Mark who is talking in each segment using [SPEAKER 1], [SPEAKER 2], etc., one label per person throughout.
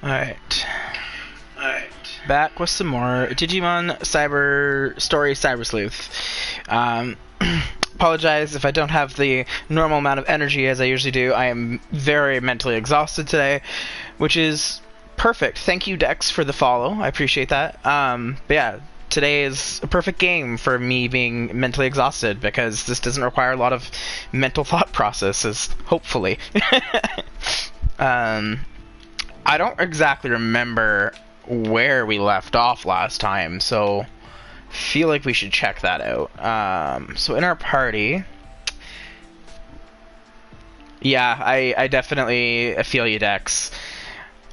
[SPEAKER 1] Alright. Back with some more Digimon Cyber Sleuth. Apologize if I don't have the normal amount of energy as I usually do. I am very mentally exhausted today, which is perfect. Thank you, Dex, for the follow. I appreciate that. But yeah, today is a perfect game for me being mentally exhausted because this doesn't require a lot of mental thought processes, hopefully. I don't exactly remember where we left off last time, so feel like we should check that out. So in our party, yeah, I definitely feel you, Dex.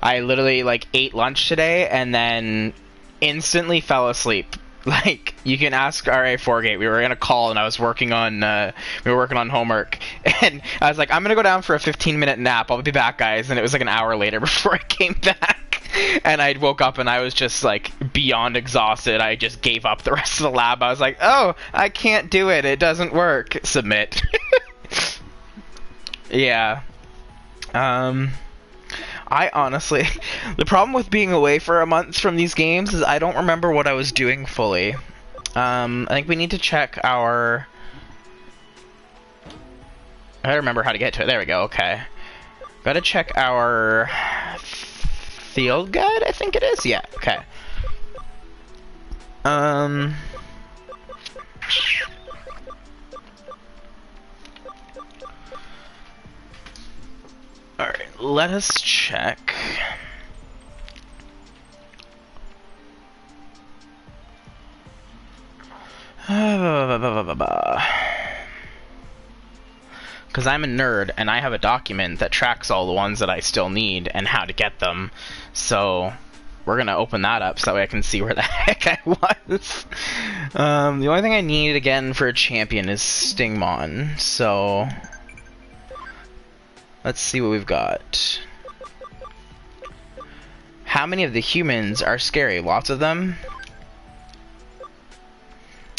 [SPEAKER 1] I literally ate lunch today and then instantly fell asleep. Like, you can ask RA4Gate. We were in a call and I was working on homework, and I was like, I'm gonna go down for a 15-minute nap. I'll be back, guys. And it was like an hour later before I came back. And I woke up and I was just beyond exhausted. I just gave up the rest of the lab. I was like, oh, I can't do it. It doesn't work. Submit. Yeah. I honestly, the problem with being away for a month from these games is I don't remember what I was doing fully. I think we need to check our... I remember how to get to it. There we go. Okay. Gotta check our field guide, I think it is. Yeah. Okay. Alright, let us check. Because I'm a nerd, and I have a document that tracks all the ones that I still need and how to get them. So, we're going to open that up so that way I can see where the heck I was. The only thing I need again for a champion is Stingmon, so... let's see what we've got. How many of the humans are scary? Lots of them?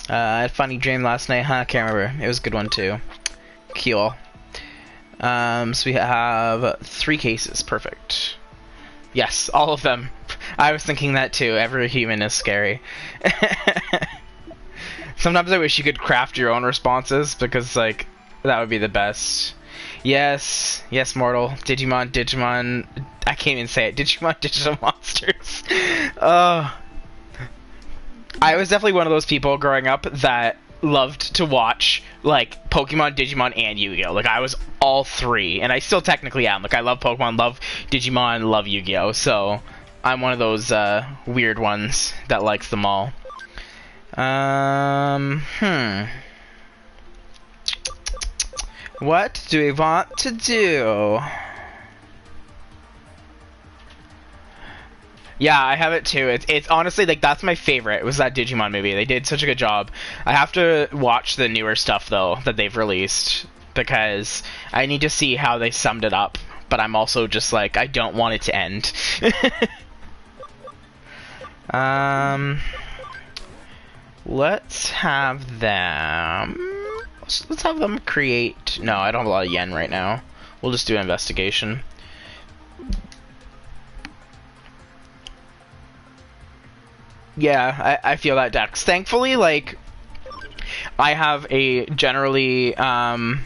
[SPEAKER 1] I had a funny dream last night, huh? I can't remember. It was a good one too. Cool. So we have 3 cases. Perfect. Yes, all of them. I was thinking that too. Every human is scary. Sometimes I wish you could craft your own responses because, that would be the best. Yes, Mortal. Digimon. I can't even say it. Digimon Digital Monsters. I was definitely one of those people growing up that loved to watch, Pokemon, Digimon, and Yu-Gi-Oh! I was all 3, and I still technically am. I love Pokemon, love Digimon, love Yu-Gi-Oh! So, I'm one of those, weird ones that likes them all. What do we want to do? Yeah, I have it too. It's honestly, that's my favorite. It was that Digimon movie. They did such a good job. I have to watch the newer stuff, though, that they've released, because I need to see how they summed it up. But I'm also just I don't want it to end. Let's have them... let's have them create... No, I don't have a lot of yen right now. We'll just do an investigation. Yeah, I feel that, Dex. Thankfully, I have a generally I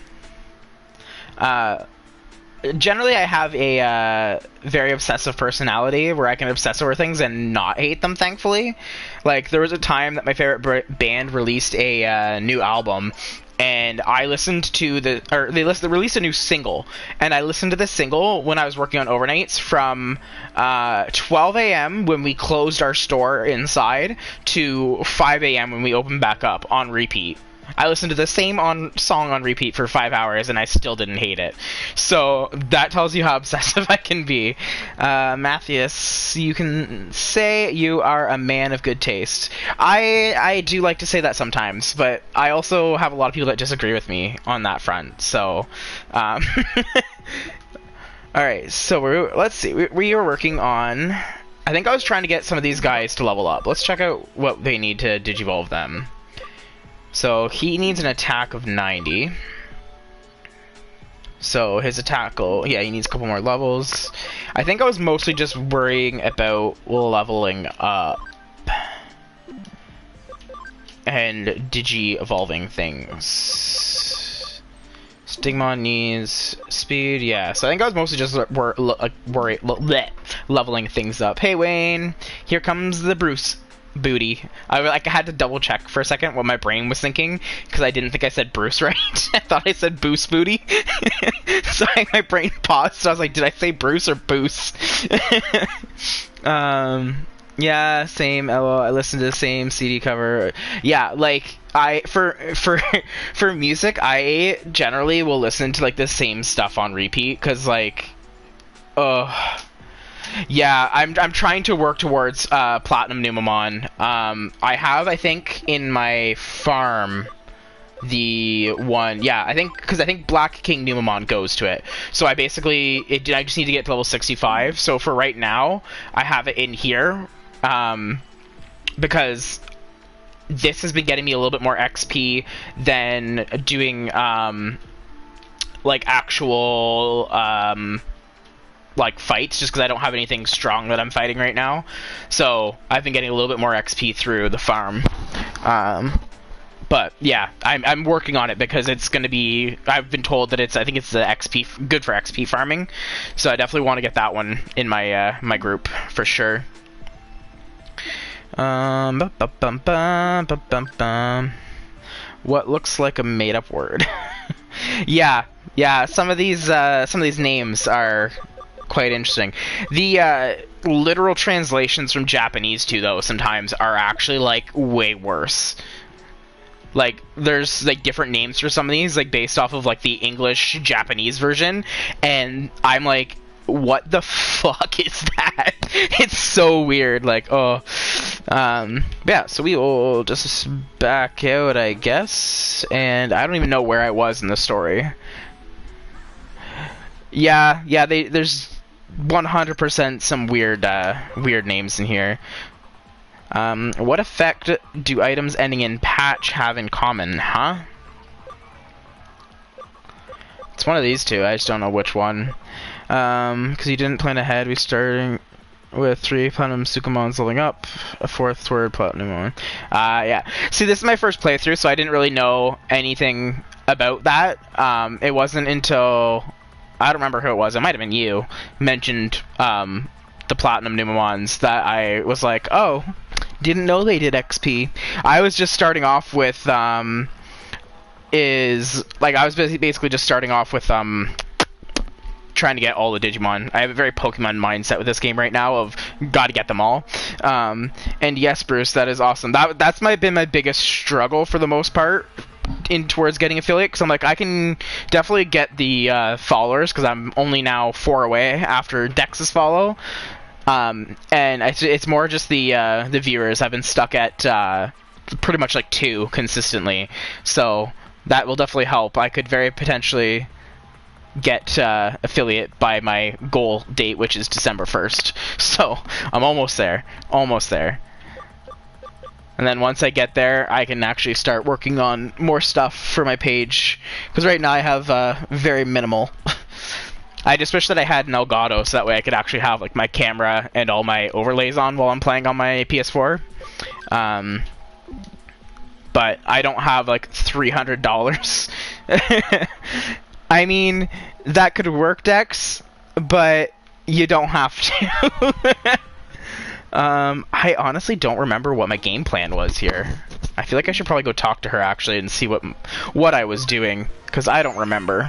[SPEAKER 1] have a very obsessive personality where I can obsess over things and not hate them, thankfully. There was a time that my favorite band released a new album, and I listened to they released a new single, and I listened to the single when I was working on overnights from 12 a.m. when we closed our store inside to 5 a.m. when we opened back up on repeat. I listened to the same song on repeat for 5 hours, and I still didn't hate it. So that tells you how obsessive I can be. Matthias, you can say you are a man of good taste. I do like to say that sometimes, but I also have a lot of people that disagree with me on that front. So, all right. So let's see. We are working on. I think I was trying to get some of these guys to level up. Let's check out what they need to digivolve them. So he needs an attack of 90. So his attack will, yeah, he needs a couple more levels. I think I was mostly just worrying about leveling up and digi-evolving things. Digimon needs speed, yeah. So I think I was mostly just leveling things up. Hey Wayne, here comes the Bruce booty. I had to double check for a second what my brain was thinking because I didn't think I said Bruce right. I thought I said Boost booty. So my brain paused. So I was like, did I say Bruce or Boos? Yeah, same. LOL. I listened to the same CD cover. Yeah, like for music, I generally will listen to like the same stuff on repeat because like, yeah, I'm trying to work towards Platinum Numamon. I have, I think, in my farm the one, yeah, I think Black King Numamon goes to it. So I basically I just need to get to level 65. So for right now, I have it in here because this has been getting me a little bit more XP than doing like actual like fights, just because I don't have anything strong that I'm fighting right now. So I've been getting a little bit more XP through the farm. But yeah, I'm working on it because it's going to be, I've been told that I think it's the XP, good for XP farming. So I definitely want to get that one in my my group for sure. What looks like a made-up word? Yeah, some of these names are quite interesting. The literal translations from Japanese too, though, sometimes are actually like way worse. Like there's like different names for some of these, like based off of like the English Japanese version, and I'm like, what the fuck is that? It's so weird. Like, yeah, so we will just back out, I guess, and I don't even know where I was in the story. Yeah, there's 100% some weird names in here. What effect do items ending in patch have in common, huh? It's one of these two, I just don't know which one. Because you didn't plan ahead, we starting with 3 Platinum Sukumons leveling up, a 4th toward Platinum one. Yeah. See, this is my first playthrough, so I didn't really know anything about that. It wasn't until, I don't remember who it was, it might have been you, mentioned the Platinum Numamons that I was like, oh, didn't know they did XP. I was just starting off with, I was basically just starting off with, trying to get all the Digimon. I have a very Pokemon mindset with this game right now of gotta get them all. And yes, Bruce, that is awesome. That's been my biggest struggle for the most part towards getting affiliate, because I'm like, I can definitely get the followers because I'm only now 4 away after Dex's follow. And it's more just the viewers. I've been stuck at pretty much like 2 consistently, so that will definitely help. I could very potentially get affiliate by my goal date, which is December 1st. So I'm almost there. And then once I get there, I can actually start working on more stuff for my page, because right now I have very minimal. I just wish that I had an Elgato, so that way I could actually have like my camera and all my overlays on while I'm playing on my PS4. But I don't have like $300. I mean, that could work, Dex, but you don't have to. I honestly don't remember what my game plan was here. I feel like I should probably go talk to her actually and see what I was doing, because I don't remember.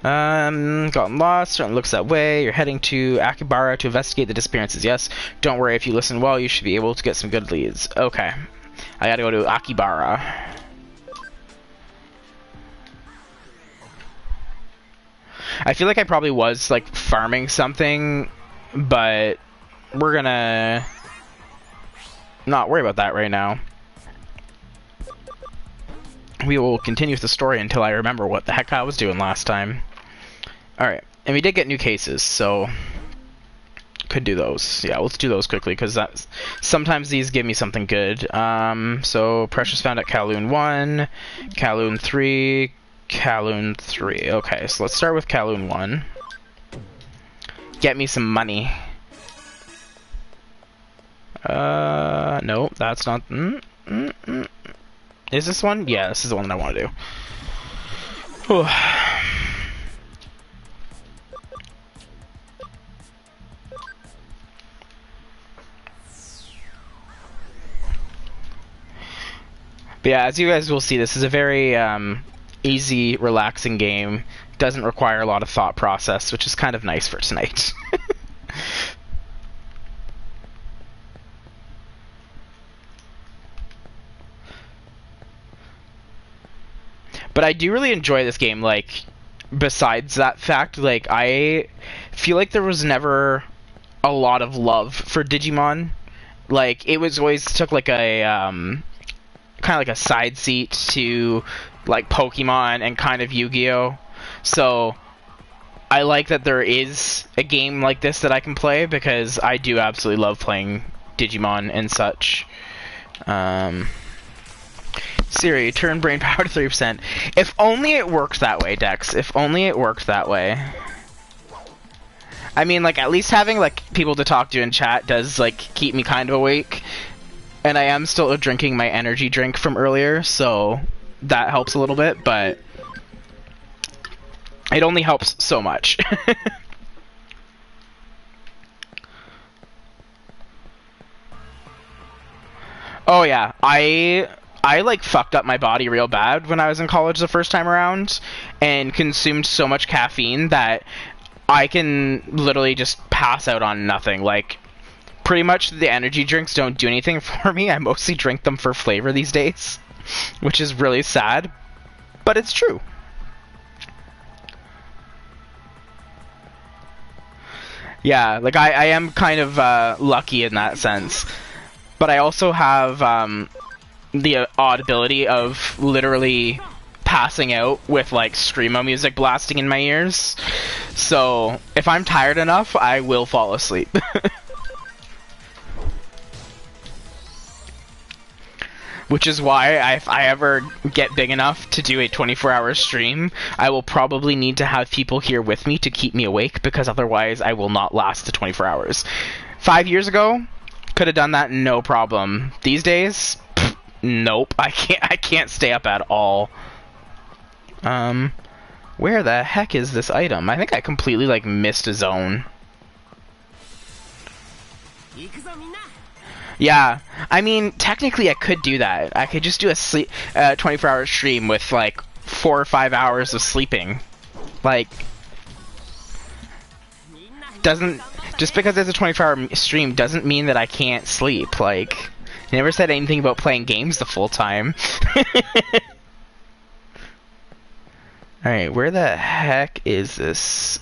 [SPEAKER 1] Gotten lost, certainly looks that way. You're heading to Akibara to investigate the disappearances, yes? Don't worry, if you listen well, you should be able to get some good leads. Okay. I gotta go to Akibara. I feel like I probably was, like, farming something, but we're gonna not worry about that right now. We will continue with the story until I remember what the heck I was doing last time. Alright, and we did get new cases, so Could do those. Yeah, let's do those quickly, because sometimes these give me something good. So, Precious found at Kowloon 1, Kowloon 3, Kowloon 3. Okay, so let's start with Kowloon 1. Get me some money. No, that's not... Is this one? Yeah, this is the one that I want to do. Whew. But yeah, as you guys will see, this is a very easy, relaxing game. Doesn't require a lot of thought process, which is kind of nice for tonight. But I do really enjoy this game, like, besides that fact, like, I feel like there was never a lot of love for Digimon. Like, it was always took, like, a, kind of like a side seat to, like, Pokemon and kind of Yu-Gi-Oh! So, I like that there is a game like this that I can play, because I do absolutely love playing Digimon and such. Siri, turn brain power to 3%. If only it worked that way, Dex. If only it worked that way. I mean, like, at least having, like, people to talk to in chat does, like, keep me kind of awake. And I am still drinking my energy drink from earlier, so that helps a little bit, but it only helps so much. Oh yeah, I like fucked up my body real bad when I was in college the first time around, and consumed so much caffeine that I can literally just pass out on nothing. Like, pretty much the energy drinks don't do anything for me. I mostly drink them for flavor these days, which is really sad, but it's true. Yeah, like I am kind of lucky in that sense, but I also have the odd ability of literally passing out with, like, screamo music blasting in my ears. So if I'm tired enough, I will fall asleep. Which is why if I ever get big enough to do a 24-hour stream, I will probably need to have people here with me to keep me awake, because otherwise I will not last the 24 hours. 5 years ago, could have done that no problem. These days, nope. I can't stay up at all. Where the heck is this item? I think I completely, like, missed a zone. Yeah, I mean, technically I could do that. I could just do a 24-hour stream with, like, 4 or 5 hours of sleeping. Like, just because it's a 24-hour stream doesn't mean that I can't sleep. Like, I never said anything about playing games the full time. Alright, where the heck is this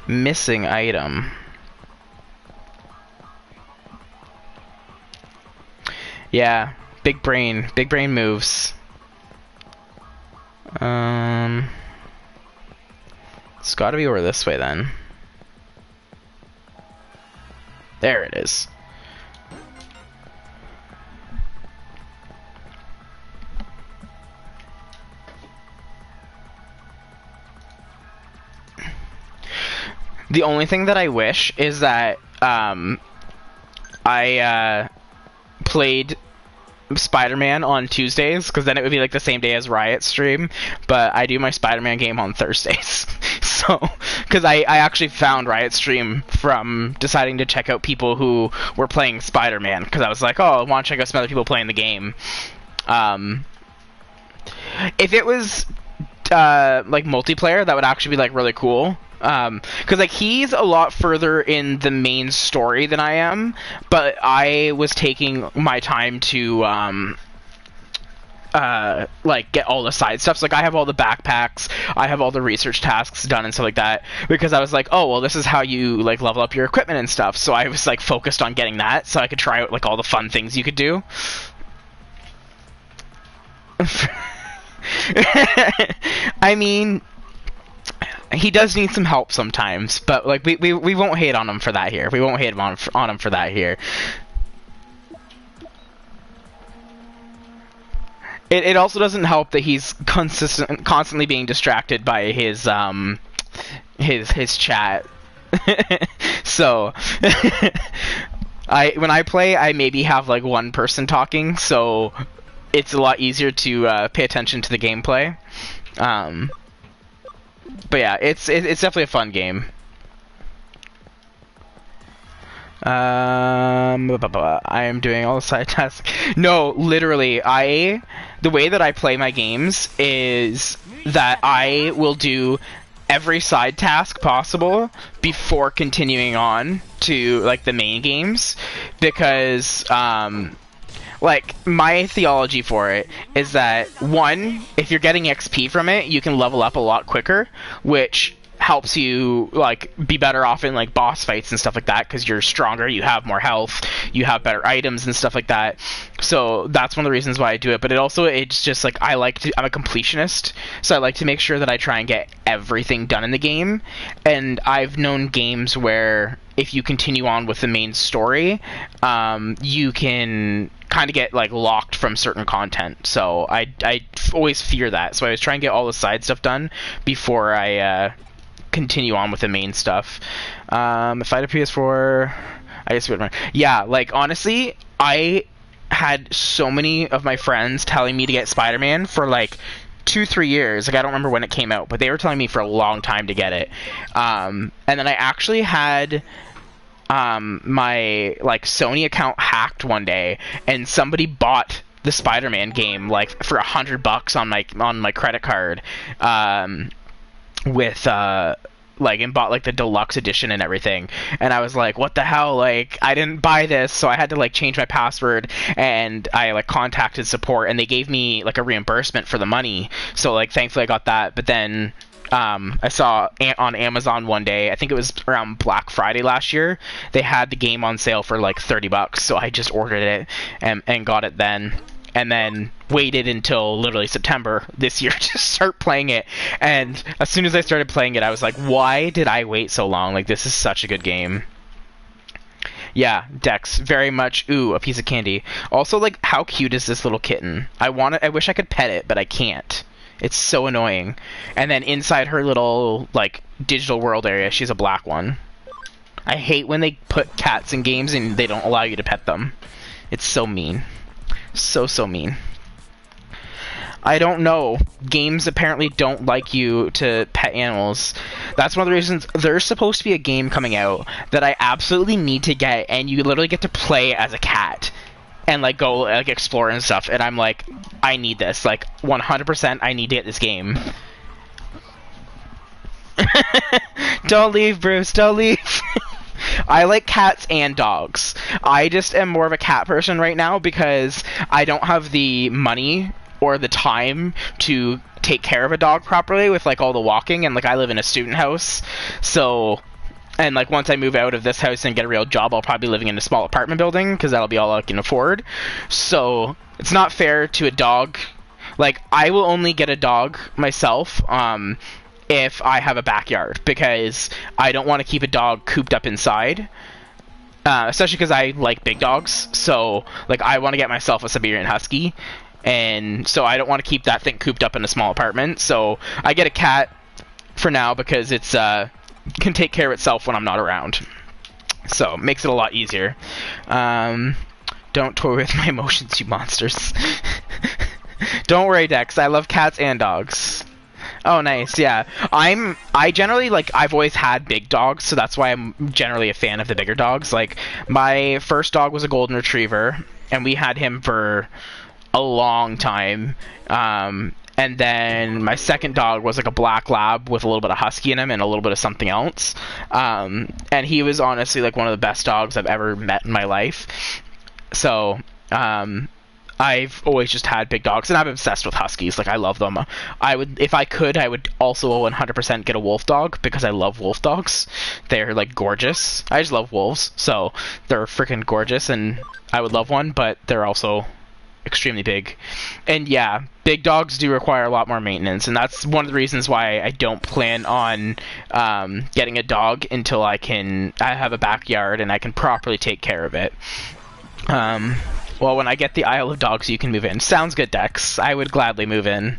[SPEAKER 1] missing item? Yeah, big brain moves. It's gotta be over this way then. There it is. The only thing that I wish is that I played Spider-Man on Tuesdays, because then it would be like the same day as Riot's stream, but I do my Spider-Man game on Thursdays. So, because I actually found Riot's stream from deciding to check out people who were playing Spider-Man, because I was like, oh, I want to check out some other people playing the game. If it was like multiplayer, that would actually be like really cool. Because like he's a lot further in the main story than I am, but I was taking my time to like get all the side stuff. So, like, I have all the backpacks, I have all the research tasks done and stuff like that, because I was like, oh well, this is how you like level up your equipment and stuff. So I was like focused on getting that so I could try out like all the fun things you could do. I mean, He does need some help sometimes, but like we won't hate on him for that here. We won't hate on him for that here. It also doesn't help that he's constantly being distracted by his chat. So when I play, I maybe have like one person talking, so it's a lot easier to pay attention to the gameplay. But yeah, it's definitely a fun game. I am doing all the side tasks. No, literally, the way that I play my games is that I will do every side task possible before continuing on to like the main games, because like my theology for it is that one, if you're getting XP from it, you can level up a lot quicker, which helps you like be better off in like boss fights and stuff like that, because you're stronger, you have more health, you have better items and stuff like that. So that's one of the reasons why I do it. But it's just like I'm a completionist, so I like to make sure that I try and get everything done in the game. And I've known games where if you continue on with the main story, you can kind of get like locked from certain content. So I always fear that, so I always try and get all the side stuff done before I continue on with the main stuff. If I had a PS4, I guess yeah, like honestly, I had so many of my friends telling me to get Spider-Man for like 2-3 years. Like I don't remember when it came out, but they were telling me for a long time to get it. And then I actually had my like Sony account hacked one day, and somebody bought the Spider-Man game like for $100 on my credit card, with like, and bought like the deluxe edition and everything. And I was like, what the hell, like I didn't buy this. So I had to like change my password, and I like contacted support, and they gave me like a reimbursement for the money. So like thankfully I got that. But then I saw on Amazon one day, I think it was around Black Friday last year, they had the game on sale for like $30. So I just ordered it and got it then. And then waited until literally September this year to start playing it. And as soon as I started playing it, I was like, why did I wait so long? Like, this is such a good game. Yeah, Dex, very much. Ooh, a piece of candy. Also, like, how cute is this little kitten? I wish I could pet it, but I can't. It's so annoying. And then inside her little, like, digital world area, she's a black one. I hate when they put cats in games and they don't allow you to pet them. It's so mean. So mean. I don't know. Games apparently don't like you to pet animals. That's one of the reasons there's supposed to be a game coming out that I absolutely need to get, and you literally get to play as a cat and like go like explore and stuff. And I'm like, I need this. Like 100%, I need to get this game. Don't leave, Bruce. Don't leave. I like cats and dogs. I just am more of a cat person right now because I don't have the money or the time to take care of a dog properly with like all the walking, and like I live in a student house, so, and like once I move out of this house and get a real job, I'll probably be living in a small apartment building because that'll be all I can afford. So it's not fair to a dog. Like I will only get a dog myself if I have a backyard, because I don't want to keep a dog cooped up inside, especially because I like big dogs. So like I want to get myself a Siberian Husky, and so I don't want to keep that thing cooped up in a small apartment. So I get a cat for now because it's can take care of itself when I'm not around, so it makes it a lot easier. Don't toy with my emotions, you monsters. Don't worry, Dex, I love cats and dogs. Oh, nice. Yeah, I generally, like, I've always had big dogs, so that's why I'm generally a fan of the bigger dogs. Like, my first dog was a golden retriever, and we had him for a long time. And then my second dog was like a black lab with a little bit of husky in him and a little bit of something else. And he was honestly like one of the best dogs I've ever met in my life. So, I've always just had big dogs, and I'm obsessed with huskies. Like, I love them. If I could, I would also 100% get a wolf dog, because I love wolf dogs. They're, like, gorgeous. I just love wolves, so they're freaking gorgeous, and I would love one, but they're also extremely big. And yeah, big dogs do require a lot more maintenance, and that's one of the reasons why I don't plan on getting a dog until I have a backyard and I can properly take care of it. Well, when I get the Isle of Dogs, you can move in. Sounds good, Dex. I would gladly move in.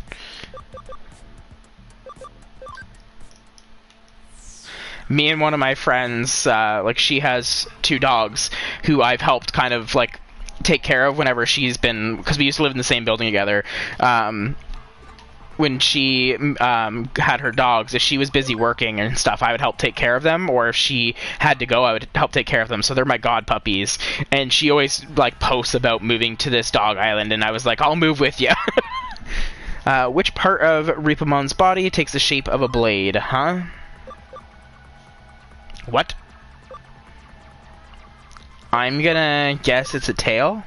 [SPEAKER 1] Me and one of my friends, like, she has 2 dogs who I've helped kind of, like, take care of whenever she's been, because we used to live in the same building together. When she had her dogs, if she was busy working and stuff, I would help take care of them, or if she had to go, I would help take care of them. So they're my god puppies, and she always, like, posts about moving to this dog island, and I was like, I'll move with you. Which part of Ripamon's body takes the shape of a blade, huh? What? I'm gonna guess it's a tail?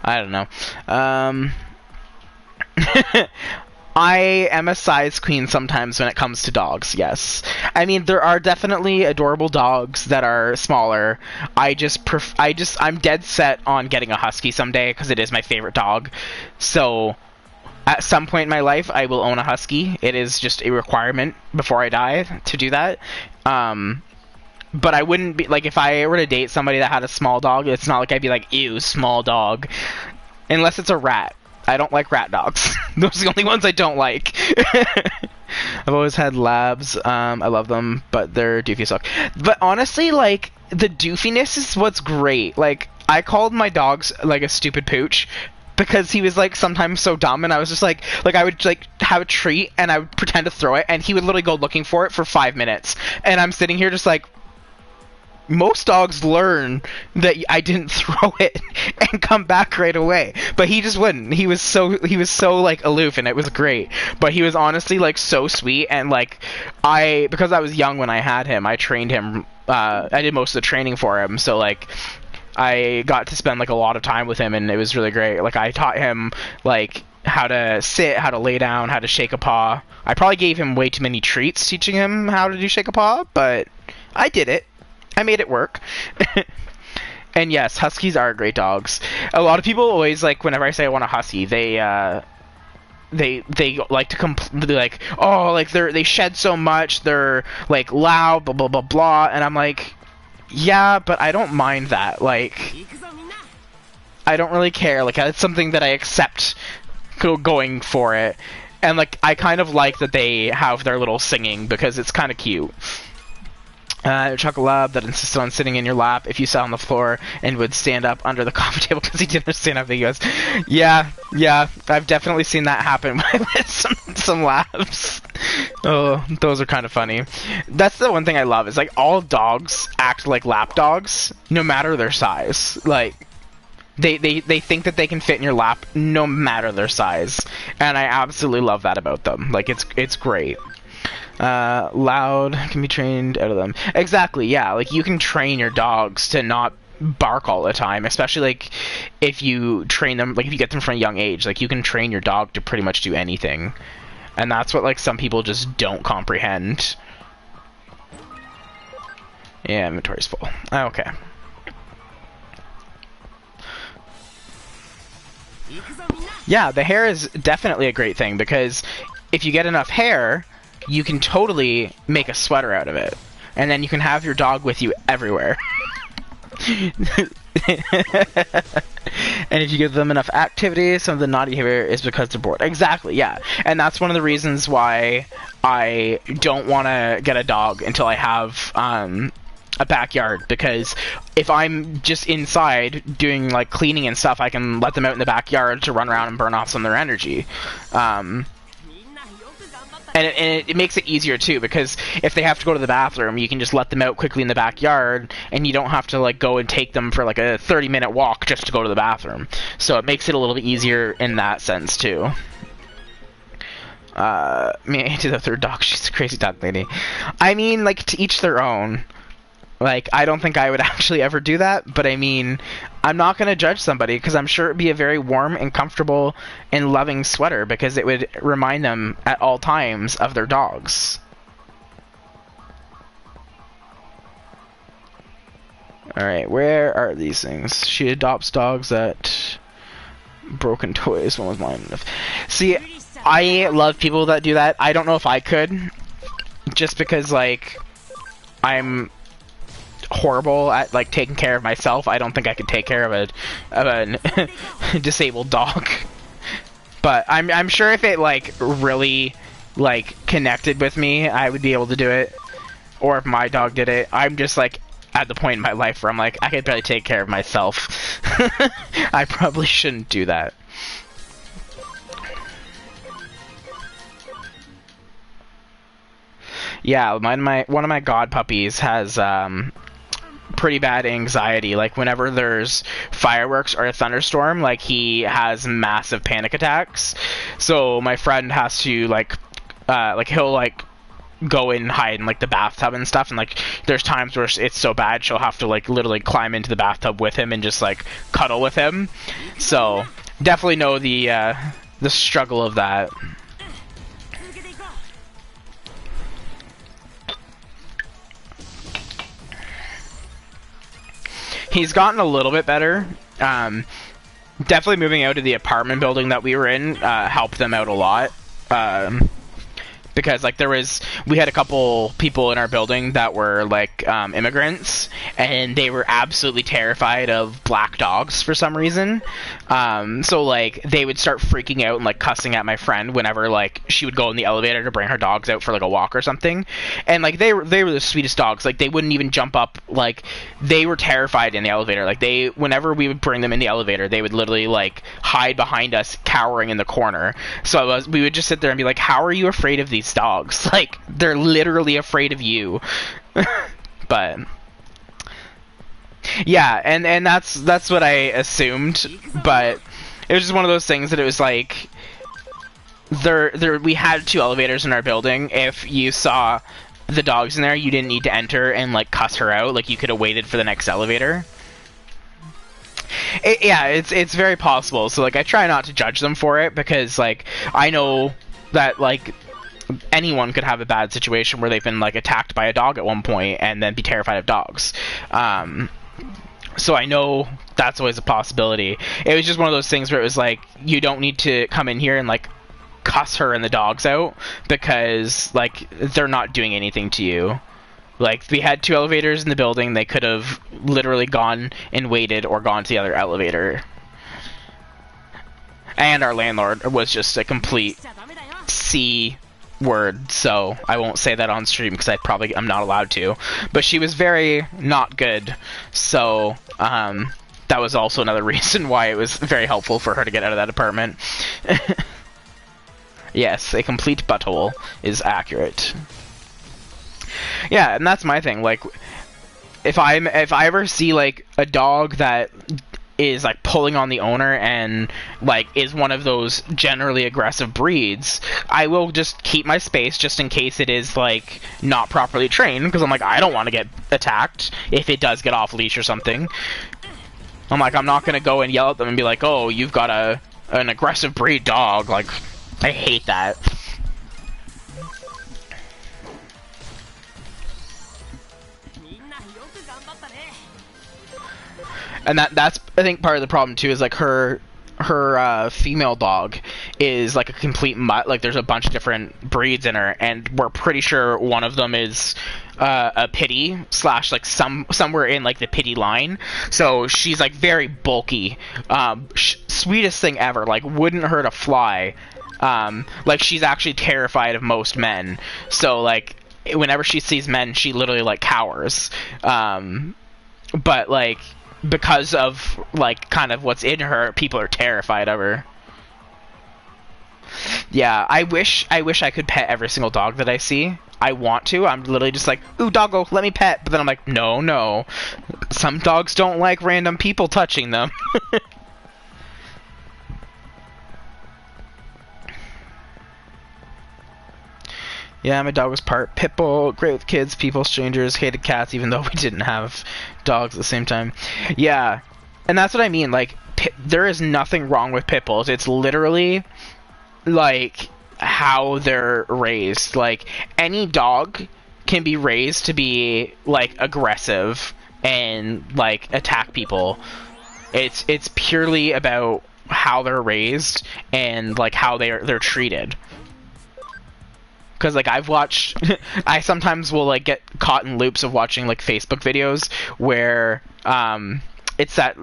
[SPEAKER 1] I don't know. I am a size queen sometimes when it comes to dogs, yes. I mean, there are definitely adorable dogs that are smaller. I'm dead set on getting a husky someday because it is my favorite dog. So, at some point in my life, I will own a husky. It is just a requirement before I die to do that. But I wouldn't be, like, if I were to date somebody that had a small dog, it's not like I'd be like, ew, small dog. Unless it's a rat. I don't like rat dogs. Those are the only ones I don't like. I've always had labs. I love them, but they're doofy as fuck. But honestly, like, the doofiness is what's great. Like, I called my dogs, like, a stupid pooch, because he was, like, sometimes so dumb, and I was just like, I would, like, have a treat, and I would pretend to throw it, and he would literally go looking for it for 5 minutes. And I'm sitting here just like, most dogs learn that I didn't throw it and come back right away, but he just wouldn't. He was so like aloof, and it was great. But he was honestly like so sweet, and like because I was young when I had him, I trained him. I did most of the training for him, so like I got to spend like a lot of time with him, and it was really great. Like I taught him like how to sit, how to lay down, how to shake a paw. I probably gave him way too many treats teaching him how to do shake a paw, but I did it. I made it work. And yes, huskies are great dogs. A lot of people always, like, whenever I say I want a husky, they like to be like, oh, like they shed so much, they're like loud, blah blah blah blah, and I'm like, yeah, but I don't mind that. Like, I don't really care. Like, it's something that I accept going for it, and like I kind of like that they have their little singing because it's kind of cute. Chocolab that insisted on sitting in your lap if you sat on the floor and would stand up under the coffee table because he didn't understand how big he was. Yeah, I've definitely seen that happen with some labs. Oh, those are kind of funny. That's the one thing I love is like all dogs act like lap dogs, no matter their size. Like they think that they can fit in your lap no matter their size, and I absolutely love that about them. Like it's great. Loud can be trained out of them. Exactly, yeah. Like, you can train your dogs to not bark all the time, especially, like, if you train them, like, if you get them from a young age. Like, you can train your dog to pretty much do anything. And that's what, like, some people just don't comprehend. Yeah, inventory's full. Okay. Yeah, the hair is definitely a great thing, because if you get enough hair, you can totally make a sweater out of it. And then you can have your dog with you everywhere. And if you give them enough activity, some of the naughty behavior is because they're bored. Exactly, yeah. And that's one of the reasons why I don't want to get a dog until I have a backyard, because if I'm just inside doing like cleaning and stuff, I can let them out in the backyard to run around and burn off some of their energy. And it makes it easier too, because if they have to go to the bathroom, you can just let them out quickly in the backyard, and you don't have to like go and take them for like a 30-minute walk just to go to the bathroom. So it makes it a little bit easier in that sense too. Me to the third dog, she's a crazy dog lady. I mean, like, to each their own. Like, I don't think I would actually ever do that, but I mean, I'm not going to judge somebody, because I'm sure it'd be a very warm and comfortable and loving sweater, because it would remind them at all times of their dogs. Alright, where are these things? She adopts dogs at Broken toys, one was mine. See, I love people that do that. I don't know if I could, just because like I'm horrible at like taking care of myself. I don't think I could take care of a disabled dog. But I'm sure if it like really like connected with me, I would be able to do it. Or if my dog did it. I'm just like at the point in my life where I'm like, I could barely take care of myself. I probably shouldn't do that. Yeah, one of my god puppies has pretty bad anxiety. Like whenever there's fireworks or a thunderstorm, like he has massive panic attacks. So my friend has to like he'll like go and hide in like the bathtub and stuff, and like there's times where it's so bad she'll have to like literally climb into the bathtub with him and just like cuddle with him. So definitely know the struggle of that. He's gotten a little bit better. Definitely moving out of the apartment building that we were in helped them out a lot. Because like we had a couple people in our building that were like immigrants, and they were absolutely terrified of black dogs for some reason. So like they would start freaking out and like cussing at my friend whenever like she would go in the elevator to bring her dogs out for like a walk or something. And like they were the sweetest dogs. Like they wouldn't even jump up. Like they were terrified in the elevator. Like whenever we would bring them in the elevator, they would literally like hide behind us, cowering in the corner. So we would just sit there and be like, "How are you afraid of these dogs? Like they're literally afraid of you." But yeah, and that's what I assumed, but it was just one of those things that it was like we had 2 elevators in our building. If you saw the dogs in there, you didn't need to enter and like cuss her out. Like you could have waited for the next elevator. It's very possible. So like I try not to judge them for it, because like I know that like anyone could have a bad situation where they've been like attacked by a dog at one point and then be terrified of dogs. So I know that's always a possibility. It was just one of those things where it was like, you don't need to come in here and like cuss her and the dogs out, because like they're not doing anything to you. Like we had 2 elevators in the building. They could have literally gone and waited or gone to the other elevator. And our landlord was just a complete C word, so I won't say that on stream because I'm not allowed to. But she was very not good, so that was also another reason why it was very helpful for her to get out of that apartment. Yes, a complete butthole is accurate. Yeah, and that's my thing. Like, if I ever see like a dog that is like pulling on the owner and like is one of those generally aggressive breeds, I will just keep my space just in case it is like not properly trained, because I'm like, I don't want to get attacked if it does get off leash or something. I'm like, I'm not gonna go and yell at them and be like, oh, you've got an aggressive breed dog. Like, I hate that. And that's I think part of the problem too, is like her female dog is like a complete mutt. Like there's a bunch of different breeds in her, and we're pretty sure one of them is a pity / like somewhere in like the pity line. So she's like very bulky. Sweetest thing ever. Like wouldn't hurt a fly. Like she's actually terrified of most men. So like whenever she sees men, she literally like cowers. But like, because of like kind of what's in her, people are terrified of her. Yeah, I wish I could pet every single dog that I see. I want to. I'm literally just like, ooh, doggo, let me pet. But then I'm like, no. Some dogs don't like random people touching them. Yeah, my dog was part pit bull, great with kids, people, strangers, hated cats, even though we didn't have dogs at the same time. Yeah, and that's what I mean, like, there is nothing wrong with pit bulls. It's literally, like, how they're raised. Like, any dog can be raised to be, like, aggressive and, like, attack people. It's purely about how they're raised and like how they're treated. Because like I've watched, I sometimes will like get caught in loops of watching like Facebook videos where it's that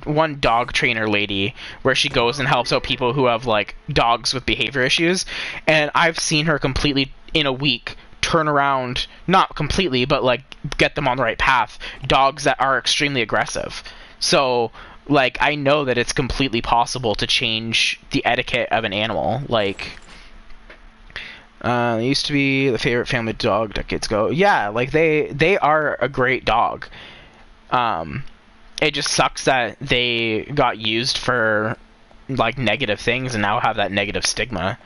[SPEAKER 1] one dog trainer lady where she goes and helps out people who have like dogs with behavior issues, and I've seen her completely in a week turn around, not completely, but like get them on the right path, dogs that are extremely aggressive. So like I know that it's completely possible to change the etiquette of an animal. Like it used to be the favorite family dog decades ago. Yeah, like they are a great dog. It just sucks that they got used for like negative things and now have that negative stigma.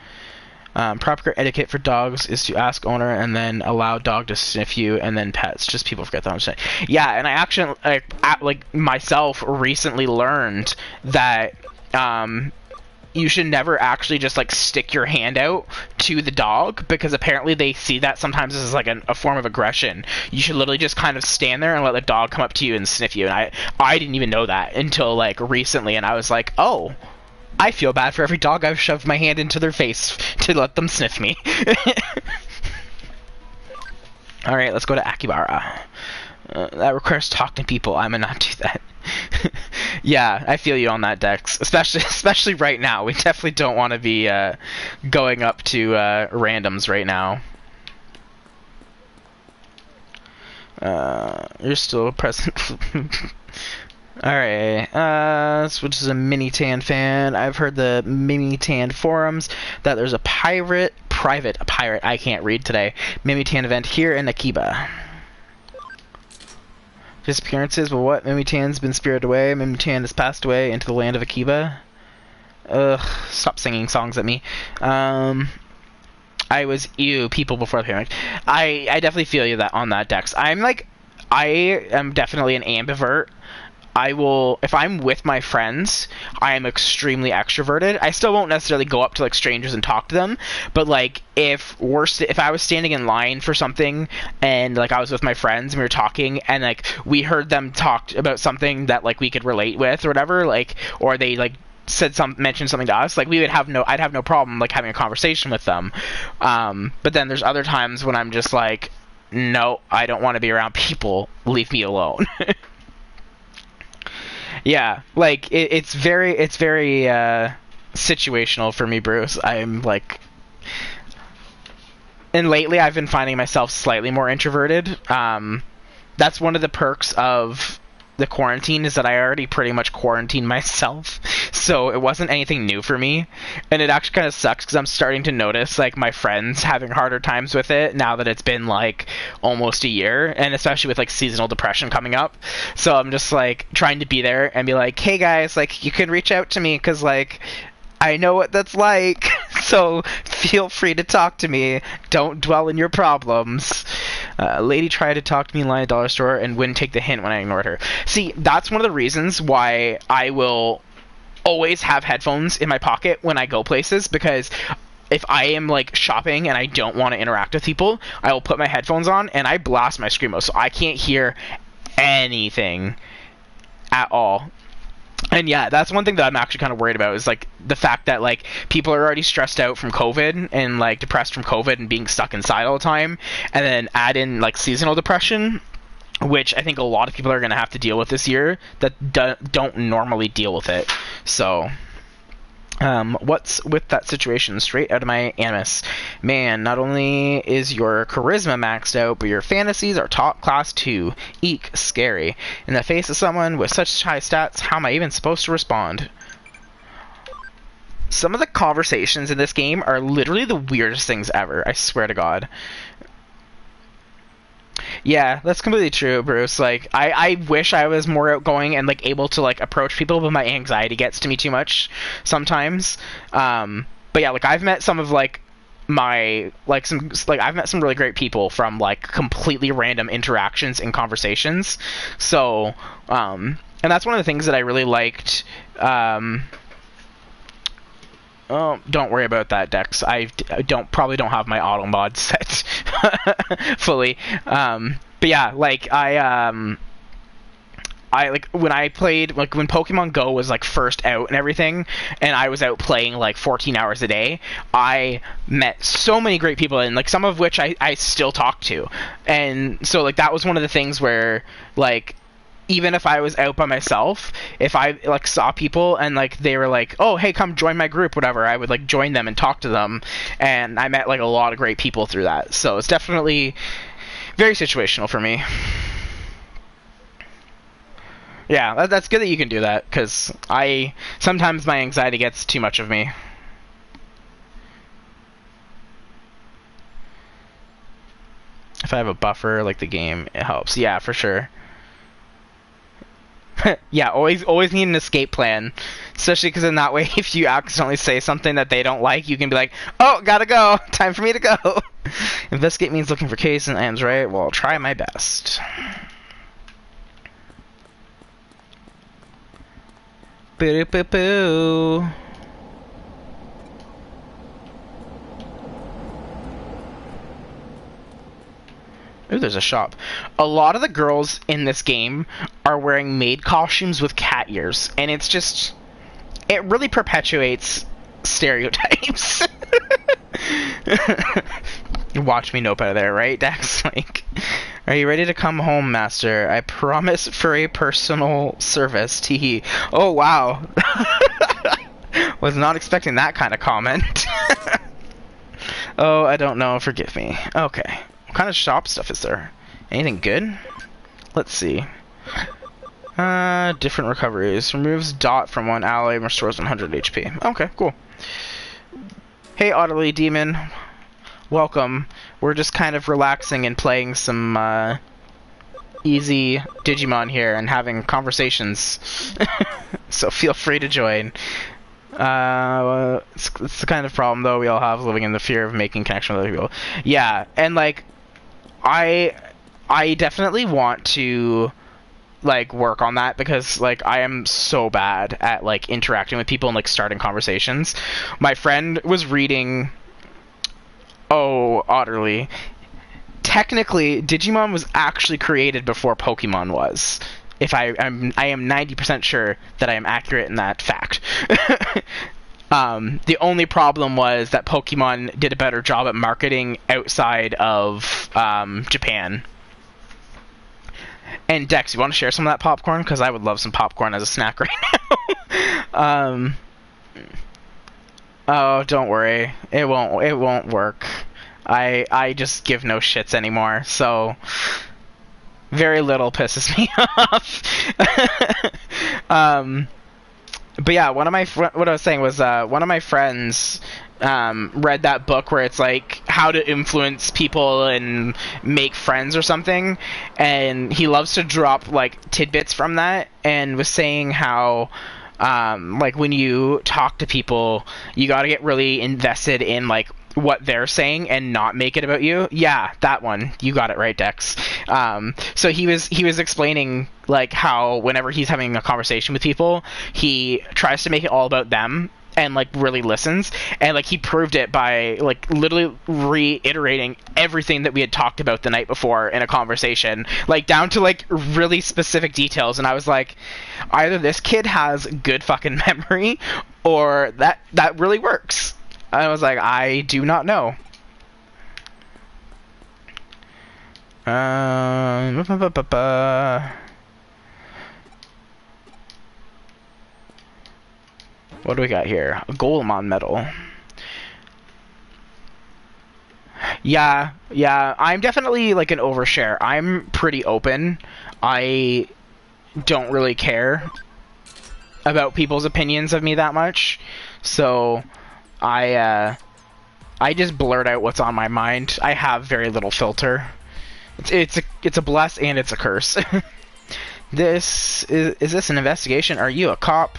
[SPEAKER 1] Proper etiquette for dogs is to ask owner and then allow dog to sniff you and then pets. Just people forget that. I'm saying. Yeah, and I actually like myself recently learned that you should never actually just like stick your hand out to the dog, because apparently they see that sometimes as like a form of aggression. You should literally just kind of stand there and let the dog come up to you and sniff you. And I didn't even know that until like recently, and I was like, oh, I feel bad for every dog I've shoved my hand into their face to let them sniff me. Alright, let's go to Akibara. That requires talking to people. I'm gonna not do that. Yeah, I feel you on that, Dex. Especially right now. We definitely don't want to be going up to randoms right now. You're still present. Alright, which is a Mini-Tan fan. I've heard the Mini-Tan forums that there's a private, I can't read today, Mimi-Tan event here in Akiba. Disappearances, but what? Mimi-Tan's been spirited away. Mimi-Tan has passed away into the land of Akiba. Ugh, stop singing songs at me. I was people before the pandemic. I definitely feel you on that, Dex. I am definitely an ambivert. I will, if I'm with my friends, I am extremely extroverted. I still won't necessarily go up to like strangers and talk to them, but like if I was standing in line for something and like I was with my friends and we were talking and like we heard them talk about something that like we could relate with or whatever, like, or they like mentioned something to us, like I'd have no problem like having a conversation with them. But then there's other times when I'm just like, no, I don't want to be around people. Leave me alone. Yeah, like it's very situational for me, Bruce. I'm like, and lately I've been finding myself slightly more introverted. That's one of the perks of the quarantine, is that I already pretty much quarantined myself, so it wasn't anything new for me. And it actually kind of sucks because I'm starting to notice like my friends having harder times with it now that it's been like almost a year, and especially with like seasonal depression coming up. So I'm just like trying to be there and be like, hey guys, like you can reach out to me because like I know what that's like, so feel free to talk to me. Don't dwell in your problems. A lady tried to talk to me in line at the dollar store and wouldn't take the hint when I ignored her. See, that's one of the reasons why I will always have headphones in my pocket when I go places, because if I am like shopping and I don't want to interact with people, I will put my headphones on and I blast my screamo so I can't hear anything at all. And yeah, that's one thing that I'm actually kind of worried about, is like the fact that like people are already stressed out from COVID and like depressed from COVID and being stuck inside all the time, and then add in like seasonal depression, which I think a lot of people are going to have to deal with this year that don't normally deal with it. So what's with that situation? Straight out of my animus. Man, not only is your charisma maxed out, but your fantasies are top class too. Eek, scary. In the face of someone with such high stats, how am I even supposed to respond? Some of the conversations in this game are literally the weirdest things ever, I swear to God. Yeah, that's completely true, Bruce. Like, I wish I was more outgoing and, like, able to, like, approach people, but my anxiety gets to me too much sometimes. But yeah, like, I've met some of, like, I've met some really great people from, like, completely random interactions and conversations. So, and that's one of the things that I really liked. Oh, don't worry about that, Dex. I probably don't have my auto mod set I like when I played, like when Pokemon Go was like first out and everything, and I was out playing like 14 hours a day. I met so many great people, and like some of which I still talk to, and so like that was one of the things where like even if I was out by myself, if I like saw people and like they were like, oh hey, come join my group, whatever, I would like join them and talk to them, and I met like a lot of great people through that. So it's definitely very situational for me. Yeah, that's good that you can do that, because sometimes my anxiety gets too much of me. If I have a buffer, like the game, it helps. Yeah, for sure. Yeah, always need an escape plan, especially because in that way, if you accidentally say something that they don't like, you can be like, oh, gotta go, time for me to go. Investigate means looking for case and items, right? Well, I'll try my best. Boo-boo-boo. Ooh, there's a shop. A lot of the girls in this game are wearing maid costumes with cat ears, and it's just... it really perpetuates stereotypes. Watch me nope out of there, right, Dax? Like, are you ready to come home, master? I promise for a personal service. Teehee. Oh, wow. Was not expecting that kind of comment. Oh, I don't know. Forgive me. Okay. What kind of shop stuff is there? Anything good? Let's see. Different recoveries. Removes dot from one ally and restores 100 HP. Okay, cool. Hey, Otterly Demon. Welcome. We're just kind of relaxing and playing some, easy Digimon here and having conversations. So feel free to join. It's the kind of problem, though, we all have, living in the fear of making connection with other people. Yeah, and, like, I definitely want to, like, work on that, because, like, I am so bad at, like, interacting with people and, like, starting conversations. My friend was reading... Oh, Otterly. Technically, Digimon was actually created before Pokemon was. If I am 90% sure that I am accurate in that fact. The only problem was that Pokemon did a better job at marketing outside of Japan. And Dex, you want to share some of that popcorn? Because I would love some popcorn as a snack right now. Oh, don't worry. It won't work. I just give no shits anymore, so very little pisses me off. But yeah, what I was saying was one of my friends read that book where it's like how to influence people and make friends or something, and he loves to drop like tidbits from that, and was saying how like when you talk to people, you got to get really invested in like what they're saying and not make it about you. Yeah, that one. You got it right, Dex. So he was explaining like how whenever he's having a conversation with people, he tries to make it all about them and like really listens, and like he proved it by like literally reiterating everything that we had talked about the night before in a conversation, like down to like really specific details. And I was like, either this kid has good fucking memory or that really works. I was like, I do not know. What do we got here? A Golemon medal. Yeah, I'm definitely like an overshare. I'm pretty open. I don't really care about people's opinions of me that much. So I just blurt out what's on my mind. I have very little filter. It's a bless and it's a curse. Is this an investigation? Are you a cop?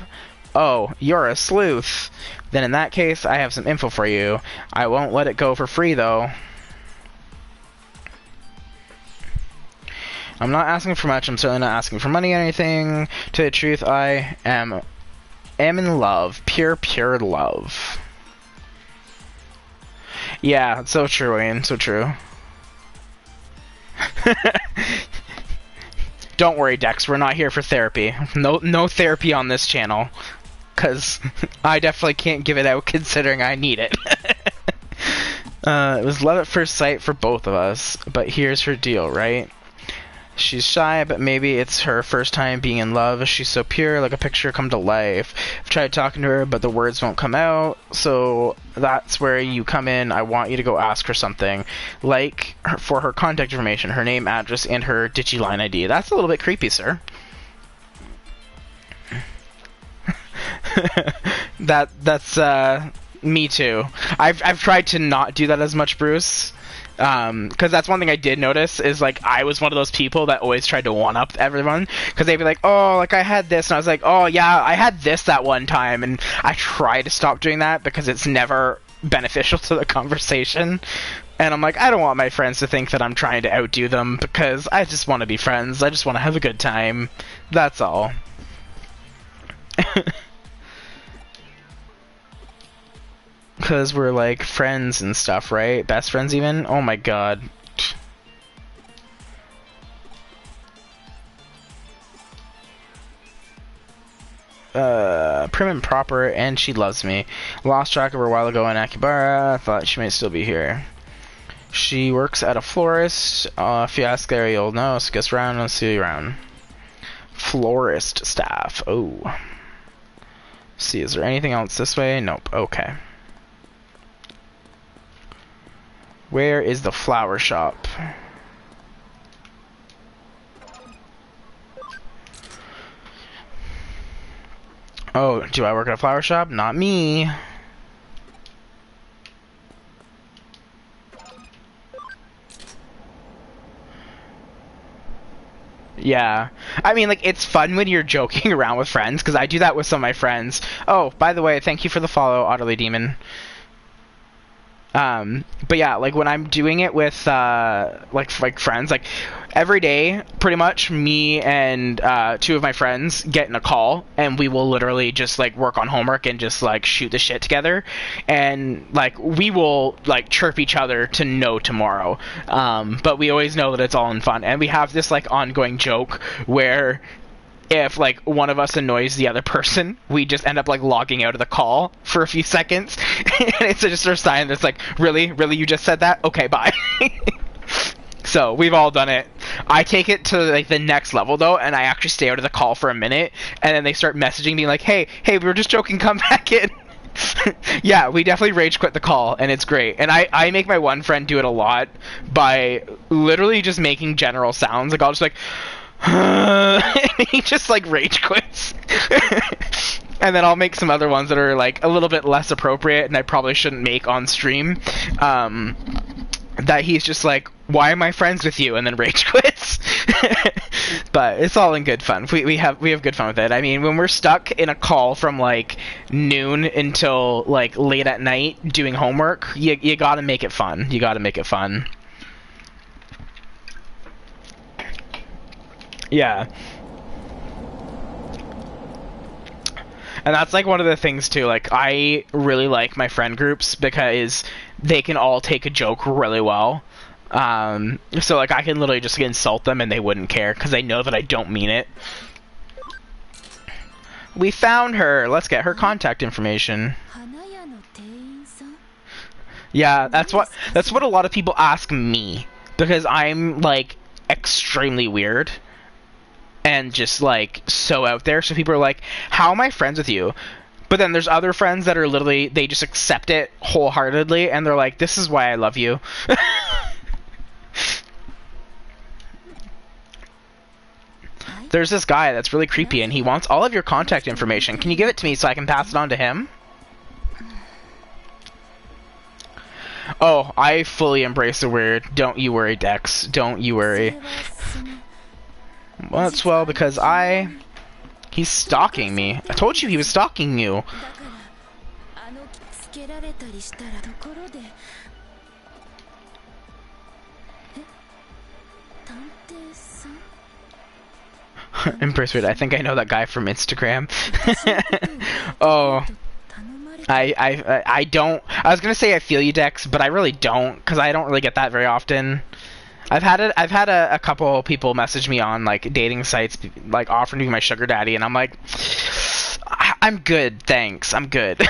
[SPEAKER 1] Oh, you're a sleuth. Then in that case, I have some info for you. I won't let it go for free, though. I'm not asking for much. I'm certainly not asking for money or anything. To tell the truth, I am in love. Pure love. Yeah, it's so true, Wayne. So true. Don't worry, Dex. We're not here for therapy. No therapy on this channel. Because I definitely can't give it out considering I need it. It was love at first sight for both of us. But here's her deal, right? She's shy, but maybe it's her first time being in love. She's so pure, like a picture come to life. I've tried talking to her, but the words won't come out. So that's where you come in. I want you to go ask her something. Like, for her contact information, her name, address, and her Digiline ID. That's a little bit creepy, sir. That's me too. I've tried to not do that as much, Bruce. Because that's one thing I did notice is like I was one of those people that always tried to one up everyone because they'd be like, oh, like I had this, and I was like, oh yeah, I had this that one time, and I try to stop doing that because it's never beneficial to the conversation. And I'm like, I don't want my friends to think that I'm trying to outdo them because I just want to be friends. I just want to have a good time. That's all. Because we're like friends and stuff, right? Best friends even? Oh my god. Prim and proper, and she loves me. Lost track of her a while ago in Akibara. Thought she might still be here. She works at a florist. If you ask there, you'll know. So guess around and I'll see you around. Florist staff. Oh. See, is there anything else this way? Nope. Okay. Where is the flower shop? Oh, do I work at a flower shop? Not me. Yeah. I mean, like, it's fun when you're joking around with friends, because I do that with some of my friends. Oh, by the way, thank you for the follow, Otterly Demon. But yeah, like when I'm doing it with like friends, like every day, pretty much me and two of my friends get in a call, and we will literally just like work on homework and just like shoot the shit together, and like we will like chirp each other to no tomorrow. But we always know that it's all in fun, and we have this like ongoing joke where if like one of us annoys the other person, we just end up like logging out of the call for a few seconds, and it's just our sign that's like, really, you just said that? Okay, bye. So we've all done it. I take it to like the next level though, and I actually stay out of the call for a minute, and then they start messaging me like, hey, we were just joking, come back in. Yeah, we definitely rage quit the call, and it's great. And I make my one friend do it a lot by literally just making general sounds. Like I'll just like he just like rage quits. And then I'll make some other ones that are like a little bit less appropriate and I probably shouldn't make on stream, that he's just like, why am I friends with you, and then rage quits. But it's all in good fun. We have good fun with it. I mean, when we're stuck in a call from like noon until like late at night doing homework, you gotta make it fun. You gotta make it fun. Yeah. And that's like one of the things too, like I really like my friend groups because they can all take a joke really well. So like I can literally just insult them and they wouldn't care because they know that I don't mean it. We found her. Let's get her contact information. Yeah, that's what a lot of people ask me, because I'm like extremely weird and just like so out there. So people are like, how am I friends with you? But then there's other friends that are literally, they just accept it wholeheartedly and they're like, this is why I love you. There's this guy that's really creepy and he wants all of your contact information. Can you give it to me so I can pass it on to him? Oh, I fully embrace the weird. Don't you worry, Dex. Don't you worry. Well, that's well because he's stalking me. I told you he was stalking you. Embrace weird. I think I know that guy from Instagram. Oh. I don't. I was gonna say I feel you, Dex, but I really don't, because I don't really get that very often. I've had a couple people message me on like dating sites, like offering to be my sugar daddy, and I'm like, I'm good, thanks, I'm good.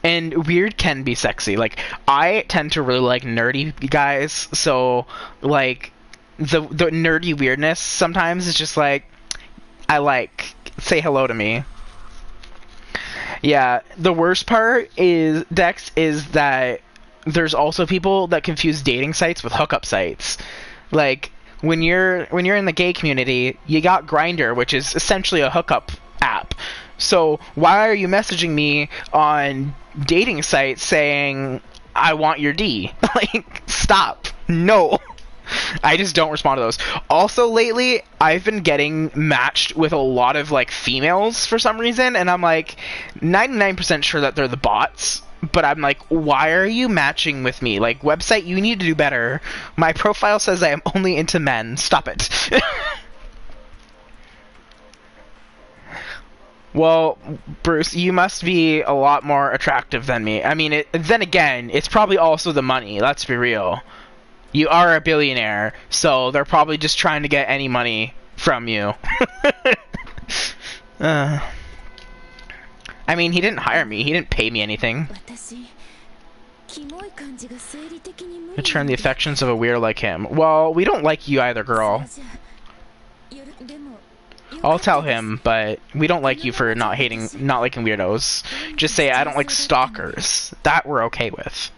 [SPEAKER 1] And weird can be sexy. Like, I tend to really like nerdy guys, so like the nerdy weirdness sometimes is just like, I like, say hello to me. Yeah, the worst part is, Dex, is that there's also people that confuse dating sites with hookup sites. Like, when you're in the gay community, you got Grindr, which is essentially a hookup app. So why are you messaging me on dating sites saying I want your D? Like, stop. No. I just don't respond to those. Also, lately, I've been getting matched with a lot of, like, females for some reason, and I'm, like, 99% sure that they're the bots, but I'm like, why are you matching with me? Like, website, you need to do better. My profile says I am only into men. Stop it. Well, Bruce, you must be a lot more attractive than me. I mean, then again, it's probably also the money, let's be real. You are a billionaire, so they're probably just trying to get any money from you. I mean, he didn't hire me. He didn't pay me anything. Return the affections of a weirdo like him. Well, we don't like you either, girl. I'll tell him, but we don't like you for not liking weirdos. Just say, I don't like stalkers. That we're okay with.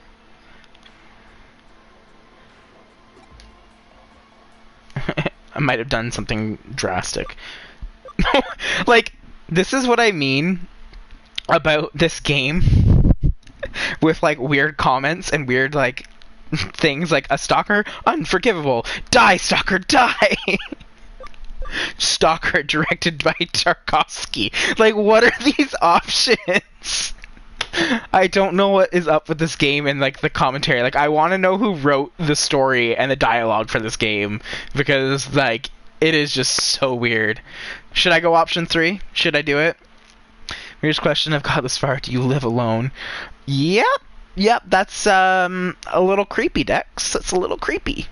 [SPEAKER 1] I might have done something drastic. Like, this is what I mean about this game with, like, weird comments and weird, like, things like a stalker, unforgivable, die stalker, die! Stalker directed by Tarkovsky. Like, what are these options? I don't know what is up with this game and, like, the commentary. Like, I want to know who wrote the story and the dialogue for this game, because, like, it is just so weird. Should I go option 3? Should I do it? Here's a question. I've got this far. Do you live alone? Yep, that's, a little creepy, Dex. That's a little creepy.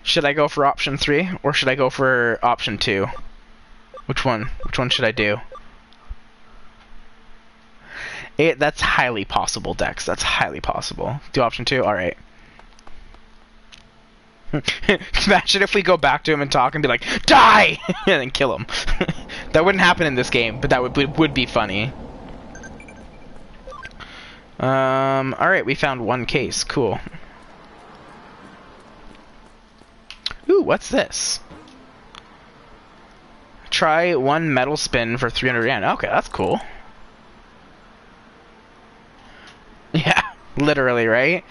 [SPEAKER 1] Should I go for option 3, or should I go for option 2? Which one? Which one should I do? That's highly possible, Dex. That's highly possible. Do option 2? Alright. Imagine if we go back to him and talk and be like, die! And then kill him. That wouldn't happen in this game, but that would be funny. Alright, we found one case. Cool. Ooh, what's this? Try one metal spin for 300 yen. Okay, that's cool. Yeah, literally, right?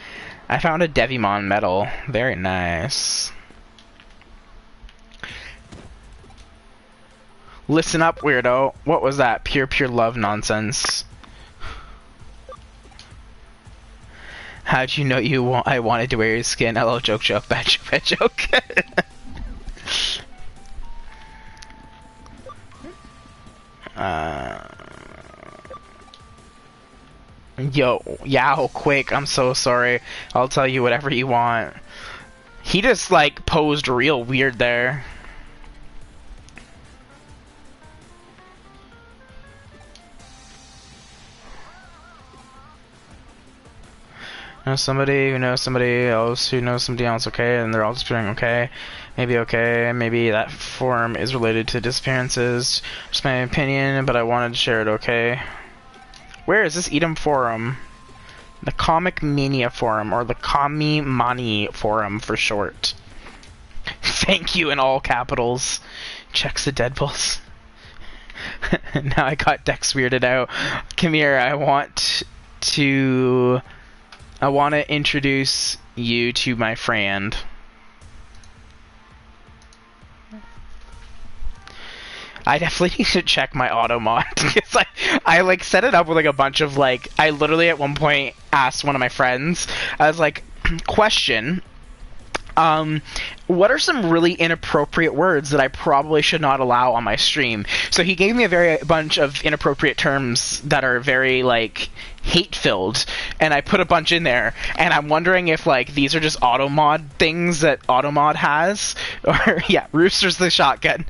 [SPEAKER 1] I found a Digimon medal. Very nice. Listen up, weirdo. What was that? Pure love nonsense. How'd you know I wanted to wear your skin? Hello, joke, bad joke. Yo, Yao, quick, I'm so sorry. I'll tell you whatever you want. He just, like, posed real weird there. Know somebody who knows somebody else who knows somebody else, okay, and they're all disappearing, okay. Maybe that forum is related to disappearances. Just my opinion, but I wanted to share it, okay. Where is this Edom forum? The Comic Mania forum, or the Kami Mani forum for short. Thank you in all capitals. Checks the Deadpulse. Now I got Dex weirded out. Come here, I want to introduce you to my friend. I definitely need to check my auto mod because I like set it up with like a bunch of like, I literally at one point asked one of my friends, I was like, question, What are some really inappropriate words that I probably should not allow on my stream? So he gave me a bunch of inappropriate terms that are very, like, hate-filled, and I put a bunch in there, and I'm wondering if, like, these are just automod things that automod has, or, yeah, Rooster's the shotgun.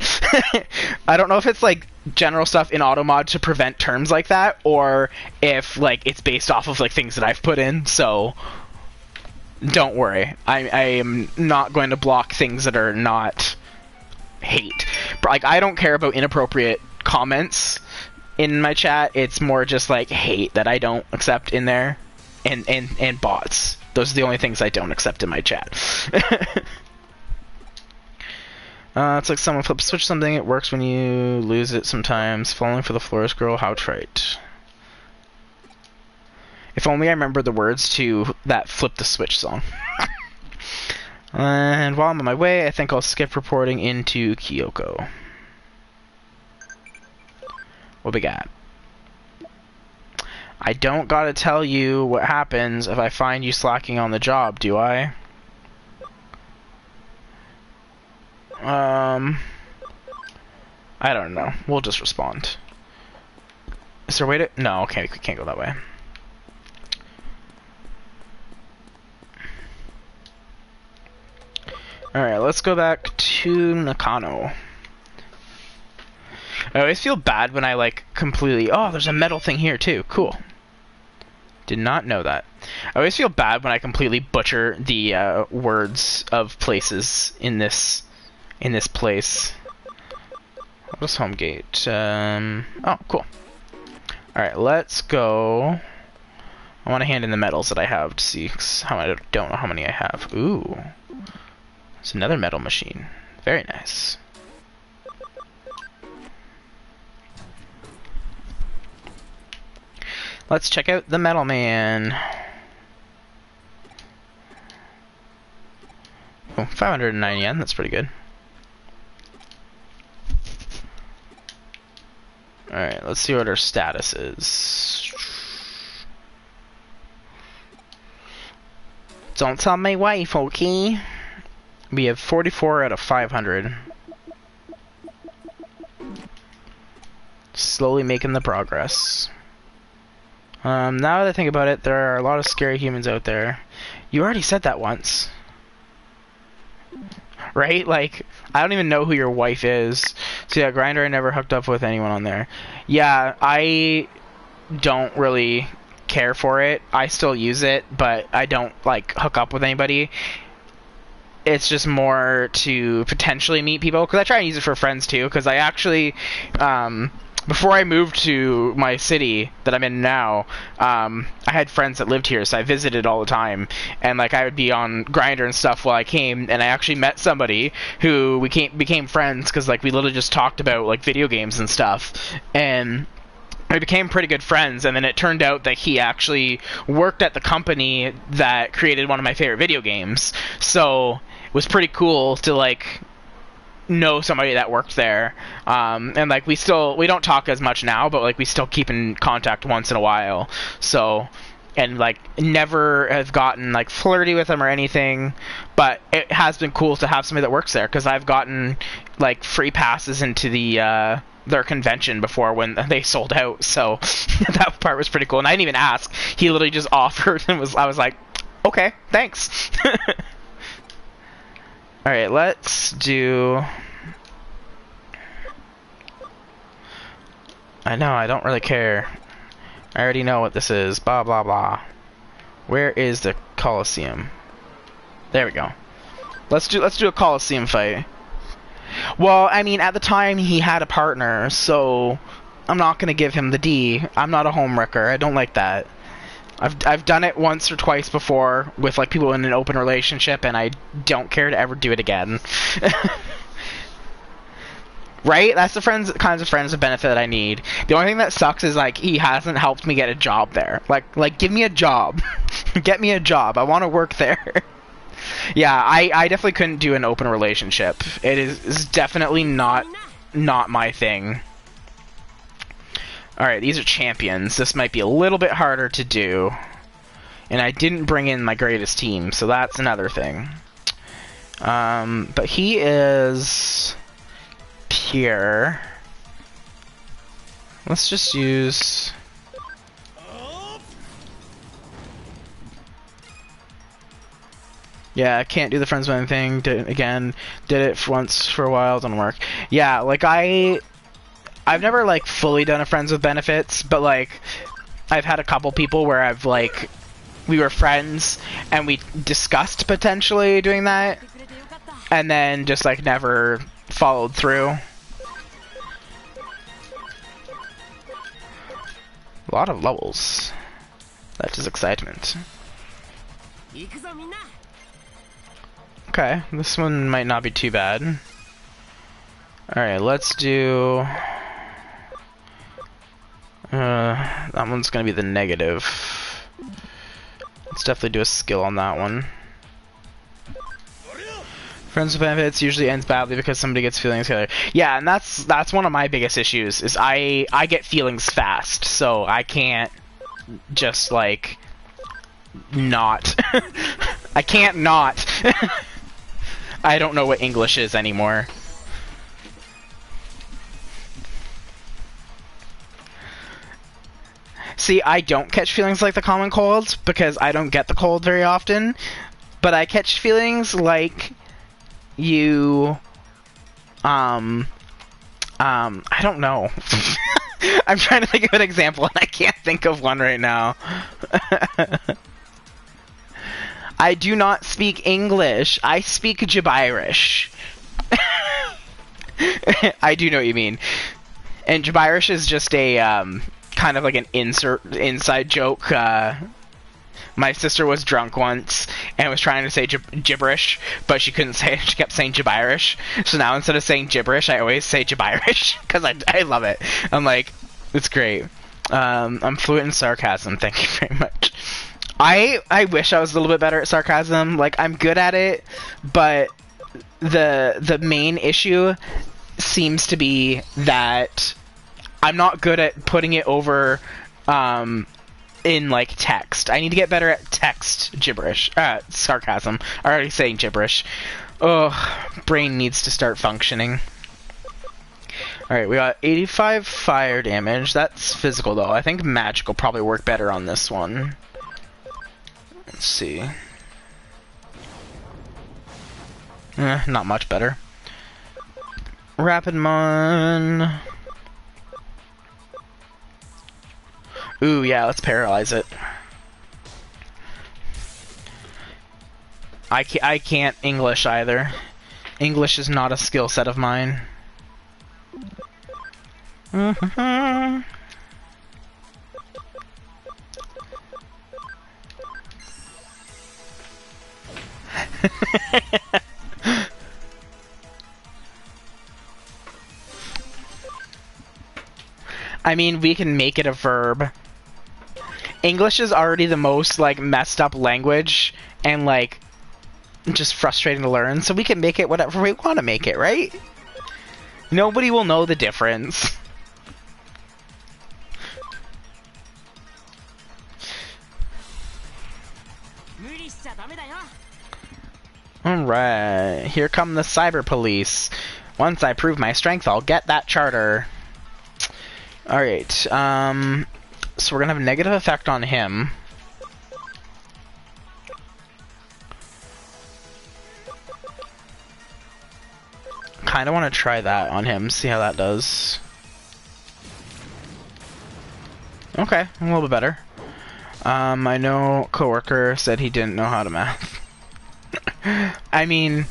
[SPEAKER 1] I don't know if it's, like, general stuff in automod to prevent terms like that, or if, like, it's based off of, like, things that I've put in, so... Don't worry, I am not going to block things that are not hate. Like, I don't care about inappropriate comments in my chat. It's more just like hate that I don't accept in there, and bots. Those are the only things I don't accept in my chat. It's like someone flips switch something. It works when you lose it sometimes. Falling for the florist girl. How trite. If only I remember the words to that Flip the Switch song. And while I'm on my way, I think I'll skip reporting into Kyoko. What we got? I don't gotta tell you what happens if I find you slacking on the job, do I? I don't know. We'll just respond. Is there a way to... No, okay, we can't go that way. Alright, let's go back to Nakano. I always feel bad when I, like, completely... Oh, there's a metal thing here, too. Cool. Did not know that. I always feel bad when I completely butcher the words of places in this place. What is home gate? Oh, cool. Alright, let's go... I want to hand in the medals that I have to see how I don't know how many I have. Ooh. It's another metal machine. Very nice. Let's check out the Metal Man. Oh, 509 yen. That's pretty good. Alright, let's see what our status is. Don't tell my wife, okay? We have 44 out of 500. Slowly making the progress. Now that I think about it, there are a lot of scary humans out there. You already said that once. Right? Like, I don't even know who your wife is. So yeah, Grindr, I never hooked up with anyone on there. Yeah, I don't really care for it. I still use it, but I don't, like, hook up with anybody. It's just more to potentially meet people, because I try and use it for friends too, because I actually, before I moved to my city that I'm in now, I had friends that lived here, so I visited all the time, and like I would be on Grindr and stuff while I came, and I actually met somebody who we became friends, because like we literally just talked about like video games and stuff, and we became pretty good friends, and then it turned out that he actually worked at the company that created one of my favorite video games, so it was pretty cool to like know somebody that worked there, and like we don't talk as much now, but like we still keep in contact once in a while, so, and like never have gotten like flirty with him or anything, but it has been cool to have somebody that works there, because I've gotten like free passes into the their convention before when they sold out, so that part was pretty cool, and I didn't even ask. He literally just offered, and I was like, okay, thanks. Alright, let's do... I know, I don't really care. I already know what this is. Blah, blah, blah. Where is the Coliseum? There we go. Let's do a Coliseum fight. Well, I mean, at the time, he had a partner, so I'm not going to give him the D. I'm not a homewrecker. I don't like that. I've done it once or twice before with like people in an open relationship, and I don't care to ever do it again. Right? That's the kinds of friends of benefit that I need. The only thing that sucks is like he hasn't helped me get a job there. Like give me a job. Get me a job. I want to work there. Yeah, I definitely couldn't do an open relationship. It is definitely not my thing. Alright, these are champions. This might be a little bit harder to do. And I didn't bring in my greatest team, so that's another thing. But he is pure. Let's just use... Yeah, I can't do the friends with thing. Did it again. Did it once for a while. Didn't work. Yeah, like I've never like fully done a friends with benefits, but like I've had a couple people where I've like we were friends and we discussed potentially doing that, and then just like never followed through. A lot of levels. That is excitement. Okay, this one might not be too bad. Alright, let's do... that one's gonna be the negative. Let's definitely do a skill on that one. Friends with benefits usually ends badly because somebody gets feelings together. Yeah, and that's one of my biggest issues, is I get feelings fast, so I can't just, like, not. I can't not. I don't know what English is anymore. See, I don't catch feelings like the common cold because I don't get the cold very often, but I catch feelings like you, I don't know. I'm trying to think of an example and I can't think of one right now. I do not speak English. I speak Jabirish. I do know what you mean. And Jabirish is just a, kind of like an inside joke. My sister was drunk once and was trying to say gibberish, but she couldn't say it. She kept saying Jabirish. So now instead of saying gibberish, I always say Jabirish because I love it. I'm like, it's great. I'm fluent in sarcasm. Thank you very much. I wish I was a little bit better at sarcasm. Like, I'm good at it, but the main issue seems to be that I'm not good at putting it over in like text. I need to get better at text gibberish. Sarcasm. I'm already saying gibberish. Ugh, brain needs to start functioning. Alright, we got 85 fire damage. That's physical though. I think magic will probably work better on this one. Let's see. Not much better. Rapidmon. Ooh, yeah, let's paralyze it. I can't English either. English is not a skill set of mine. I mean, we can make it a verb. English is already the most, like, messed up language and, like, just frustrating to learn, so we can make it whatever we want to make it, right? Nobody will know the difference. Alright, here come the cyber police. Once I prove my strength, I'll get that charter. Alright, so we're gonna have a negative effect on him. Kinda wanna try that on him, see how that does. Okay, a little bit better. I know coworker said he didn't know how to math. I mean,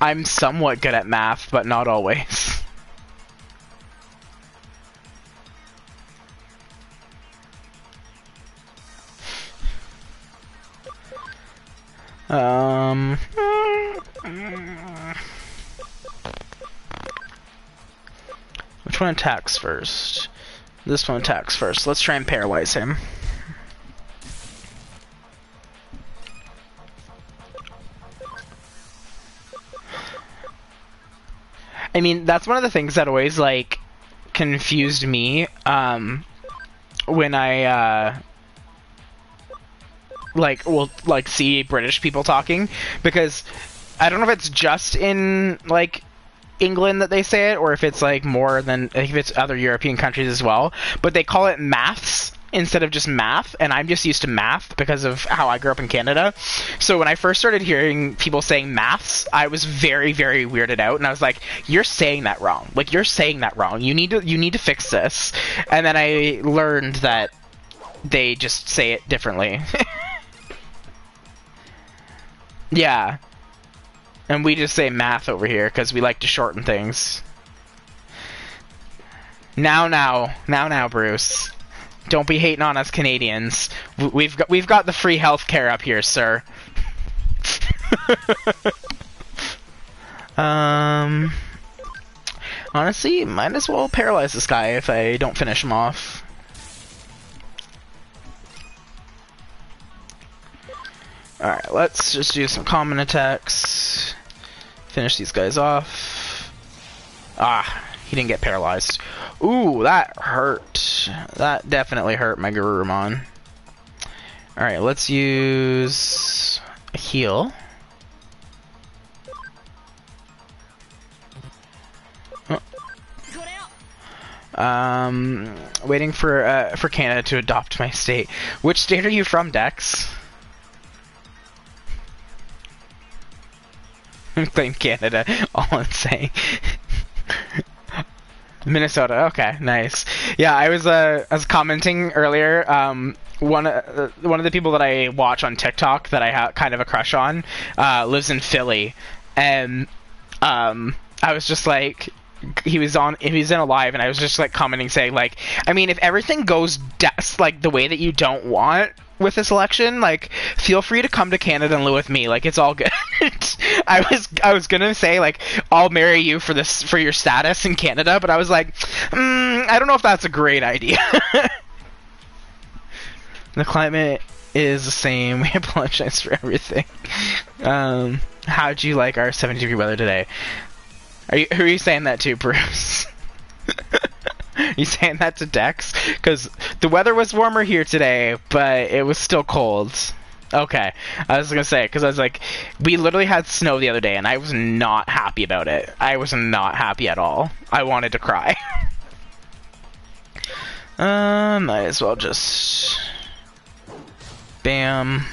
[SPEAKER 1] I'm somewhat good at math, but not always. Which one attacks first? This one attacks first. Let's try and paralyze him. I mean, that's one of the things that always, like, confused me, when I, like, will, like, see British people talking, because I don't know if it's just in like England that they say it, or if it's like more than if it's other European countries as well. But they call it maths instead of just math, and I'm just used to math because of how I grew up in Canada. So when I first started hearing people saying maths, I was very, very weirded out, and I was like, "You're saying that wrong. Like you're saying that wrong. You need to fix this." And then I learned that they just say it differently. Yeah. And we just say math over here because we like to shorten things. Now, Bruce. Don't be hating on us Canadians. We've got the free healthcare up here, sir. Honestly, might as well paralyze this guy if I don't finish him off. Alright, let's just do some common attacks. Finish these guys off. Ah, he didn't get paralyzed. Ooh, that hurt. That definitely hurt my Garurumon. Alright, let's use a heal. Waiting for Canada to adopt my state. Which state are you from, Dex? Claim Canada, all insane. Minnesota, okay, nice. Yeah, I was commenting earlier. One of the people that I watch on TikTok that I have kind of a crush on lives in Philly, and I was just like, he was in a live, and I was just like commenting saying like, I mean, if everything goes like the way that you don't want with this election, like, feel free to come to Canada and live with me. Like, it's all good. I was gonna say like, I'll marry you for your status in Canada, but I was like, I don't know if that's a great idea. The climate is the same. We apologize for everything. How'd you like our 70-degree weather today? Who are you saying that to, Bruce? You saying that to Dex? Because the weather was warmer here today, but it was still cold. Okay, I was gonna say, because I was like, we literally had snow the other day, and I was not happy about it. I was not happy at all. I wanted to cry. Might as well just... Bam.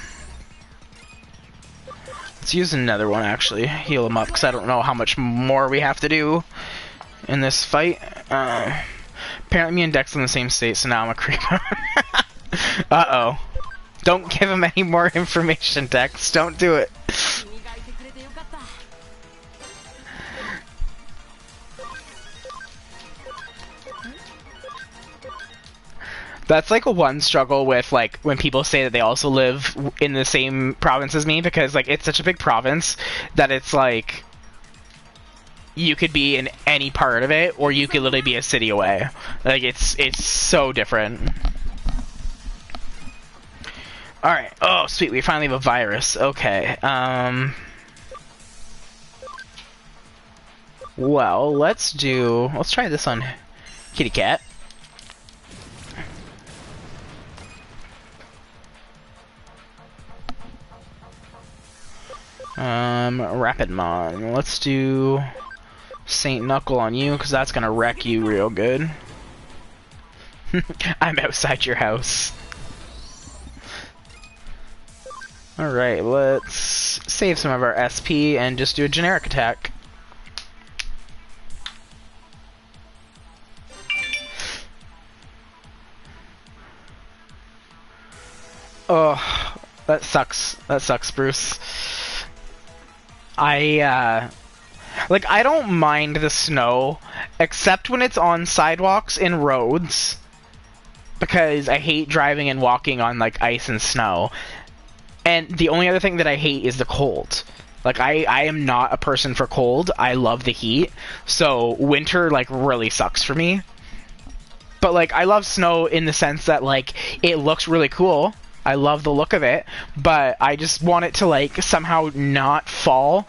[SPEAKER 1] Let's use another one, actually. Heal him up, because I don't know how much more we have to do in this fight. Apparently me and Dex are in the same state, so now I'm a creeper. Uh-oh. Don't give him any more information, Dex. Don't do it. That's like a one struggle with like when people say that they also live in the same province as me, because like it's such a big province that it's like you could be in any part of it, or you could literally be a city away. Like it's so different. Alright. Oh sweet, we finally have a virus. Okay. Well, let's try this on Kitty Cat. Rapidmon. Let's do Saint Knuckle on you, because that's gonna wreck you real good. I'm outside your house. Alright, let's save some of our SP and just do a generic attack. Oh, that sucks. That sucks, Bruce. I don't mind the snow, except when it's on sidewalks and roads, because I hate driving and walking on, like, ice and snow. And the only other thing that I hate is the cold. Like, I am not a person for cold. I love the heat. So, winter, like, really sucks for me. But, like, I love snow in the sense that, like, it looks really cool. I love the look of it, but I just want it to, like, somehow not fall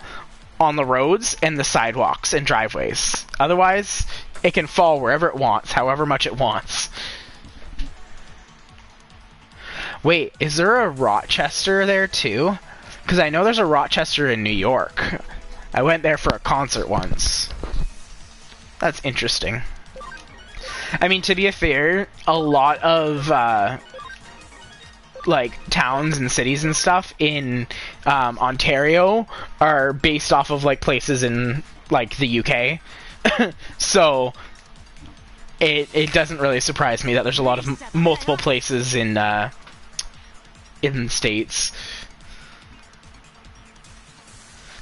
[SPEAKER 1] on the roads and the sidewalks and driveways. Otherwise, it can fall wherever it wants, however much it wants. Wait, is there a Rochester there, too? Because I know there's a Rochester in New York. I went there for a concert once. That's interesting. I mean, to be fair, a lot of like towns and cities and stuff in Ontario are based off of like places in like the UK. So it doesn't really surprise me that there's a lot of multiple places in the States.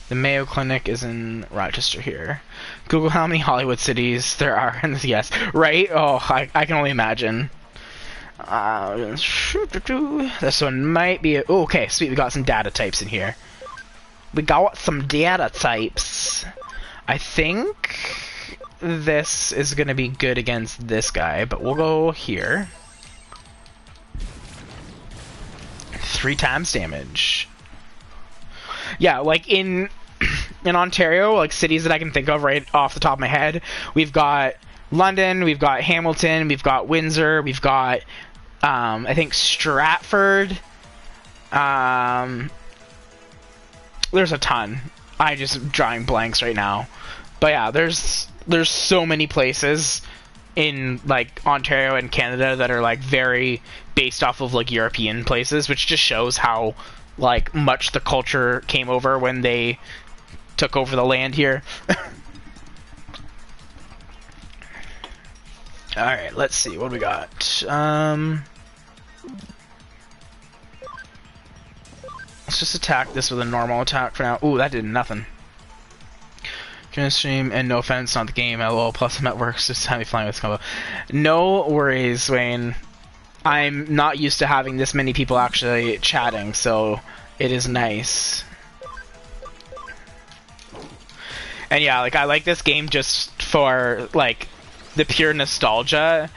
[SPEAKER 1] The Mayo Clinic is in Rochester here. Google how many Hollywood cities there are in the US. Right? Oh, I can only imagine. This one might be... Oh, okay, sweet. We got some data types in here. We got some data types. I think this is going to be good against this guy, but we'll go here. 3 times damage. Yeah, like in Ontario, like cities that I can think of right off the top of my head, we've got London, we've got Hamilton, we've got Windsor, we've got I think Stratford. There's a ton. I just drawing blanks right now. But yeah, there's so many places in like Ontario and Canada that are like very based off of like European places, which just shows how like much the culture came over when they took over the land here. Alright, let's see what we got. Let's just attack this with a normal attack for now. Ooh, that did nothing. Join the stream, and no offense, not the game. LOL, plus I'm at work, so just have me flying with this combo. No worries, Wayne. I'm not used to having this many people actually chatting, so it is nice. And yeah, like I like this game just for like the pure nostalgia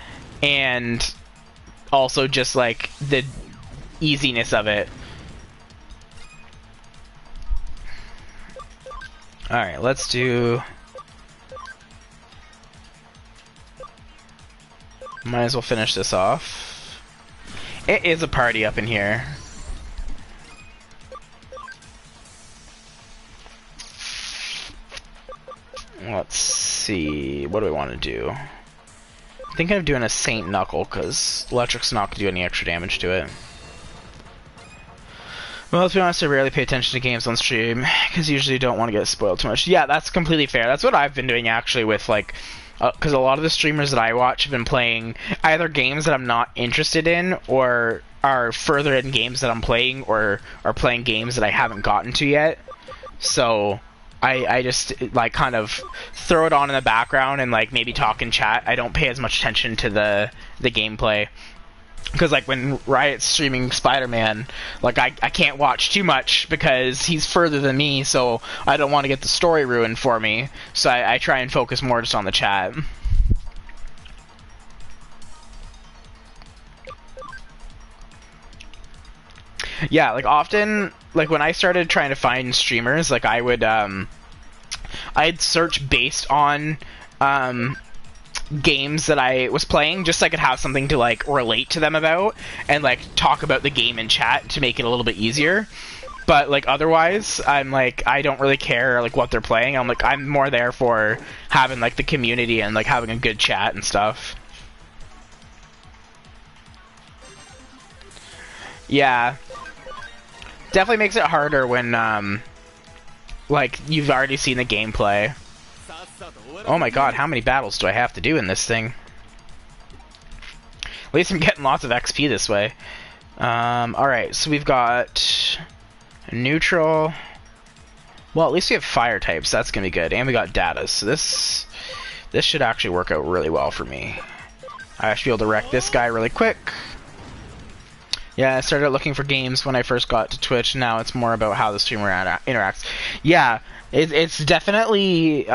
[SPEAKER 1] and also just like the easiness of it. Alright, let's do... Might as well finish this off. It is a party up in here. Let's see, what do we want to do? I'm thinking of doing a Saint Knuckle, because Electric's not going to do any extra damage to it. Well, to be honest, I rarely pay attention to games on stream, because usually you don't want to get spoiled too much. Yeah, that's completely fair. That's what I've been doing, actually, with, like... Because a lot of the streamers that I watch have been playing either games that I'm not interested in, or are further in games that I'm playing, or are playing games that I haven't gotten to yet. So... I just, like, kind of throw it on in the background and, like, maybe talk in chat. I don't pay as much attention to the gameplay. Because, like, when Riot's streaming Spider-Man, like, I can't watch too much because he's further than me, so I don't want to get the story ruined for me. So I try and focus more just on the chat. Yeah, like, often, like, when I started trying to find streamers, like, I would, I'd search based on, games that I was playing, just so I could have something to, like, relate to them about, and, like, talk about the game in chat to make it a little bit easier. But, like, otherwise, I'm, like, I don't really care, like, what they're playing. I'm, like, I'm more there for having, like, the community and, like, having a good chat and stuff. Yeah. Definitely makes it harder when, like, you've already seen the gameplay. Oh my god, how many battles do I have to do in this thing? At least I'm getting lots of XP this way. Alright, so we've got... neutral... Well, at least we have fire types, that's gonna be good. And we got data, so this should actually work out really well for me. I should be able to wreck this guy really quick. Yeah, I started looking for games when I first got to Twitch. Now it's more about how the streamer interacts. Yeah, it's definitely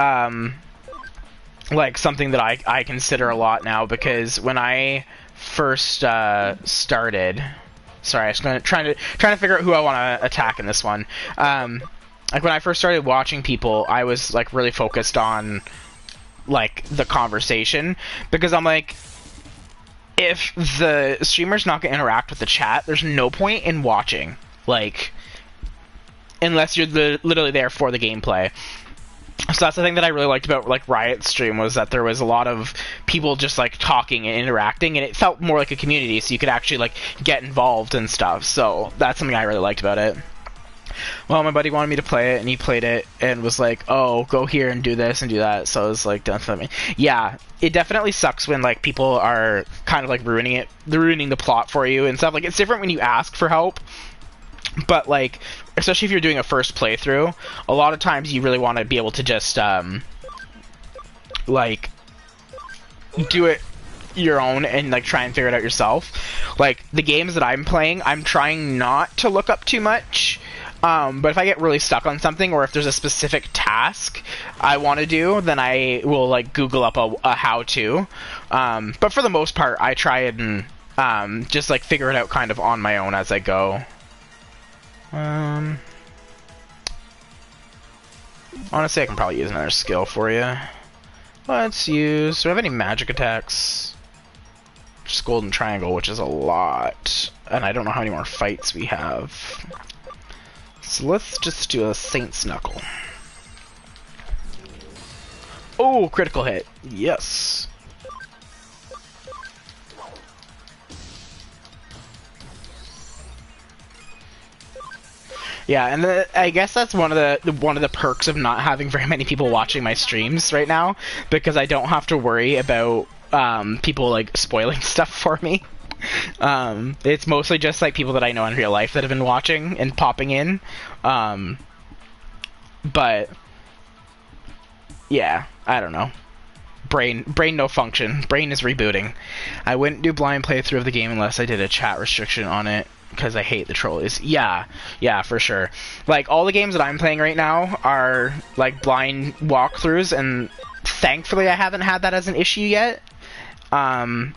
[SPEAKER 1] like something that I consider a lot now, because when I first started, sorry, I was trying to figure out who I want to attack in this one. Like when I first started watching people, I was like really focused on like the conversation, because I'm like, if the streamer's not going to interact with the chat, there's no point in watching. Like, unless you're literally there for the gameplay. So that's the thing that I really liked about like Riot's stream, was that there was a lot of people just like talking and interacting, and it felt more like a community, so you could actually like get involved and stuff. So that's something I really liked about it. Well, my buddy wanted me to play it, and he played it and was like, oh, go here and do this and do that. So I was like, definitely. Yeah, it definitely sucks when like people are kind of like ruining the plot for you and stuff. Like, it's different when you ask for help. But, like, especially if you're doing a first playthrough, a lot of times you really want to be able to just, like, do it your own and, like, try and figure it out yourself. Like, the games that I'm playing, I'm trying not to look up too much. But if I get really stuck on something, or if there's a specific task I want to do, then I will, like, Google up a how-to. But for the most part, I try and, just, like, figure it out kind of on my own as I go. Honestly, I can probably use another skill for you. Let's use... Do I have any magic attacks? Just Golden Triangle, which is a lot. And I don't know how many more fights we have. So let's just do a Saint's Knuckle. Oh, critical hit. Yes. Yeah, and I guess that's one of the perks of not having very many people watching my streams right now, because I don't have to worry about people like spoiling stuff for me. It's mostly just like people that I know in real life that have been watching and popping in. But yeah, I don't know. Brain no function. Brain is rebooting. I wouldn't do blind playthrough of the game unless I did a chat restriction on it, because I hate the trolleys. Yeah, for sure. Like, all the games that I'm playing right now are, like, blind walkthroughs, and thankfully I haven't had that as an issue yet. But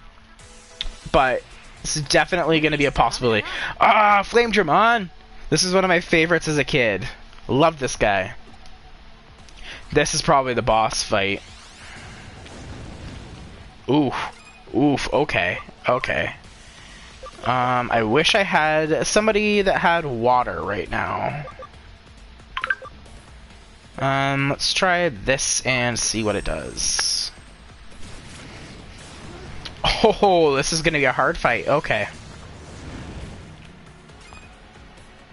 [SPEAKER 1] it's definitely going to be a possibility. Ah, Flame Dramon! This is one of my favorites as a kid. Love this guy. This is probably the boss fight. Oof, okay. I wish I had somebody that had water right now. Let's try this and see what it does. Oh, this is gonna be a hard fight. Okay.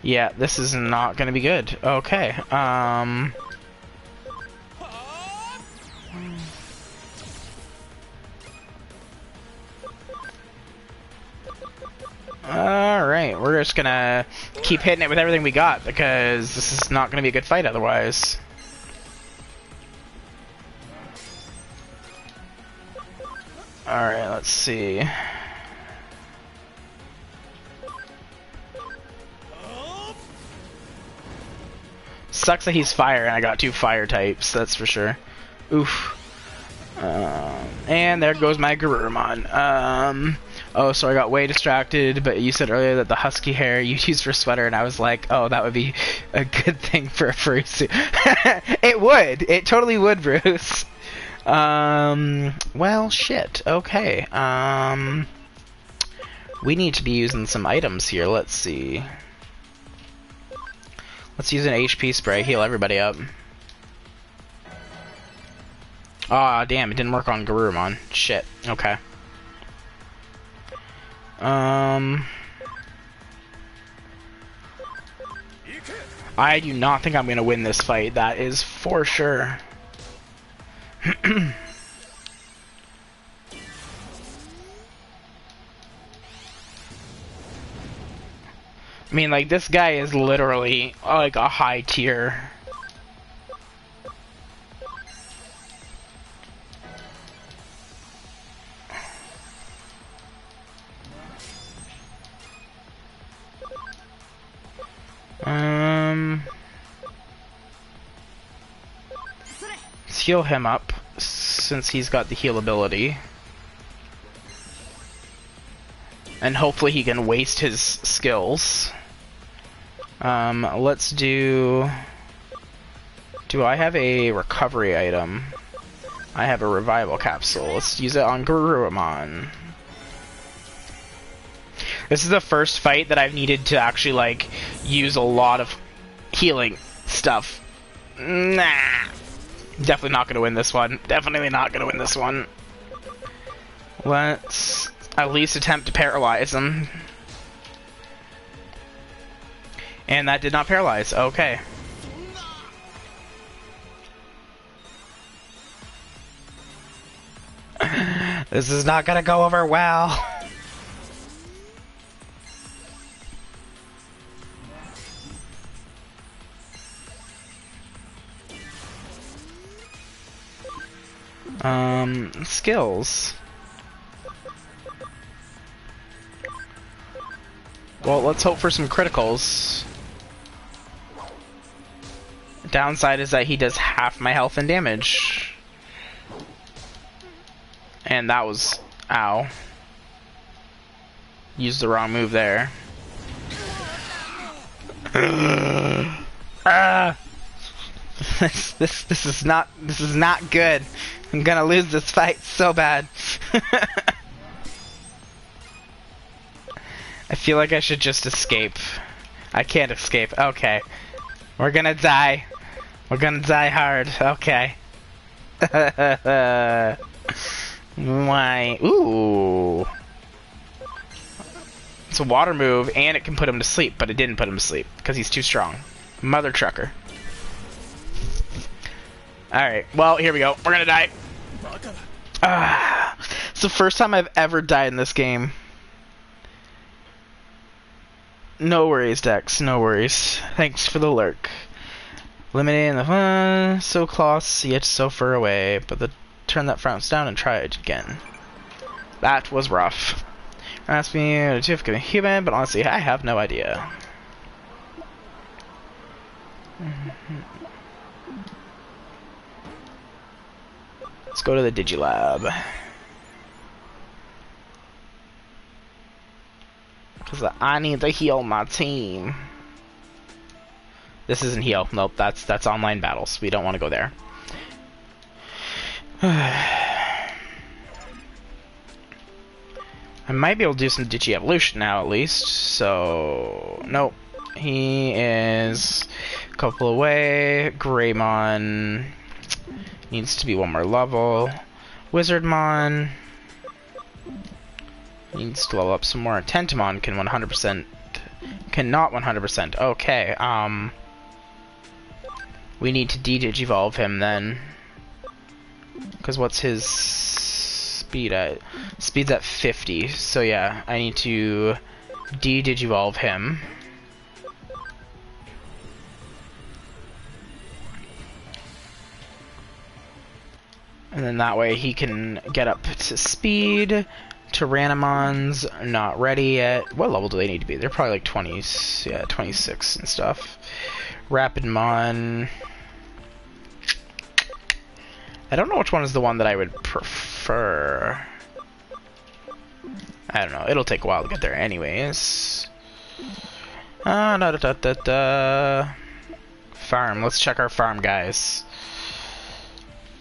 [SPEAKER 1] Yeah, this is not gonna be good. Okay, Alright, we're just gonna keep hitting it with everything we got, because this is not gonna be a good fight otherwise. Alright, let's see. Sucks that he's fire and I got 2 fire types, that's for sure. Oof. And there goes my Garurumon. Oh, so I got way distracted, but you said earlier that the husky hair you use for sweater, and I was like, oh, that would be a good thing for a fursuit. It would. It totally would, Bruce. Well, shit. Okay. We need to be using some items here. Let's see. Let's use an HP spray. Heal everybody up. Aw, damn. It didn't work on Garurumon. Shit. Okay. I do not think I'm gonna win this fight. That is for sure. I mean, like, this guy is literally, like, a high tier. Let's heal him up, since he's got the heal ability. And hopefully he can waste his skills. Let's do... Do I have a recovery item? I have a revival capsule. Let's use it on Garurumon. This is the first fight that I've needed to actually, like, use a lot of healing stuff. Nah. Definitely not gonna win this one. Definitely not gonna win this one. Let's at least attempt to paralyze him. And that did not paralyze. Okay. This is not gonna go over well. Skills. Well, let's hope for some criticals. Downside is that he does half my health and damage. And that was... ow. Used the wrong move there. This is not good. I'm gonna lose this fight so bad. I feel like I should just escape. I can't escape. Okay. We're gonna die. We're gonna die hard. Okay. Why? Ooh. It's a water move, and it can put him to sleep, but it didn't put him to sleep, because he's too strong. Mother trucker. Alright, well, here we go. We're gonna die. It's the first time I've ever died in this game. No worries, Dex. No worries. Thanks for the lurk. Eliminating the fun. So close, yet so far away. But turn that frowns down and try it again. That was rough. Ask me if I'm human, but honestly, I have no idea. Let's go to the Digilab. Because I need to heal my team. This isn't heal. Nope, that's online battles. We don't want to go there. I might be able to do some Digi-evolution now, at least. So, nope. He is a couple away. Greymon needs to be one more level. Wizardmon needs to level up some more. Tentamon can 100%, cannot 100%. Okay, we need to de-digivolve him then. Because what's his speed at? Speed's at 50, so yeah, I need to de-digivolve him. And then that way he can get up to speed. Tyrannomon's not ready yet. What level do they need to be? They're probably like 20s, yeah, 26 and stuff. Rapidmon. I don't know which one is the one that I would prefer. I don't know. It'll take a while to get there anyways. Farm. Let's check our farm, guys.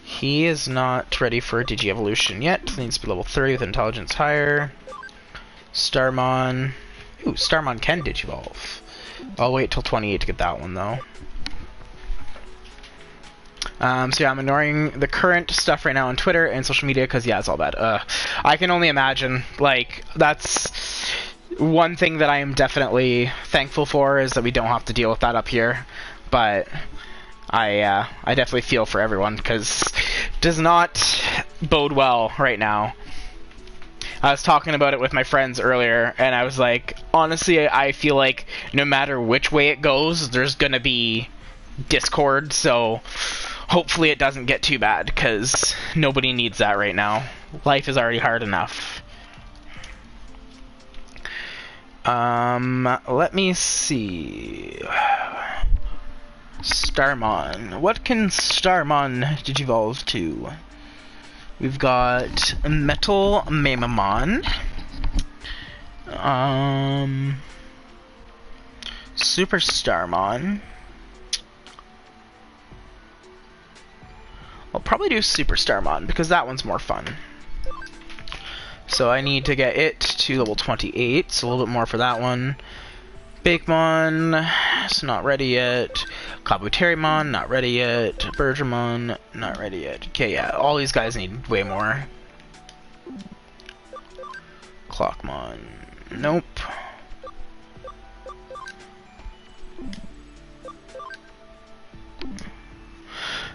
[SPEAKER 1] He is not ready for a Digi-evolution yet. Needs to be level 30 with intelligence higher. Starmon. Ooh, Starmon can Digivolve. I'll wait till 28 to get that one, though. So yeah, I'm ignoring the current stuff right now on Twitter and social media because, yeah, it's all bad. I can only imagine. Like, that's one thing that I am definitely thankful for, is that we don't have to deal with that up here. But I definitely feel for everyone, because it does not bode well right now. I was talking about it with my friends earlier, and I was like, honestly, I feel like no matter which way it goes, there's gonna be discord, so hopefully it doesn't get too bad, because nobody needs that right now. Life is already hard enough. Let me see. Starmon. What can Starmon digivolve to? We've got Metal Mamamon. Super Starmon. I'll probably do Super Starmon because that one's more fun. So I need to get it to level 28, so a little bit more for that one. Bakemon, Yes, not ready yet. Kabuterimon, not ready yet. Bergermon, not ready yet. Okay, yeah, all these guys need way more. Clockmon, nope.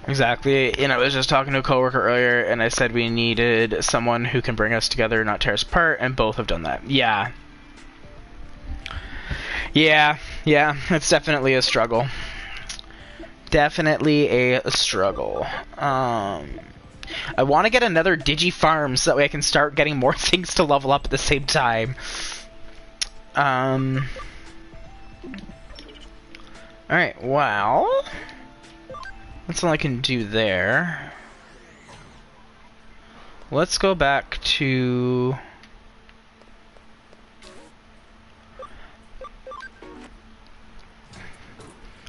[SPEAKER 1] Exactly. You know, I was just talking to a coworker earlier, and I said we needed someone who can bring us together, not tear us apart, and both have done that. Yeah. Yeah, it's definitely a struggle. Definitely a struggle. I want to get another Digifarm so that way I can start getting more things to level up at the same time. Alright, well... that's all I can do there. Let's go back to...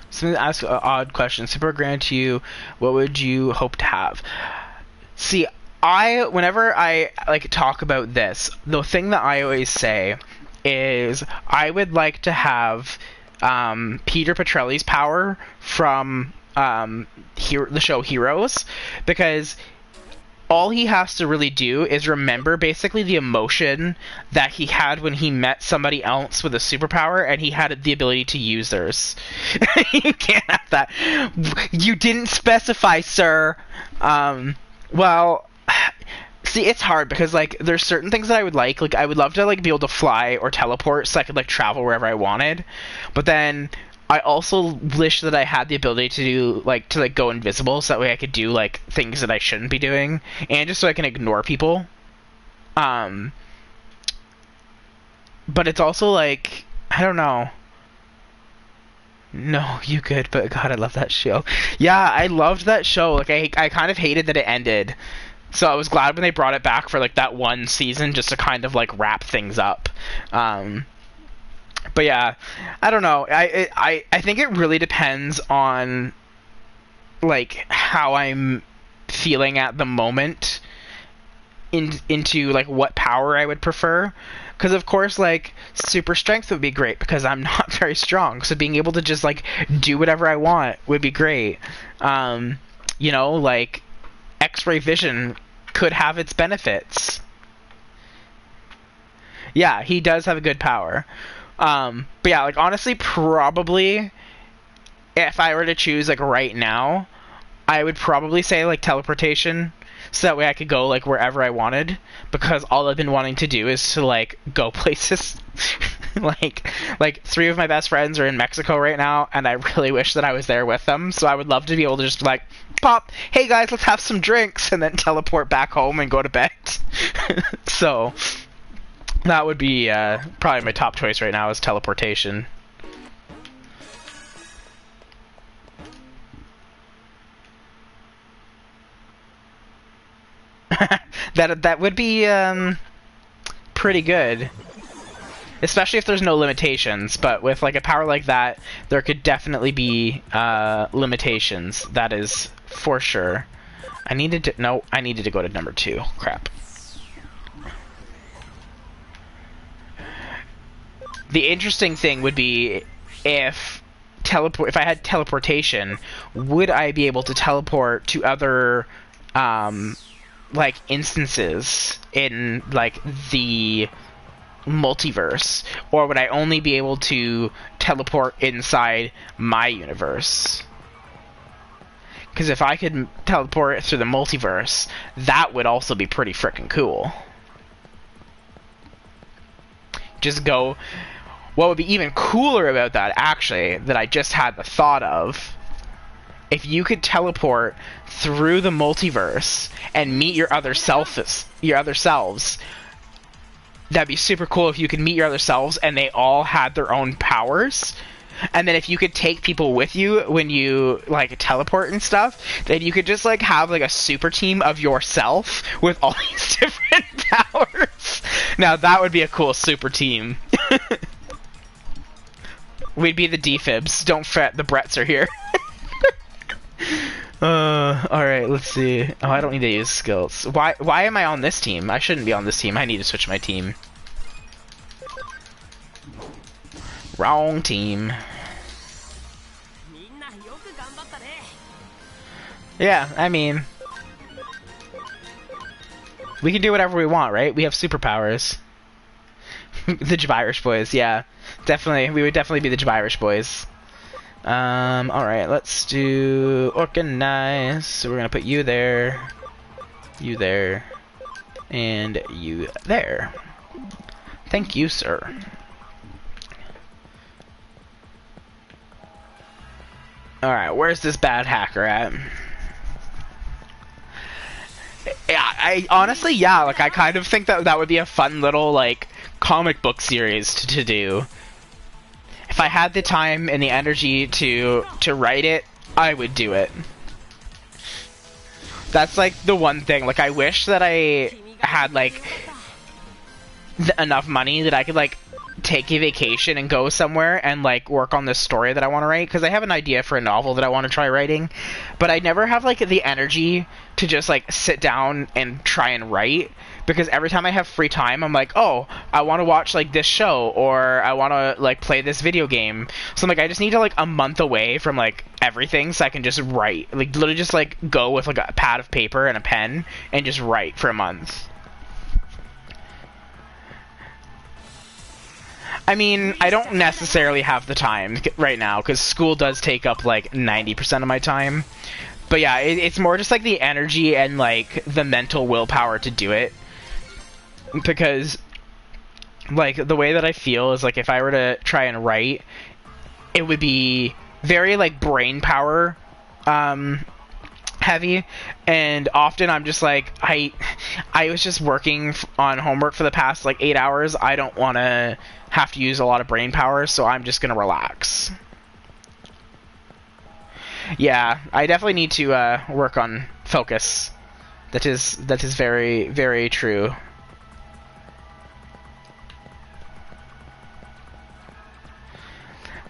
[SPEAKER 1] so ask an odd question. Super grand to you, what would you hope to have? See, whenever I like talk about this, the thing that I always say is I would like to have Peter Petrelli's power from the show Heroes, because all he has to really do is remember basically the emotion that he had when he met somebody else with a superpower and he had the ability to use theirs. You can't have that. You didn't specify, sir. Well, see, it's hard because like there's certain things that I would like I would love to like be able to fly or teleport so I could like travel wherever I wanted, but then I also wish that I had the ability to do to go invisible so that way I could do like things that I shouldn't be doing, and just so I can ignore people. But it's also like, I don't know. No, you good, but God, I love that show. Yeah, I loved that show. Like I kind of hated that it ended. So I was glad when they brought it back for like that one season just to kind of like wrap things up. But yeah, I don't know. I think it really depends on like how I'm feeling at the moment into like what power I would prefer. Because of course, like super strength would be great because I'm not very strong. So being able to just like do whatever I want would be great. You know, like X-ray vision could have its benefits. Yeah, he does have a good power. But yeah, like honestly, probably if I were to choose like right now, I would probably say like teleportation, so that way I could go like wherever I wanted, because all I've been wanting to do is to like go places. like 3 of my best friends are in Mexico right now, and I really wish that I was there with them, so I would love to be able to just like pop, hey guys, let's have some drinks, and then teleport back home and go to bed. So that would be probably my top choice right now is teleportation. that would be pretty good. Especially if there's no limitations, but with like a power like that, there could definitely be limitations. That is for sure. I needed to go to number 2. Crap. The interesting thing would be if I had teleportation, would I be able to teleport to other like instances in like the multiverse, or would I only be able to teleport inside my universe? Because if I could teleport through the multiverse, that would also be pretty freaking cool. Just go. What would be even cooler about that, actually, that I just had the thought of, if you could teleport through the multiverse and meet your other selves, that'd be super cool if you could meet your other selves and they all had their own powers. And then if you could take people with you when you like teleport and stuff, then you could just like have like a super team of yourself with all these different powers. Now that would be a cool super team. We'd be the D-Fibs. Don't fret, the Bretts are here. Alright, let's see. Oh, I don't need to use skills. Why am I on this team? I shouldn't be on this team. I need to switch my team. Wrong team. Yeah, I mean, we can do whatever we want, right? We have superpowers. The Irish boys, yeah. Definitely, we would definitely be the Irish boys. Alright, let's do organize. So we're gonna put you there, and you there. Thank you, sir. Alright, where's this bad hacker at? Yeah, I honestly, yeah, like, I kind of think that that would be a fun little, like, comic book series to do. If I had the time and the energy to write it, I would do it. That's, like, the one thing. Like, I wish that I had, like, enough money that I could, like, take a vacation and go somewhere and, like, work on this story that I want to write, because I have an idea for a novel that I want to try writing, but I never have, like, the energy to just, like, sit down and try and write, because every time I have free time, I'm like, oh, I want to watch, like, this show, or I want to, like, play this video game. So I'm like, I just need to, like, a month away from, like, everything so I can just write. Like, literally just, like, go with, like, a pad of paper and a pen and just write for a month. I mean, I don't necessarily have the time right now, because school does take up, like, 90% of my time. But yeah, it's more just, like, the energy and, like, the mental willpower to do it. Because, like, the way that I feel is, like, if I were to try and write, it would be very, like, brain power heavy, and often I'm just like, I was just working on homework for the past, like, 8 hours. I don't want to have to use a lot of brain power, so I'm just gonna relax. Yeah, I definitely need to work on focus. That is very, very true.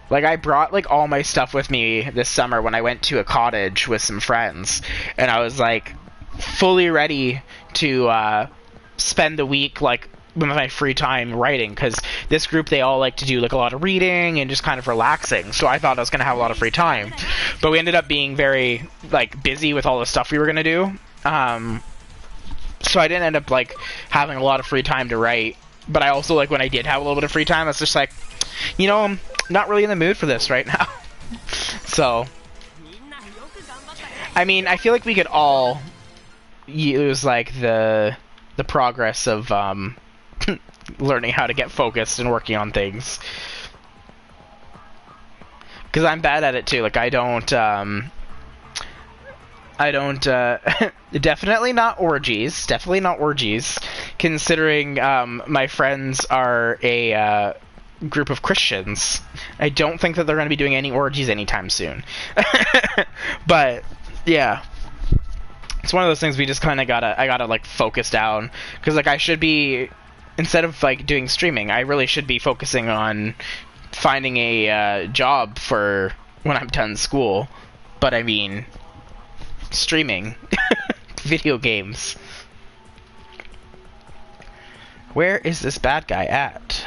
[SPEAKER 1] Like, I brought, like, all my stuff with me this summer when I went to a cottage with some friends, and I was, like, fully ready to spend the week, like, with my free time writing, because this group, they all like to do, like, a lot of reading and just kind of relaxing, so I thought I was going to have a lot of free time. But we ended up being very, like, busy with all the stuff we were going to do, so I didn't end up, like, having a lot of free time to write. But I also, like, when I did have a little bit of free time, I was just like, you know, I'm not really in the mood for this right now. So, I mean, I feel like we could all use, like, the progress of learning how to get focused and working on things. Because I'm bad at it too. Like, I don't definitely not orgies. Definitely not orgies. Considering my friends are a group of Christians, I don't think that they're going to be doing any orgies anytime soon. But yeah, it's one of those things we just kind of I gotta like focus down, because like I should be, instead of like doing streaming, I really should be focusing on finding a job for when I'm done school. But I mean, streaming video games. Where is this bad guy at?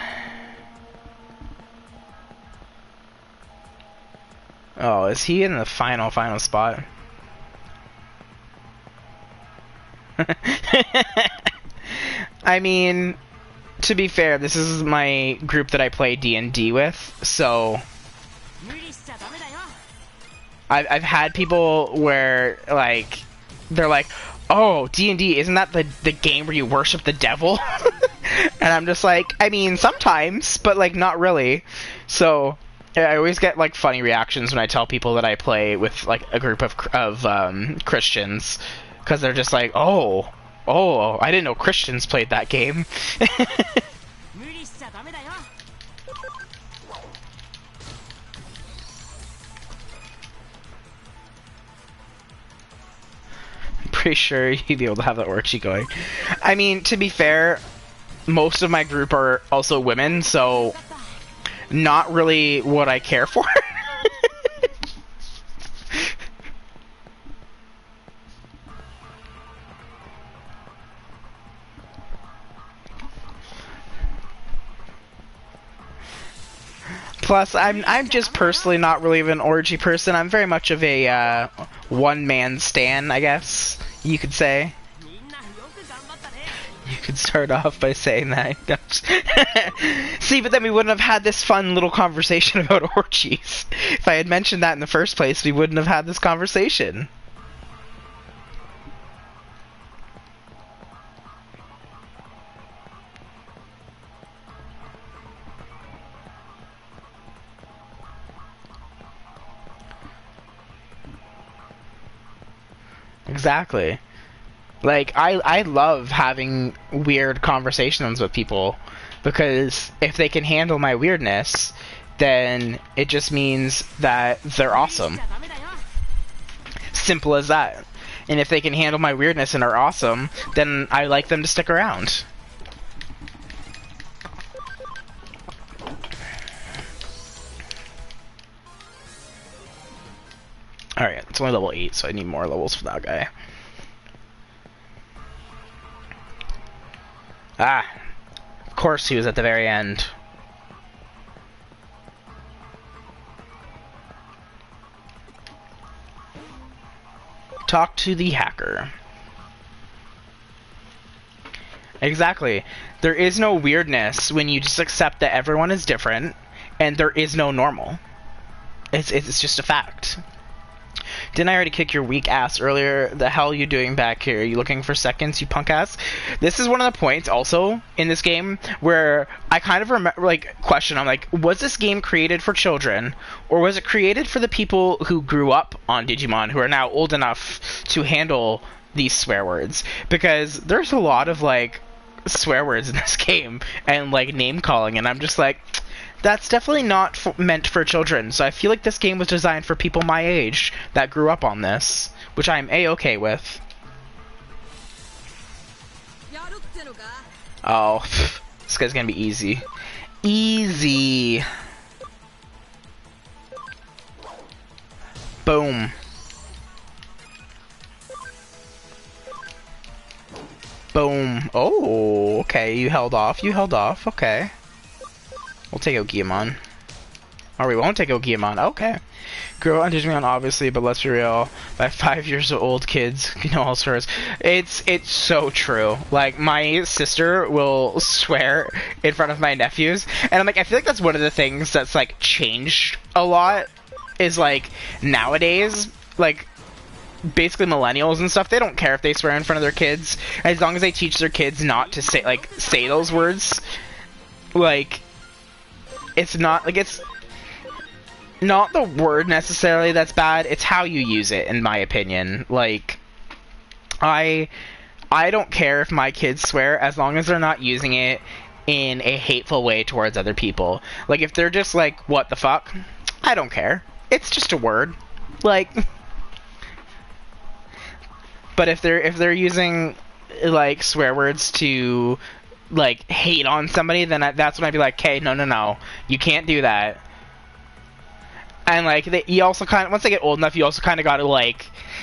[SPEAKER 1] Oh, is he in the final spot? I mean, to be fair, this is my group that I play D&D with, so I've had people where, like, they're like, oh, D&D, isn't that the game where you worship the devil? And I'm just like, I mean, sometimes, but, like, not really. So I always get, like, funny reactions when I tell people that I play with, like, a group of Christians, because they're just like, oh, I didn't know Christians played that game. Pretty sure you'd be able to have that worksheet going. I mean, to be fair, most of my group are also women, so not really what I care for. Plus, I'm just personally not really an orgy person. I'm very much of a one-man stan, I guess you could say. You could start off by saying that. See, but then we wouldn't have had this fun little conversation about orgies. If I had mentioned that in the first place, we wouldn't have had this conversation. Exactly. Like, I love having weird conversations with people, because if they can handle my weirdness, then it just means that they're awesome. Simple as that. And if they can handle my weirdness and are awesome, then I like them to stick around. Alright, it's only level 8, so I need more levels for that guy. Ah, of course he was at the very end. Talk to the hacker. Exactly. There is no weirdness when you just accept that everyone is different, and there is no normal. It's just a fact. Didn't I already kick your weak ass earlier? The hell are you doing back here? Are you looking for seconds, you punk ass? This is one of the points also in this game where I kind of remember, question, I'm like, was this game created for children, or was it created for the people who grew up on Digimon, who are now old enough to handle these swear words? Because there's a lot of swear words in this game and name calling, and I'm just like, that's definitely not meant for children. So I feel like this game was designed for people my age that grew up on this, which I'm A-okay with. Oh, this guy's gonna be easy. Easy. Boom. Boom. Oh, okay, you held off. You held off. Okay. We'll take out Guillemon. Or we won't take out Guillemon. Okay. Grow on Digimon, obviously, but let's be real. By 5 years old, kids, you know all swears. It's so true. Like, my sister will swear in front of my nephews, and I'm like, I feel like that's one of the things that's, changed a lot, is, nowadays, basically millennials and stuff, they don't care if they swear in front of their kids, as long as they teach their kids not to say those words. It's not, it's not the word necessarily that's bad, it's how you use it, in my opinion. I don't care if my kids swear, as long as they're not using it in a hateful way towards other people. If they're just what the fuck, I don't care. It's just a word. But if they're using, swear words to hate on somebody, then that's when I'd be like, hey, no, you can't do that. And you also once they get old enough, you also kind of got to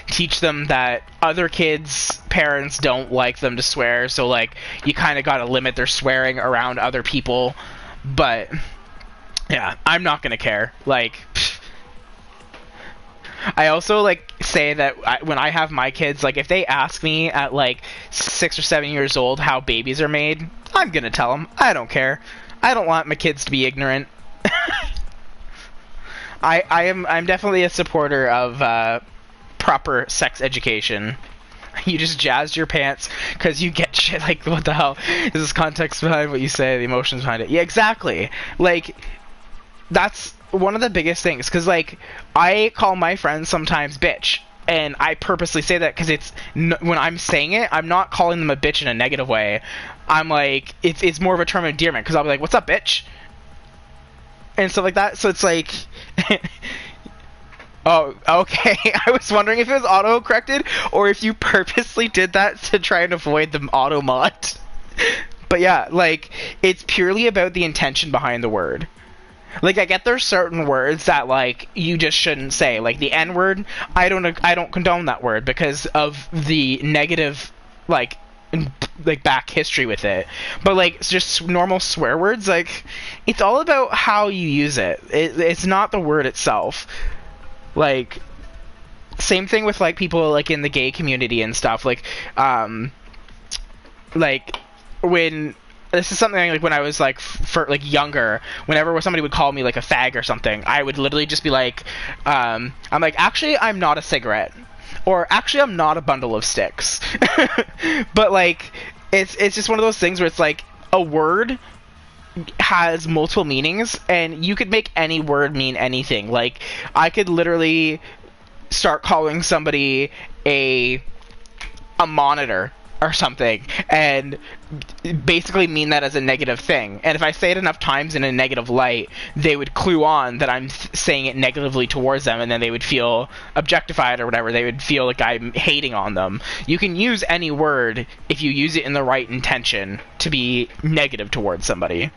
[SPEAKER 1] teach them that other kids' parents don't like them to swear, so you kind of got to limit their swearing around other people. But yeah, I'm not gonna care. I also say that when I have my kids, if they ask me at 6 or 7 years old how babies are made, I'm gonna tell them. I don't care. I don't want my kids to be ignorant. I'm definitely a supporter of proper sex education. You just jazzed your pants because you get shit what the hell? Is this context behind what you say, the emotions behind it? Yeah, exactly. That's one of the biggest things, because I call my friends sometimes bitch, and I purposely say that because it's when I'm saying it, I'm not calling them a bitch in a negative way. I'm it's more of a term of endearment, because I'll be like, what's up, bitch, and stuff like that. So it's oh, okay. I was wondering if it was auto corrected or if you purposely did that to try and avoid the auto mod. But yeah, it's purely about the intention behind the word. I get there's certain words that you just shouldn't say, the N-word. I don't condone that word because of the negative like back history with it. But like just normal swear words, like it's all about how you use it. It's not the word itself. Like same thing with like people like in the gay community and stuff. Like when this is something like when I was like for like younger, whenever somebody would call me like a fag or something, I would literally just be like, I'm like, actually I'm not a cigarette, or actually I'm not a bundle of sticks. But like it's just one of those things where it's like a word has multiple meanings and you could make any word mean anything. Like I could literally start calling somebody a monitor or something and basically mean that as a negative thing, and if I say it enough times in a negative light, they would clue on that I'm saying it negatively towards them, and then they would feel objectified or whatever. They would feel like I'm hating on them. You can use any word if you use it in the right intention to be negative towards somebody.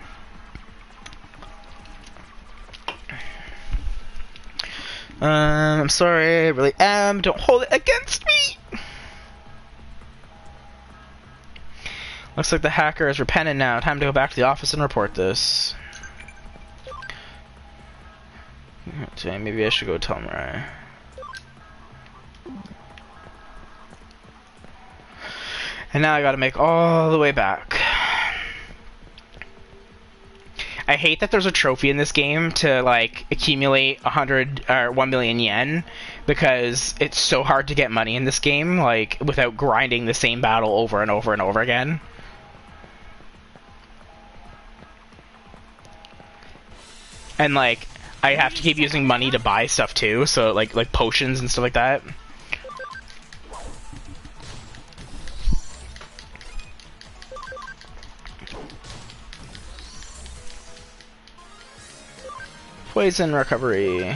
[SPEAKER 1] I'm sorry, I really am. Don't hold it against me. Looks like the hacker has repented now. Time to go back to the office and report this. Okay, maybe I should go tell him right. And now I gotta make all the way back. I hate that there's a trophy in this game to like accumulate 100 or 1 million yen, because it's so hard to get money in this game like without grinding the same battle over and over and over again. And like I have to keep using money to buy stuff too, so like potions and stuff like that. Poison recovery.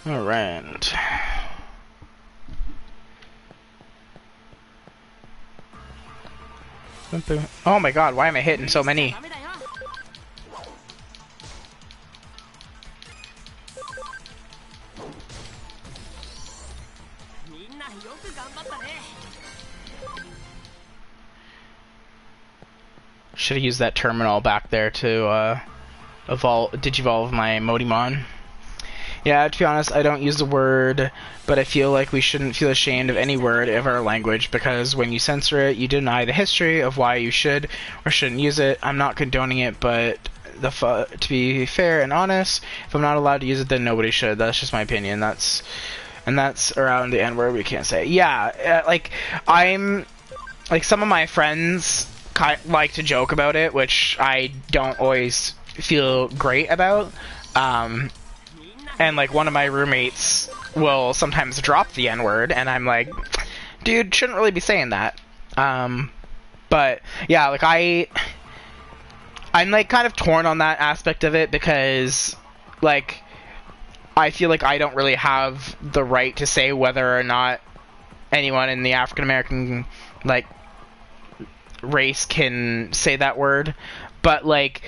[SPEAKER 1] All right. Oh my god, why am I hitting so many? Should have used that terminal back there to digivolve my Modimon. Yeah, to be honest, I don't use the word, but I feel like we shouldn't feel ashamed of any word of our language, because when you censor it, you deny the history of why you should or shouldn't use it. I'm not condoning it, but to be fair and honest, if I'm not allowed to use it, then nobody should. That's just my opinion. That's around the end where we can't say it. Yeah, like I'm like some of my friends like to joke about it, which I don't always feel great about. And like one of my roommates will sometimes drop the N-word, and I'm like, dude, shouldn't really be saying that. But yeah, like I'm like kind of torn on that aspect of it, because like I feel like I don't really have the right to say whether or not anyone in the African American like race can say that word. But like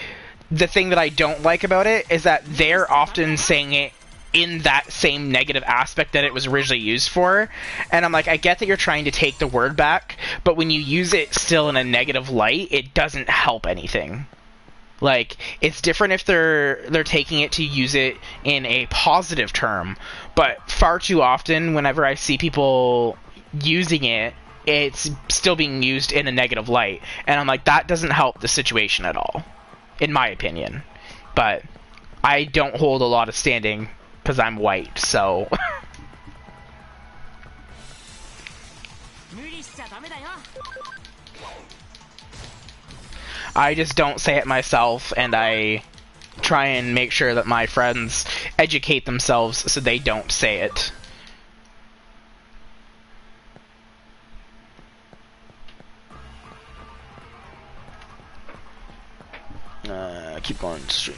[SPEAKER 1] the thing that I don't like about it is that they're often saying it in that same negative aspect that it was originally used for. And I'm like, I get that you're trying to take the word back, but when you use it still in a negative light, it doesn't help anything. Like, it's different if they're taking it to use it in a positive term, but far too often whenever I see people using it, it's still being used in a negative light. And I'm like, that doesn't help the situation at all, in my opinion. But I don't hold a lot of standing because I'm white, so... I just don't say it myself, and I try and make sure that my friends educate themselves so they don't say it. Keep going straight.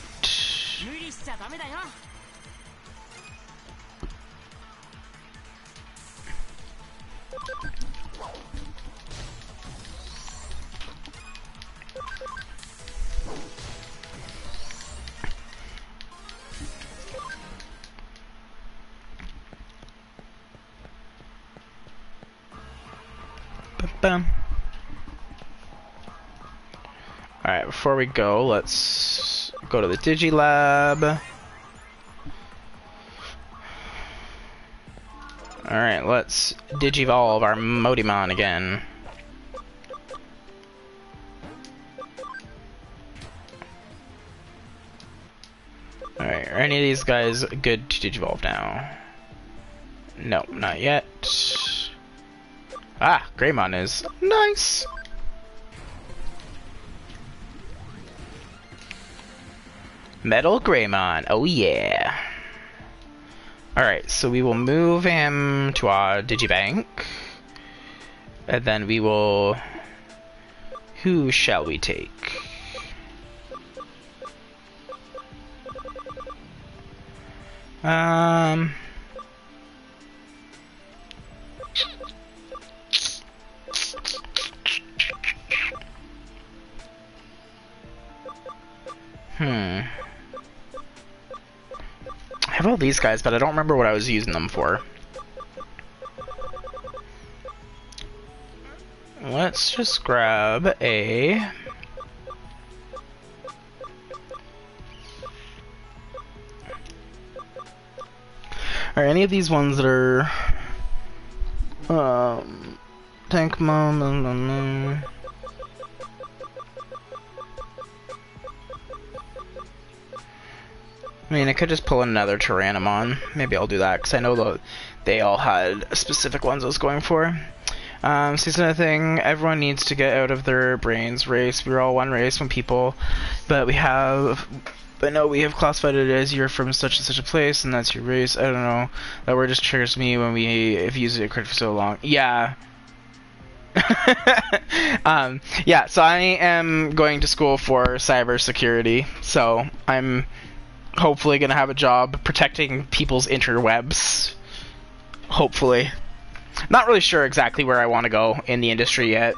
[SPEAKER 1] Ba-bum. Alright, before we go, let's go to the Digilab. Alright, let's Digivolve our Modimon again. Alright, are any of these guys good to Digivolve now? No, not yet. Ah, Greymon is. Nice! Metal Greymon, oh yeah. Alright, so we will move him to our Digibank. And then we will... Who shall we take? I have all these guys, but I don't remember what I was using them for. Let's just grab a... Are any of these ones that are... Tank Mom... I mean, I could just pull another Tyrannomon. Maybe I'll do that, because I know that they all had specific ones I was going for. Season of thing, everyone needs to get out of their brains race. We're all one race, one people, but we have classified it as you're from such and such a place, and that's your race. I don't know. That word just triggers me when if you use it for so long. Yeah. Yeah, so I am going to school for cybersecurity, so I'm hopefully gonna have a job protecting people's interwebs. Hopefully. Not really sure exactly where I want to go in the industry yet.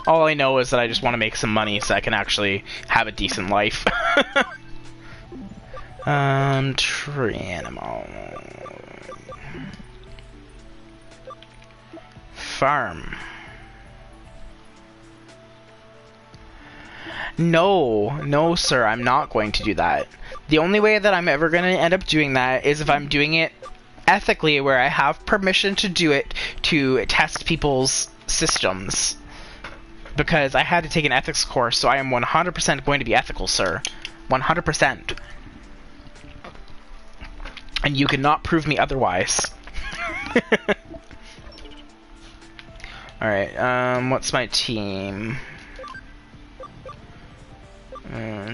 [SPEAKER 1] All I know is that I just want to make some money so I can actually have a decent life. Tyrannomon. Farm. No, sir, I'm not going to do that. The only way that I'm ever going to end up doing that is if I'm doing it ethically, where I have permission to do it to test people's systems. Because I had to take an ethics course, so I am 100% going to be ethical, sir. 100%. And you cannot prove me otherwise. Alright, what's my team?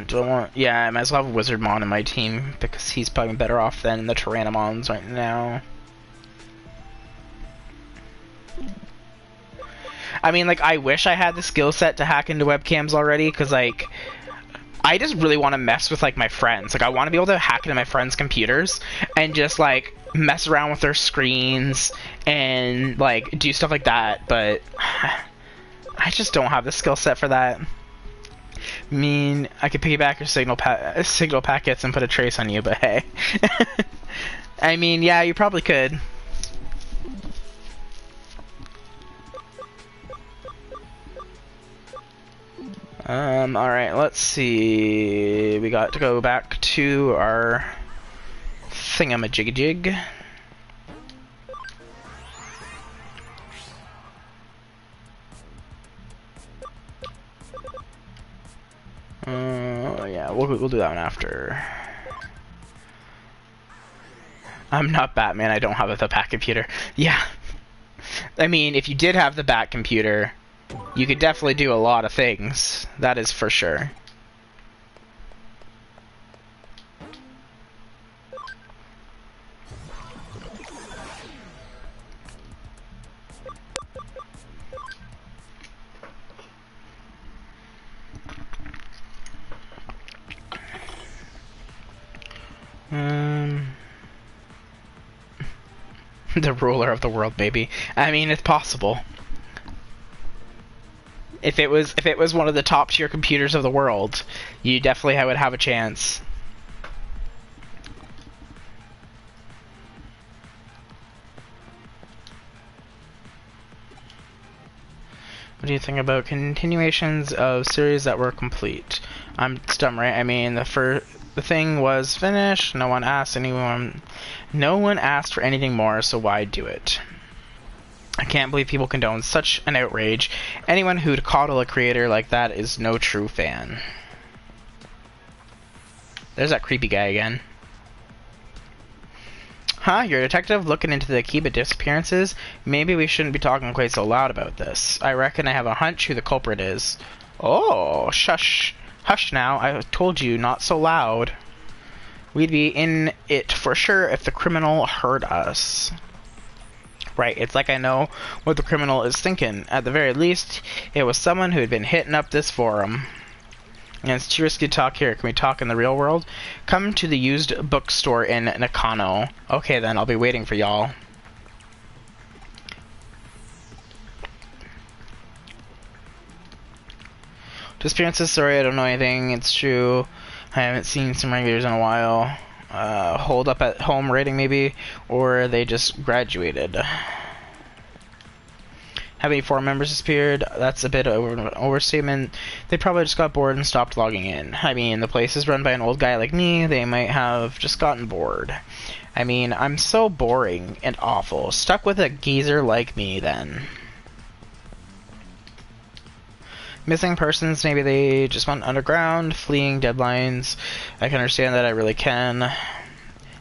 [SPEAKER 1] Do I want... Yeah, I might as well have a Wizardmon in my team, because he's probably better off than the Tyrannomons right now. I mean, like, I wish I had the skill set to hack into webcams already, because, like, I just really want to mess with, like, my friends. Like, I want to be able to hack into my friends' computers and just, like, mess around with their screens and, like, do stuff like that, but I just don't have the skill set for that. I mean, I could piggyback your signal packets and put a trace on you, but hey. I mean, yeah, you probably could. Alright, let's see. We got to go back to our thingamajigajig. Yeah, we'll do that one after. I'm not Batman, I don't have the Bat computer. Yeah. I mean, if you did have the Bat computer, you could definitely do a lot of things. That is for sure. The ruler of the world, maybe. I mean, it's possible. If it was one of the top tier computers of the world, you definitely would have a chance. What do you think about continuations of series that were complete? I'm dumb, right? I mean, the thing was finished. No one asked for anything more, so why do it? I can't believe people condone such an outrage. Anyone who'd coddle a creator like that is no true fan. There's that creepy guy again. Huh? You're a detective looking into the Akiba disappearances? Maybe we shouldn't be talking quite so loud about this. I reckon I have a hunch who the culprit is. Oh, shush. Hush now. I told you not so loud. We'd be in it for sure if the criminal heard us. Right, it's like I know what the criminal is thinking. At the very least, it was someone who had been hitting up this forum. And it's too risky to talk here. Can we talk in the real world? Come to the used bookstore in Nakano. Okay then, I'll be waiting for y'all. Disappearances, sorry, I don't know anything. It's true. I haven't seen some regulars in a while. Hold up at home rating maybe, or they just graduated. Have any forum members disappeared? That's a bit of an overstatement. They probably just got bored and stopped logging in. I mean, the place is run by an old guy like me. They might have just gotten bored. I mean, I'm so boring and awful. Stuck with a geezer like me then. Missing persons, maybe they just went underground, fleeing deadlines. I can understand that, I really can.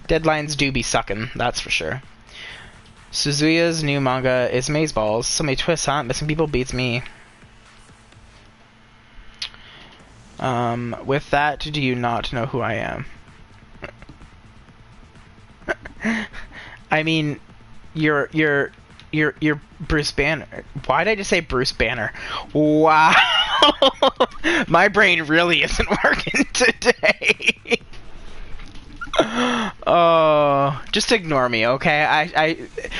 [SPEAKER 1] Deadlines do be sucking, that's for sure. Suzuya's new manga is Mazeballs. So many twists, huh? Missing people beats me. With that, do you not know who I am? I mean, you're Bruce Banner. Why did I just say Bruce Banner? Wow. My brain really isn't working today. Oh, just ignore me, okay?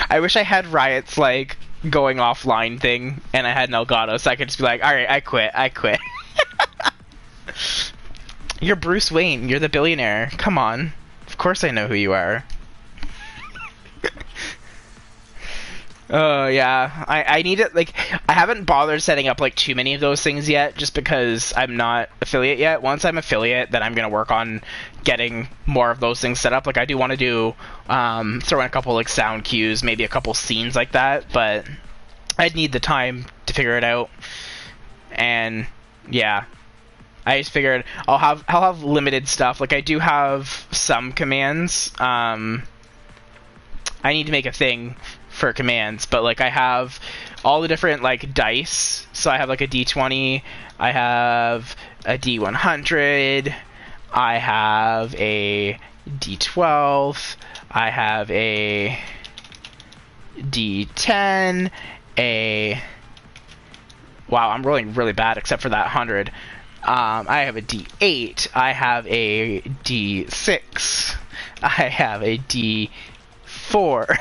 [SPEAKER 1] I wish I had Riot's, like, going offline thing, and I had an Elgato, so I could just be like, alright, I quit. You're Bruce Wayne. You're the billionaire. Come on. Of course I know who you are. Oh, yeah. I need it, like, I haven't bothered setting up, like, too many of those things yet, just because I'm not affiliate yet. Once I'm affiliate, then I'm gonna work on getting more of those things set up. Like, I do want to do, throw in a couple, like, sound cues, maybe a couple scenes like that, but I'd need the time to figure it out. And, yeah. I just figured I'll have limited stuff. Like, I do have some commands. I need to make a thing for commands, but like I have all the different like dice. So I have like a D20, I have a D100, I have a D12, I have a D10, wow, I'm rolling really bad except for that 100. I have a D8, I have a D6, I have a D4.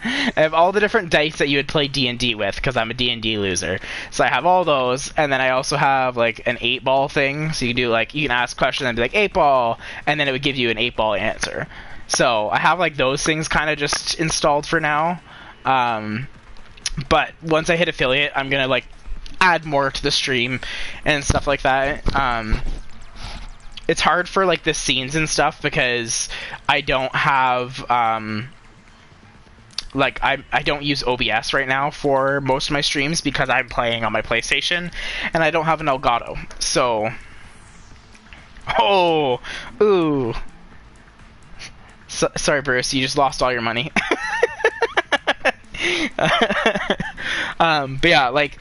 [SPEAKER 1] I have all the different dice that you would play D&D with, because I'm a D&D loser. So I have all those, and then I also have, like, an 8-ball thing. So you can do, like, you can ask questions and be like, 8-ball, and then it would give you an 8-ball answer. So I have, like, those things kind of just installed for now. But once I hit affiliate, I'm going to, like, add more to the stream and stuff like that. It's hard for, like, the scenes and stuff, because I don't have, like, I don't use OBS right now for most of my streams because I'm playing on my PlayStation, and I don't have an Elgato, so... Oh! Ooh! Sorry, Bruce, you just lost all your money. But yeah, like,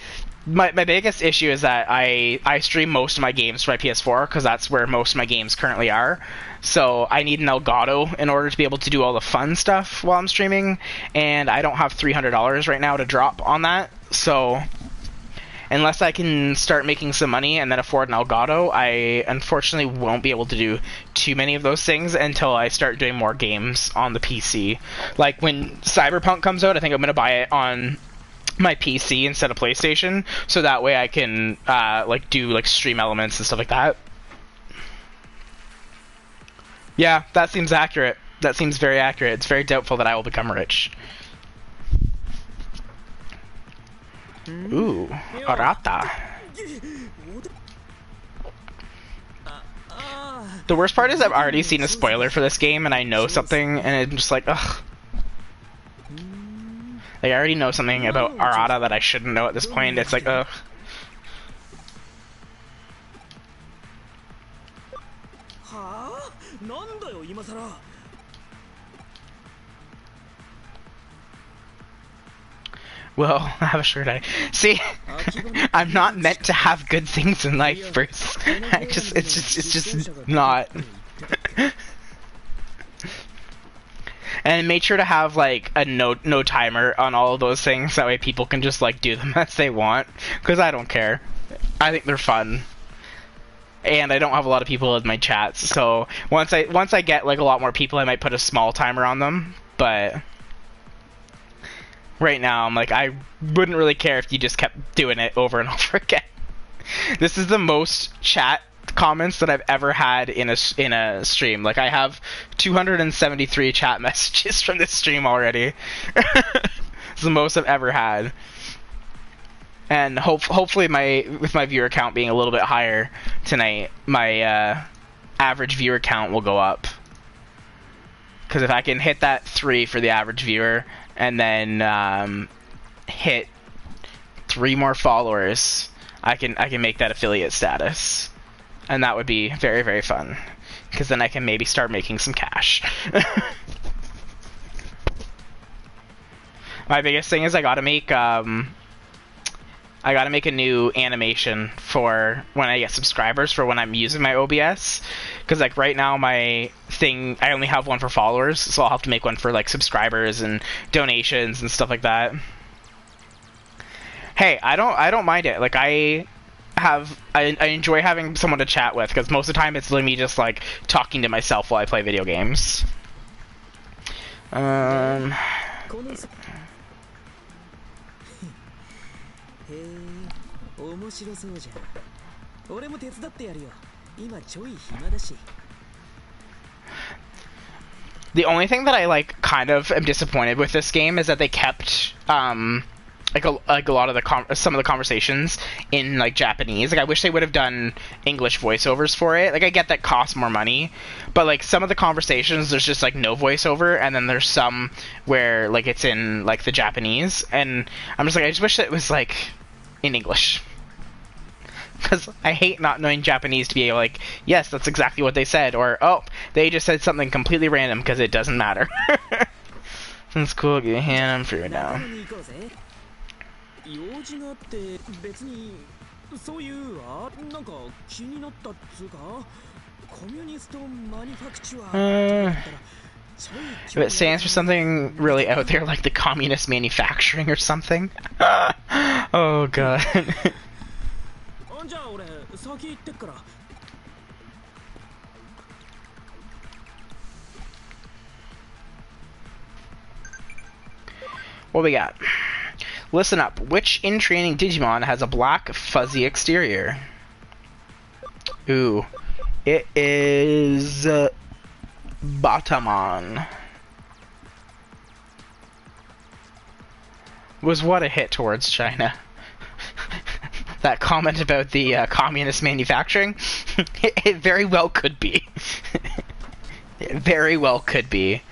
[SPEAKER 1] my biggest issue is that I stream most of my games for my PS4, because that's where most of my games currently are. So I need an Elgato in order to be able to do all the fun stuff while I'm streaming, and I don't have $300 right now to drop on that. So, unless I can start making some money and then afford an Elgato, I unfortunately won't be able to do too many of those things until I start doing more games on the PC. Like when Cyberpunk comes out, I think I'm going to buy it on my PC instead of PlayStation, so that way I can like do like stream elements and stuff like that. Yeah, that seems accurate. That seems very accurate. It's very doubtful that I will become rich. Ooh, Arata. The worst part is I've already seen a spoiler for this game and I know something and I'm just like, ugh. Like, I already know something about Arata that I shouldn't know at this point. It's like, ugh. Well, I have a shirt eye. See, I'm not meant to have good things in life, Bruce. It's just not. And make sure to have like a no timer on all of those things. That way people can just like do them as they want. Because I don't care. I think they're fun. And I don't have a lot of people in my chats, so once I get like a lot more people, I might put a small timer on them. But right now, I'm like, I wouldn't really care if you just kept doing it over and over again. This is the most chat comments that I've ever had in a stream. Like, I have 273 chat messages from this stream already. It's the most I've ever had. And hopefully with my viewer count being a little bit higher tonight, my average viewer count will go up. Because if I can hit that 3 for the average viewer, and then hit 3 more followers, I can make that affiliate status. And that would be very, very fun. Because then I can maybe start making some cash. My biggest thing is I gotta make a new animation for when I get subscribers for when I'm using my OBS. Because like right now my thing, I only have one for followers, so I'll have to make one for like subscribers and donations and stuff like that. Hey, I don't mind it. Like I enjoy having someone to chat with, because most of the time it's literally me just like talking to myself while I play video games. The only thing that I like kind of am disappointed with this game is that they kept like a lot of some of the conversations in like Japanese. Like I wish they would have done English voiceovers for it. Like I get that costs more money, but like some of the conversations there's just like no voiceover, and then there's some where like it's in like the Japanese, and I'm just like, I just wish that it was like in English. Because I hate not knowing Japanese to be able, like, yes, that's exactly what they said, or, oh, they just said something completely random because it doesn't matter. That's cool, get your hand on for now. If it stands for something really out there, like the communist manufacturing or something. Oh, God. What we got? Listen up. Which in-training Digimon has a black, fuzzy exterior? Ooh. It is... Batamon. Was what a hit towards China. That comment about the communist manufacturing, it very well could be. It very well could be.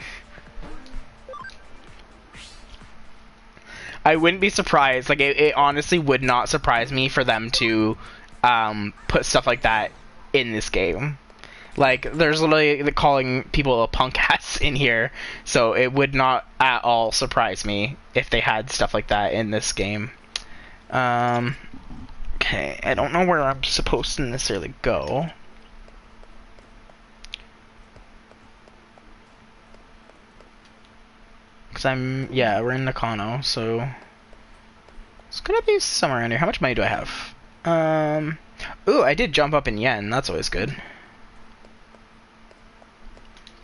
[SPEAKER 1] I wouldn't be surprised. Like, it honestly would not surprise me for them to put stuff like that in this game. Like, there's literally calling people a punk ass in here, so it would not at all surprise me if they had stuff like that in this game. Okay, I don't know where I'm supposed to necessarily go. Because we're in Nakano, so It's gonna be somewhere around here. How much money do I have? Ooh, I did jump up in yen. That's always good.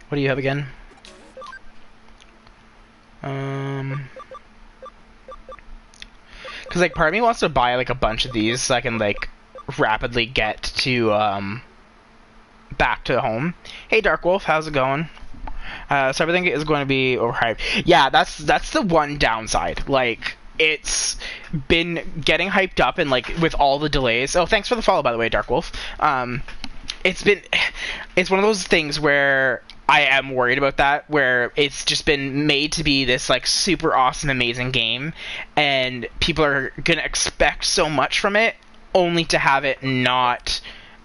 [SPEAKER 1] What do you have again? Because, like, part of me wants to buy, like, a bunch of these so I can, like, rapidly get to, back to home. Hey, Dark Wolf, how's it going? So everything is going to be overhyped. Yeah, that's the one downside. Like, it's been getting hyped up, and, like, with all the delays... Oh, thanks for the follow, by the way, Dark Wolf. It's one of those things where... I am worried about that, where it's just been made to be this, like, super awesome, amazing game, and people are gonna expect so much from it, only to have it not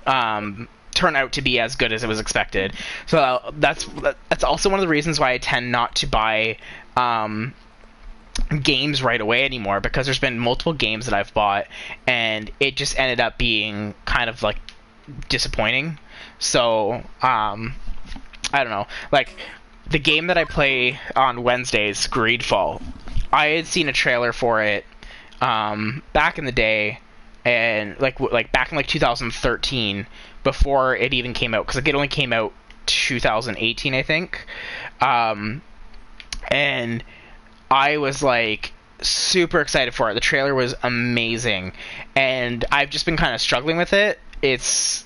[SPEAKER 1] turn out to be as good as it was expected. So that's also one of the reasons why I tend not to buy games right away anymore, because there's been multiple games that I've bought, and it just ended up being kind of, like, disappointing. So, I don't know, like, the game that I play on Wednesdays, Greedfall, I had seen a trailer for it back in the day, and like back in like 2013, before it even came out, because like, it only came out 2018, I think, and I was like super excited for it. The trailer was amazing, and I've just been kind of struggling with it. It's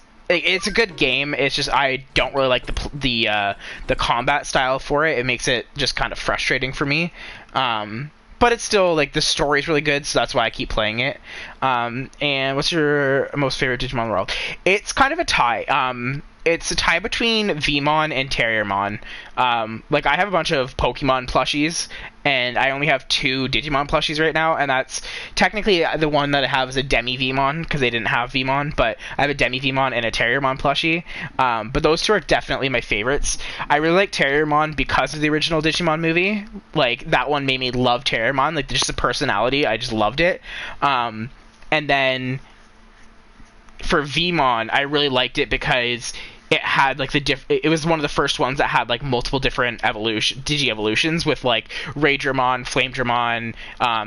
[SPEAKER 1] a good game. It's just I don't really like the combat style for it. It makes it just kind of frustrating for me. But it's still, like, the story's really good, so that's why I keep playing it. And what's your most favorite Digimon world? It's kind of a tie. It's a tie between Vmon and Terriermon. Like, I have a bunch of Pokemon plushies, and I only have 2 Digimon plushies right now, and that's technically the one that I have is a Demi Vmon, because they didn't have Vmon, but I have a Demi Vmon and a Terriermon plushie. But those 2 are definitely my favorites. I really like Terriermon because of the original Digimon movie. Like, that one made me love Terriermon. Like, just the personality, I just loved it. And then for Vmon, I really liked it because it had, like, it was one of the first ones that had, like, multiple different Digi-evolutions with, like, Raydramon, Flamedramon,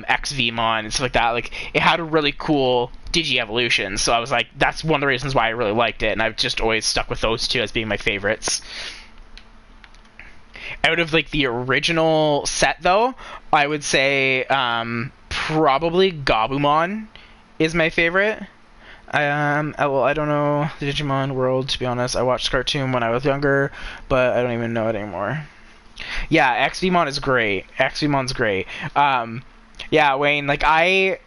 [SPEAKER 1] X-Vmon, and stuff like that. Like, it had a really cool Digi-evolution, so I was like, that's one of the reasons why I really liked it, and I've just always stuck with those 2 as being my favorites. Out of, like, the original set, though, I would say, probably Gabumon is my favorite. Well, I don't know the Digimon world, to be honest. I watched cartoon when I was younger, but I don't even know it anymore. Yeah, X-Vmon is great. X-Vmon's great. Yeah, Wayne, like, I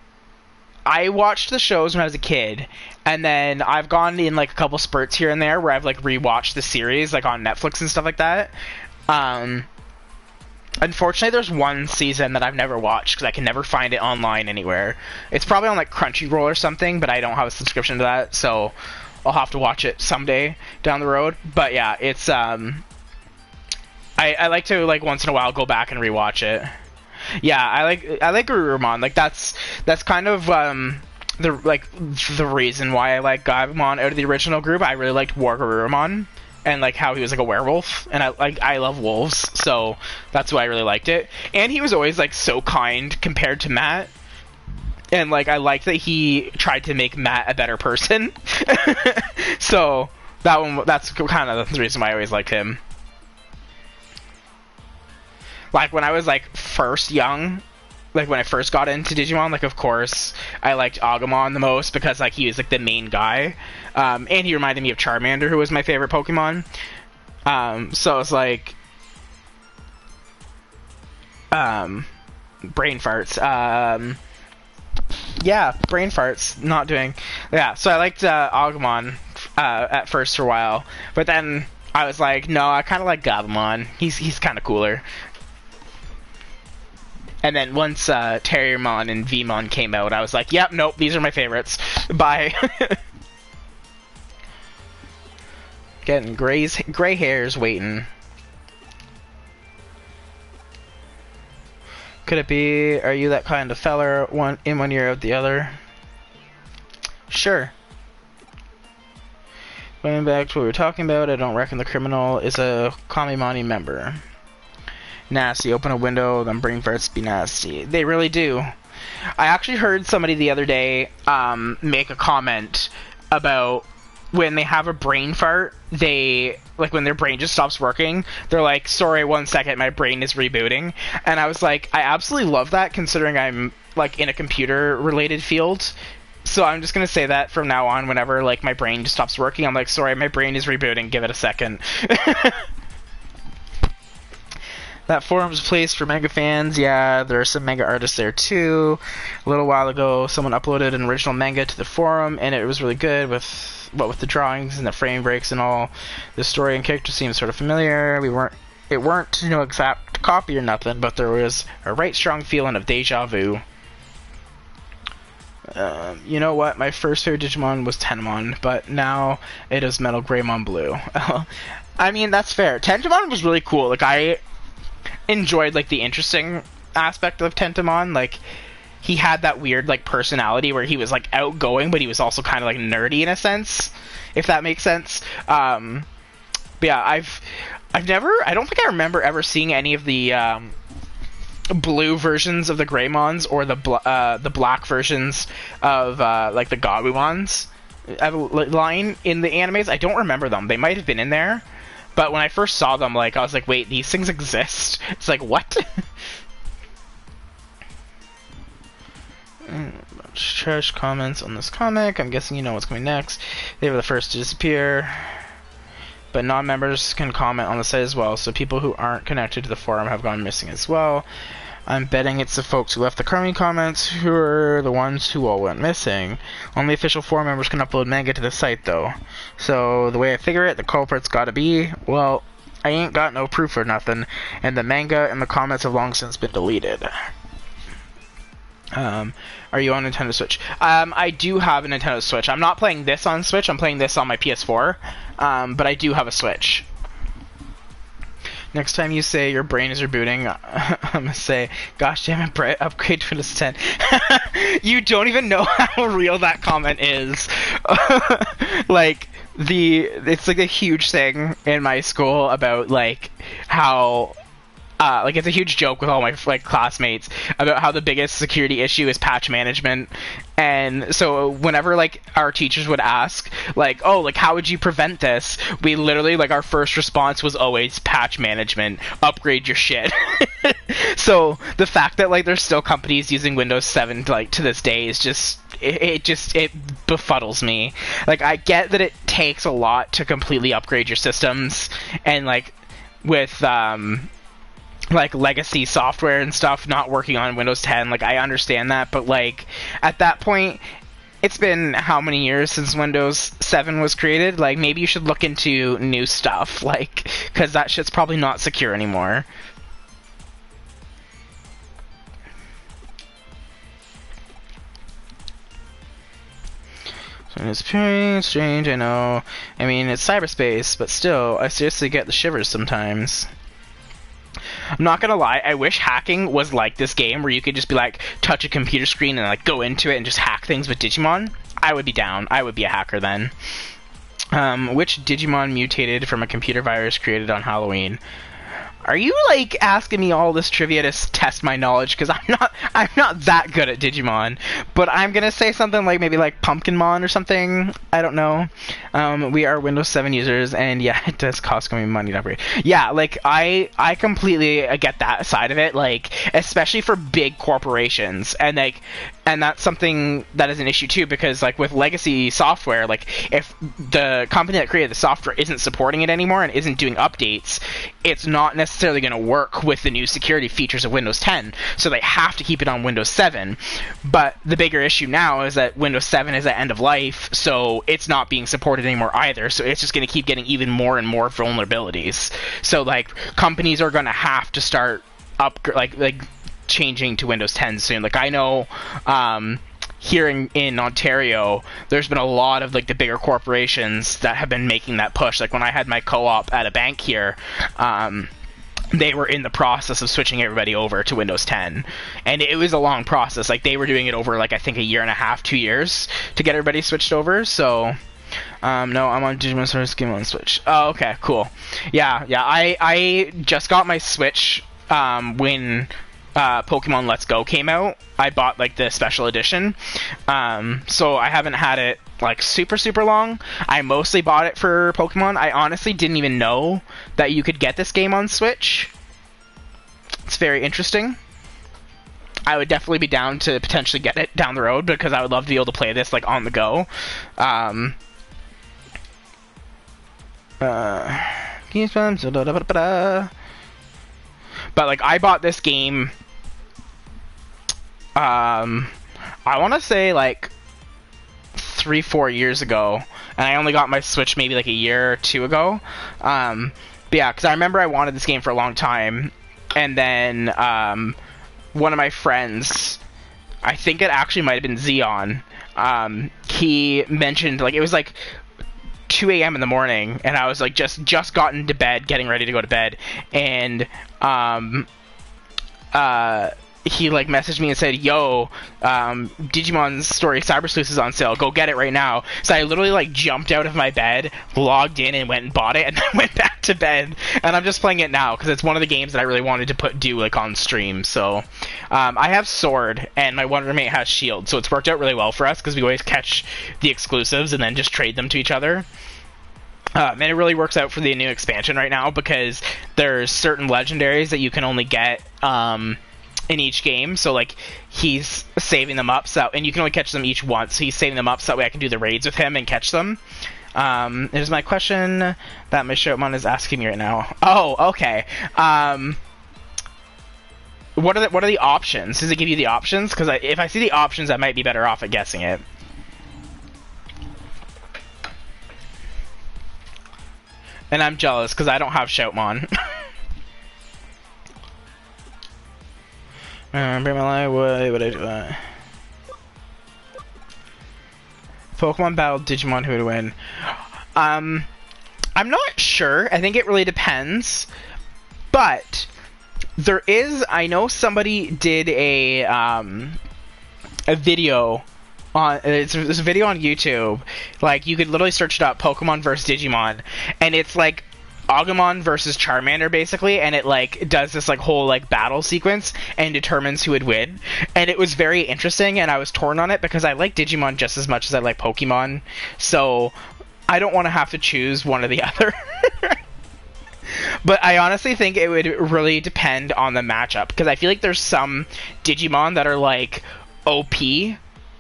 [SPEAKER 1] watched the shows when I was a kid, and then I've gone in, like, a couple spurts here and there where I've, like, rewatched the series, like, on Netflix and stuff like that. Unfortunately, there's one season that I've never watched because I can never find it online anywhere. It's probably on, like, Crunchyroll or something, but I don't have a subscription to that, so I'll have to watch it someday down the road. But yeah, it's I like to, like, once in a while go back and rewatch it. Yeah, I like Garurumon. Like, that's kind of the reason why I like Gabumon out of the original group. I really liked War Garurumon, and, like, how he was, like, a werewolf, and I love wolves, so that's why I really liked it. And he was always, like, so kind compared to Matt, and, like, I liked that he tried to make Matt a better person. So that's kind of the reason why I always liked him. Like, when I was, like, first young, like, when I first got into Digimon, like, of course, I liked Agumon the most because, like, he was, like, the main guy. And he reminded me of Charmander, who was my favorite Pokemon. So it's like... brain farts. Yeah, brain farts. Not doing... Yeah, so I liked Agumon at first for a while. But then I was like, no, I kind of like Gabumon. He's kind of cooler. And then once Terriermon and Vmon came out, I was like, yep, nope, these are my favorites. Bye. Getting gray hairs waiting. Could it be, are you that kind of feller, one year out the other? Sure. Going back to what we were talking about, I don't reckon the criminal is a Kamimani member. Nasty. Open a window, then brain farts be nasty. They really do. I actually heard somebody the other day make a comment about when they have a brain fart, they, like, when their brain just stops working, they're like, sorry, 1 second, my brain is rebooting. And I was like, I absolutely love that, considering I'm, like, in a computer-related field. So I'm just gonna say that from now on, whenever, like, my brain just stops working, I'm like, sorry, my brain is rebooting, give it a second. That forum's place for manga fans. Yeah, there are some manga artists there too. A little while ago, someone uploaded an original manga to the forum, and it was really good with the drawings and the frame breaks and all. The story and character seemed sort of familiar. It weren't exact copy or nothing, but there was a right strong feeling of deja vu. You know what? My first favorite Digimon was Tenmon, but now it is Metal Greymon Blue. I mean, that's fair. Tenmon was really cool. Like, I enjoyed, like, the interesting aspect of Tentamon. Like, he had that weird, like, personality where he was, like, outgoing, but he was also kind of, like, nerdy in a sense, if that makes sense. But yeah, I don't think I remember ever seeing any of the blue versions of the Greymons or the black versions of like the Gabumons line in the animes. I don't remember them. They might have been in there. But when I first saw them, like, I was like, wait, these things exist? It's like, what? Trash comments on this comic. I'm guessing you know what's coming next. They were the first to disappear. But non-members can comment on the site as well, so people who aren't connected to the forum have gone missing as well. I'm betting it's the folks who left the crummy comments who are the ones who all went missing. Only official forum members can upload manga to the site, though. So, the way I figure it, the culprit's gotta be, well, I ain't got no proof or nothing, and the manga and the comments have long since been deleted. Are you on Nintendo Switch? I do have a Nintendo Switch. I'm not playing this on Switch, I'm playing this on my PS4, but I do have a Switch. Next time you say your brain is rebooting, I'm gonna say, gosh damn it, Brett, upgrade to Windows 10. You don't even know how real that comment is. Like, it's like a huge thing in my school about, like, how like, it's a huge joke with all my, like, classmates about how the biggest security issue is patch management. And so whenever, like, our teachers would ask, like, oh, like, how would you prevent this? We literally, like, our first response was always patch management. Upgrade your shit. So the fact that, like, there's still companies using Windows 7, like, to this day is just... It befuddles me. Like, I get that it takes a lot to completely upgrade your systems, and, like, with, like, legacy software and stuff not working on Windows 10, like, I understand that, but, like, at that point, it's been how many years since Windows 7 was created? Like, maybe you should look into new stuff, like, because that shit's probably not secure anymore. So it's very strange, I know. I mean, it's cyberspace, but still, I seriously get the shivers sometimes. I'm not gonna lie, I wish hacking was like this game where you could just be like, touch a computer screen and like go into it and just hack things with Digimon. I would be down. I would be a hacker then. Which Digimon mutated from a computer virus created on Halloween? Are you, like, asking me all this trivia to test my knowledge? Because I'm not that good at Digimon. But I'm gonna say something like, maybe like Pumpkinmon or something. I don't know. We are Windows 7 users, and yeah, it does cost me money to upgrade. Yeah, like, I completely get that side of it, like, especially for big corporations. And, like, and that's something that is an issue too, because, like, with legacy software, like, if the company that created the software isn't supporting it anymore and isn't doing updates, it's not necessarily going to work with the new security features of Windows 10, so they have to keep it on Windows 7. But the bigger issue now is that Windows 7 is at end of life, so it's not being supported anymore either, so it's just going to keep getting even more and more vulnerabilities. So, like, companies are going to have to start changing to Windows 10 soon. Like, I know here in Ontario, there's been a lot of, like, the bigger corporations that have been making that push. Like, when I had my co-op at a bank here, they were in the process of switching everybody over to Windows 10. And it was a long process. Like, they were doing it over, like, I think a year and a half, 2 years to get everybody switched over. So, no, I'm on Digimon Source Game on Switch. Oh, okay, cool. Yeah, I just got my Switch when Pokemon Let's Go came out, I bought like the special edition. So I haven't had it like super long. I mostly bought it for Pokemon. I honestly didn't even know that you could get this game on Switch. It's very interesting. I would definitely be down to potentially get it down the road because I would love to be able to play this like on the go. But like I bought this game I want to say like 3-4 years ago, and I only got my Switch maybe like a year or two ago. But yeah, because I remember I wanted this game for a long time, and then one of my friends, I think it actually might have been Xeon, he mentioned like it was like 2 a.m. in the morning, and I was like just gotten to bed, getting ready to go to bed, and he like messaged me and said, "Yo, Digimon's Story Cyber Sleuth is on sale. Go get it right now." So I literally like jumped out of my bed, logged in, and went and bought it, and then went back to bed. And I'm just playing it now because it's one of the games that I really wanted to do like on stream. So I have Sword, and my one roommate has Shield, so it's worked out really well for us because we always catch the exclusives and then just trade them to each other. And it really works out for the new expansion right now because there's certain legendaries that you can only get in each game, so like he's saving them up, so and you can only catch them each once, so he's saving them up so that way I can do the raids with him and catch them. Here's my question that my Showmon is asking me right now. Oh, okay. What are the options? Does it give you the options? Because if I see the options, I might be better off at guessing it. And I'm jealous because I don't have Shoutmon. Bring my life, what would I do that? Pokemon Battle, Digimon, who would win? I'm not sure. I think it really depends. But there is, I know somebody did a video on, it's a video on YouTube. Like, you could literally search it up, Pokemon versus Digimon, and it's like Agumon versus Charmander basically, and it like does this like whole like battle sequence and determines who would win. And it was very interesting, and I was torn on it because I like Digimon just as much as I like Pokemon, so I don't want to have to choose one or the other. But I honestly think it would really depend on the matchup, because I feel like there's some Digimon that are like OP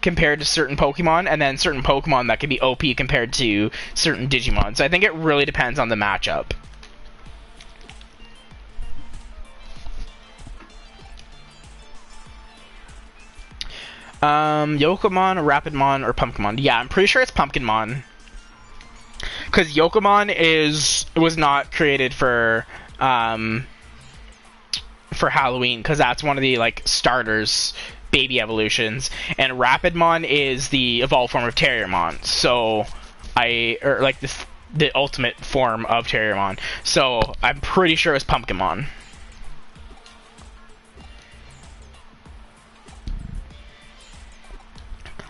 [SPEAKER 1] compared to certain Pokemon, and then certain Pokemon that can be OP compared to certain Digimon. So I think it really depends on the matchup. Yokomon, Rapidmon, or Pumpkinmon? Yeah, I'm pretty sure it's Pumpkinmon. Because Yokomon was not created for Halloween, because that's one of the like starters baby evolutions, and Rapidmon is the evolved form of Terriermon, so or like the ultimate form of Terriermon, so I'm pretty sure it's Pumpkinmon.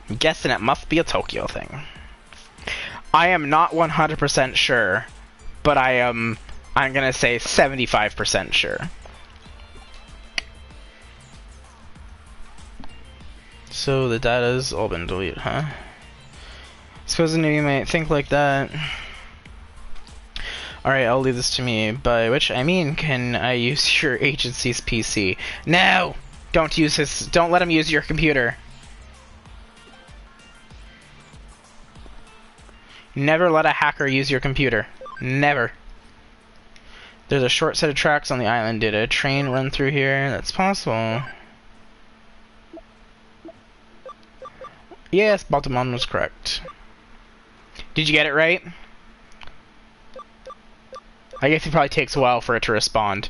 [SPEAKER 1] I'm guessing it must be a Tokyo thing. I am not 100% sure, but I'm gonna say 75% sure. So the data's all been deleted, huh? Suppose you might think like that. Alright, I'll leave this to me, by which I mean, can I use your agency's PC? No! Don't let him use your computer. Never let a hacker use your computer. Never. There's a short set of tracks on the island. Did a train run through here? That's possible. Yes, Baltimore was correct. Did you get it right? I guess it probably takes a while for it to respond,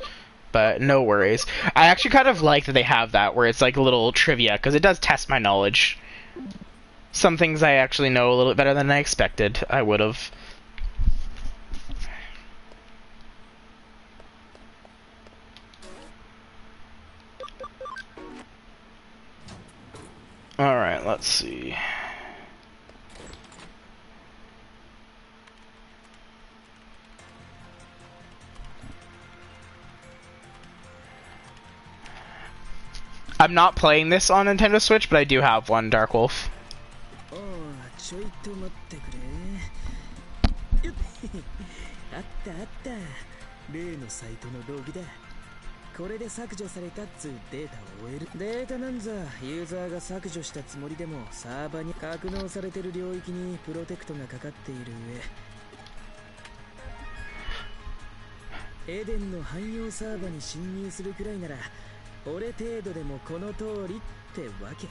[SPEAKER 1] but no worries. I actually kind of like that they have that, where it's like a little trivia, because it does test my knowledge. Some things I actually know a little bit better than I expected I would have. Alright, let's see. I'm not playing this on Nintendo Switch, but I do have one, Dark Wolf.
[SPEAKER 2] ああ、ちょいと待ってくれ。よっあったあった。例のサイトのログだ。これで削除されたっつうデータを終える。データなんざユーザーが削除したつもりでもサーバに格納されてる領域にプロテクトがかかっている上、エデンの汎用サーバに侵入するくらいなら俺程度でもこの通りってわけ。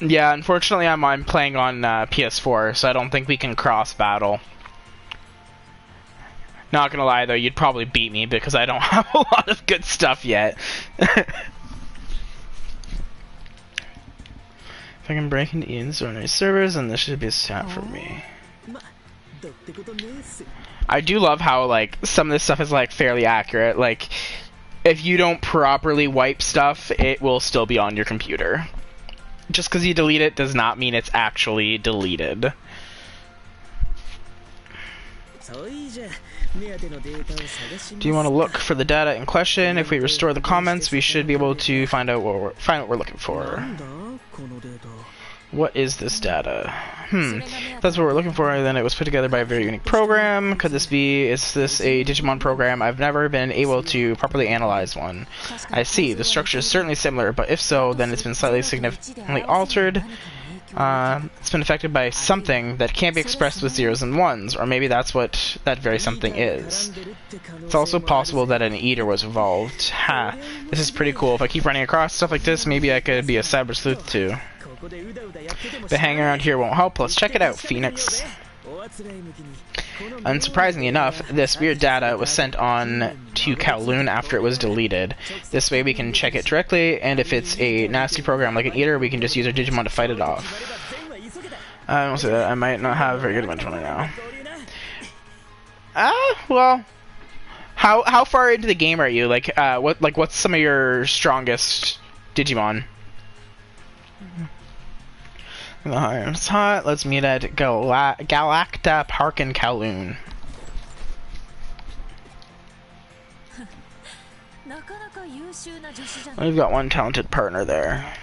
[SPEAKER 1] Yeah, unfortunately I'm playing on PS4, so I don't think we can cross battle. Not gonna lie though, you'd probably beat me because I don't have a lot of good stuff yet. If I can break into Ian's ordinary servers, then this should be a stat for me. I do love how like some of this stuff is like fairly accurate. Like if you don't properly wipe stuff, it will still be on your computer. Just because you delete it does not mean it's actually deleted. Do you want to look for the data in question? If we restore the comments, we should be able to find out what we're looking for. What is this data? If that's what we're looking for, then it was put together by a very unique program. Could this be? Is this a Digimon program? I've never been able to properly analyze one. I see. The structure is certainly similar, but if so, then it's been slightly significantly altered. It's been affected by something that can't be expressed with zeros and ones, or maybe that's what that very something is. It's also possible that an eater was involved. Ha, this is pretty cool. If I keep running across stuff like this, maybe I could be a cyber sleuth too. But hanging around here won't help. Let's check it out, Phoenix. Unsurprisingly enough, this weird data was sent on to Kowloon after it was deleted. This way we can check it directly, and if it's a nasty program like an eater, we can just use our Digimon to fight it off. I won't say that. I might not have a very good mental right now. Well, how far into the game are you? What's some of your strongest Digimon? It's hot. Let's meet at Galacta Park in Kowloon. We've got one talented partner there.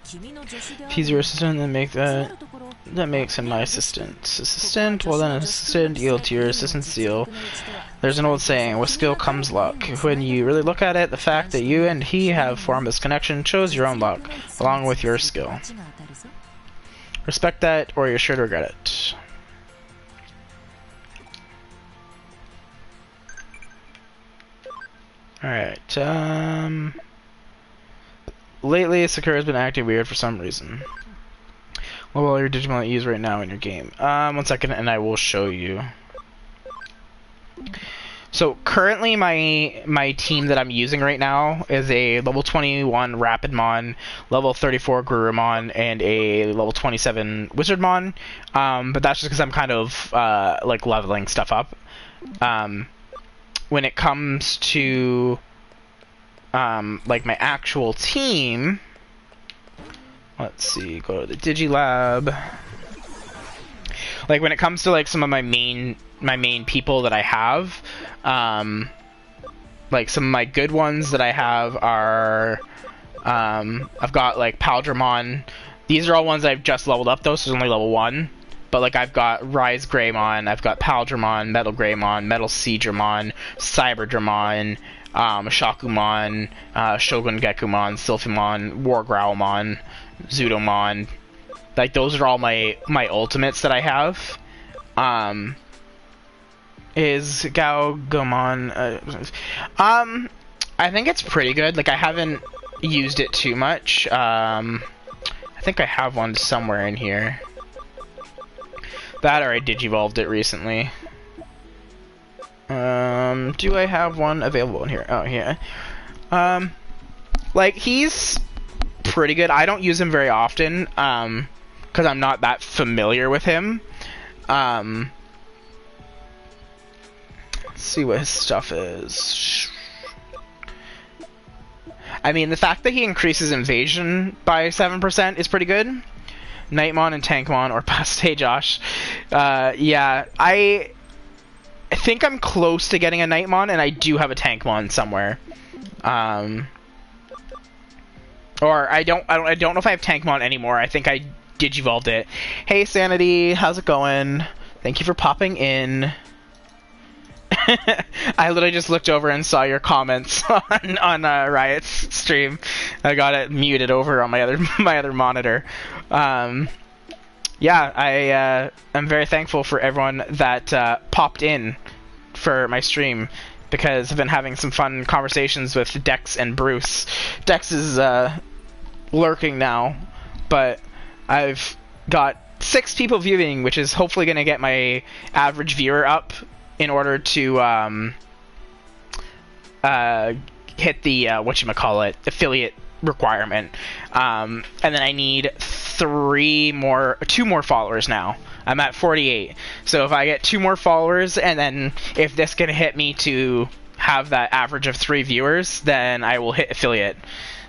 [SPEAKER 1] If he's your assistant, then that makes him my assistant. Assistant? Well then, assistant yield to your assistant's seal. There's an old saying, with skill comes luck. When you really look at it, the fact that you and he have formed this connection shows your own luck, along with your skill. Respect that, or you're sure to regret it. Alright, lately, Sakura's been acting weird for some reason. What will your Digimon use right now in your game? 1 second, and I will show you. So currently my team that I'm using right now is a level 21 Rapidmon, level 34 Garurumon, and a level 27 Wizardmon. But that's just because I'm kind of like leveling stuff up. When it comes to like my actual team, let's see, go to the Digilab. Like when it comes to like some of my main people that I have, like some of my good ones that I have are, I've got like Paldramon. These are all ones I've just leveled up though, so it's only level 1. But like I've got Rise Greymon, I've got Paldramon, Metal Greymon, Metal Seedramon, Cyberdramon, Shakumon, Shogun Gekumon, Sylphimon, War Growlmon, Zudomon. Like those are all my ultimates that I have. Is Gaogomon I think it's pretty good. Like I haven't used it too much. I think I have one somewhere in here. That or I digivolved it recently. Do I have one available in here? Oh yeah. Like he's pretty good. I don't use him very often, because I'm not that familiar with him. Let's see what his stuff is. I mean, the fact that he increases invasion by 7% is pretty good. Nightmon and Tankmon, or Paste Josh. Yeah, I think I'm close to getting a Nightmon, and I do have a Tankmon somewhere. Or I don't know if I have Tankmon anymore. I think I digivolved it. Hey Sanity, how's it going? Thank you for popping in. I literally just looked over and saw your comments on Riot's stream. I got it muted over on my other monitor. Yeah, I'm very thankful for everyone that popped in for my stream, because I've been having some fun conversations with Dex and Bruce. Dex is lurking now, but I've got 6 people viewing, which is hopefully going to get my average viewer up in order to hit the whatchamacallit, affiliate requirement. And then I need 2 more followers now. I'm at 48. So if I get 2 more followers, and then if this can hit me to have that average of 3 viewers, then I will hit affiliate.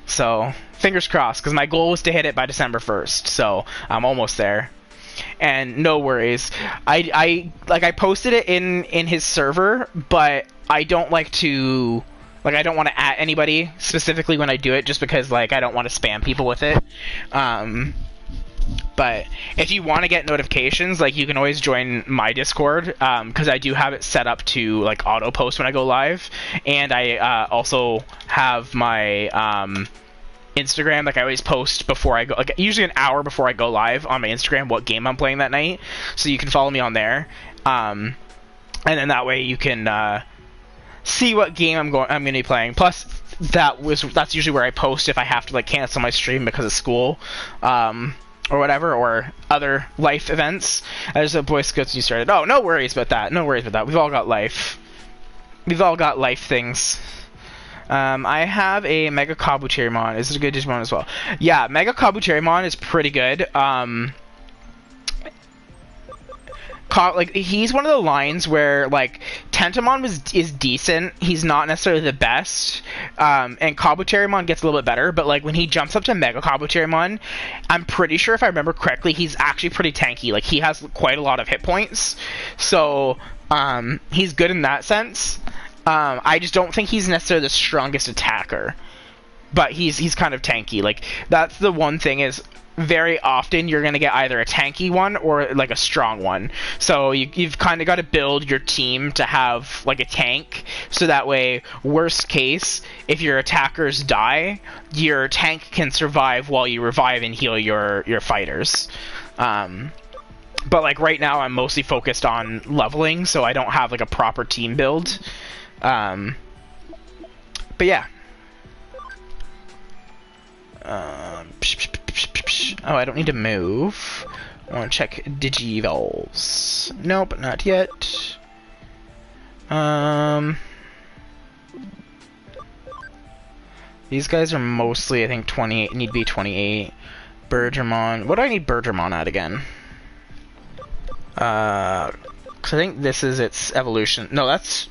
[SPEAKER 1] So fingers crossed, because my goal was to hit it by December 1st. So I'm almost there. And no worries. I posted it in his server, but I don't like to, I don't want to at anybody specifically when I do it, just because I don't want to spam people with it. But if you want to get notifications, you can always join my Discord, because I do have it set up to auto post when I go live, and I also have my Instagram. I always post before I go, usually an hour before I go live on my Instagram, what game I'm playing that night, so you can follow me on there, and then that way you can see what game I'm going to be playing. Plus that's usually where I post if I have to cancel my stream because of school, or whatever, or other life events. As a Boy Scouts, you started. Oh, no worries about that. No worries about that. We've all got life. We've all got life things. I have a Mega Kabuterimon. Is it a good Digimon as well? Yeah, Mega Kabuterimon is pretty good. He's one of the lines where Tentomon is decent. He's not necessarily the best, and Kabuterimon gets a little bit better. But when he jumps up to Mega Kabuterimon, I'm pretty sure, if I remember correctly, he's actually pretty tanky. He has quite a lot of hit points, so he's good in that sense. I just don't think he's necessarily the strongest attacker, but he's kind of tanky. That's the one thing, is very often you're going to get either a tanky one or a strong one. So you've kind of got to build your team to have a tank, so that way, worst case, if your attackers die, your tank can survive while you revive and heal your fighters. But right now I'm mostly focused on leveling, so I don't have a proper team build. But yeah. Oh, I don't need to move. I want to check Digivolves. Nope, not yet. These guys are mostly, I think, 28. Need to be 28. Bergermon. What do I need Bergermon at again? Because I think this is its evolution. No, that's...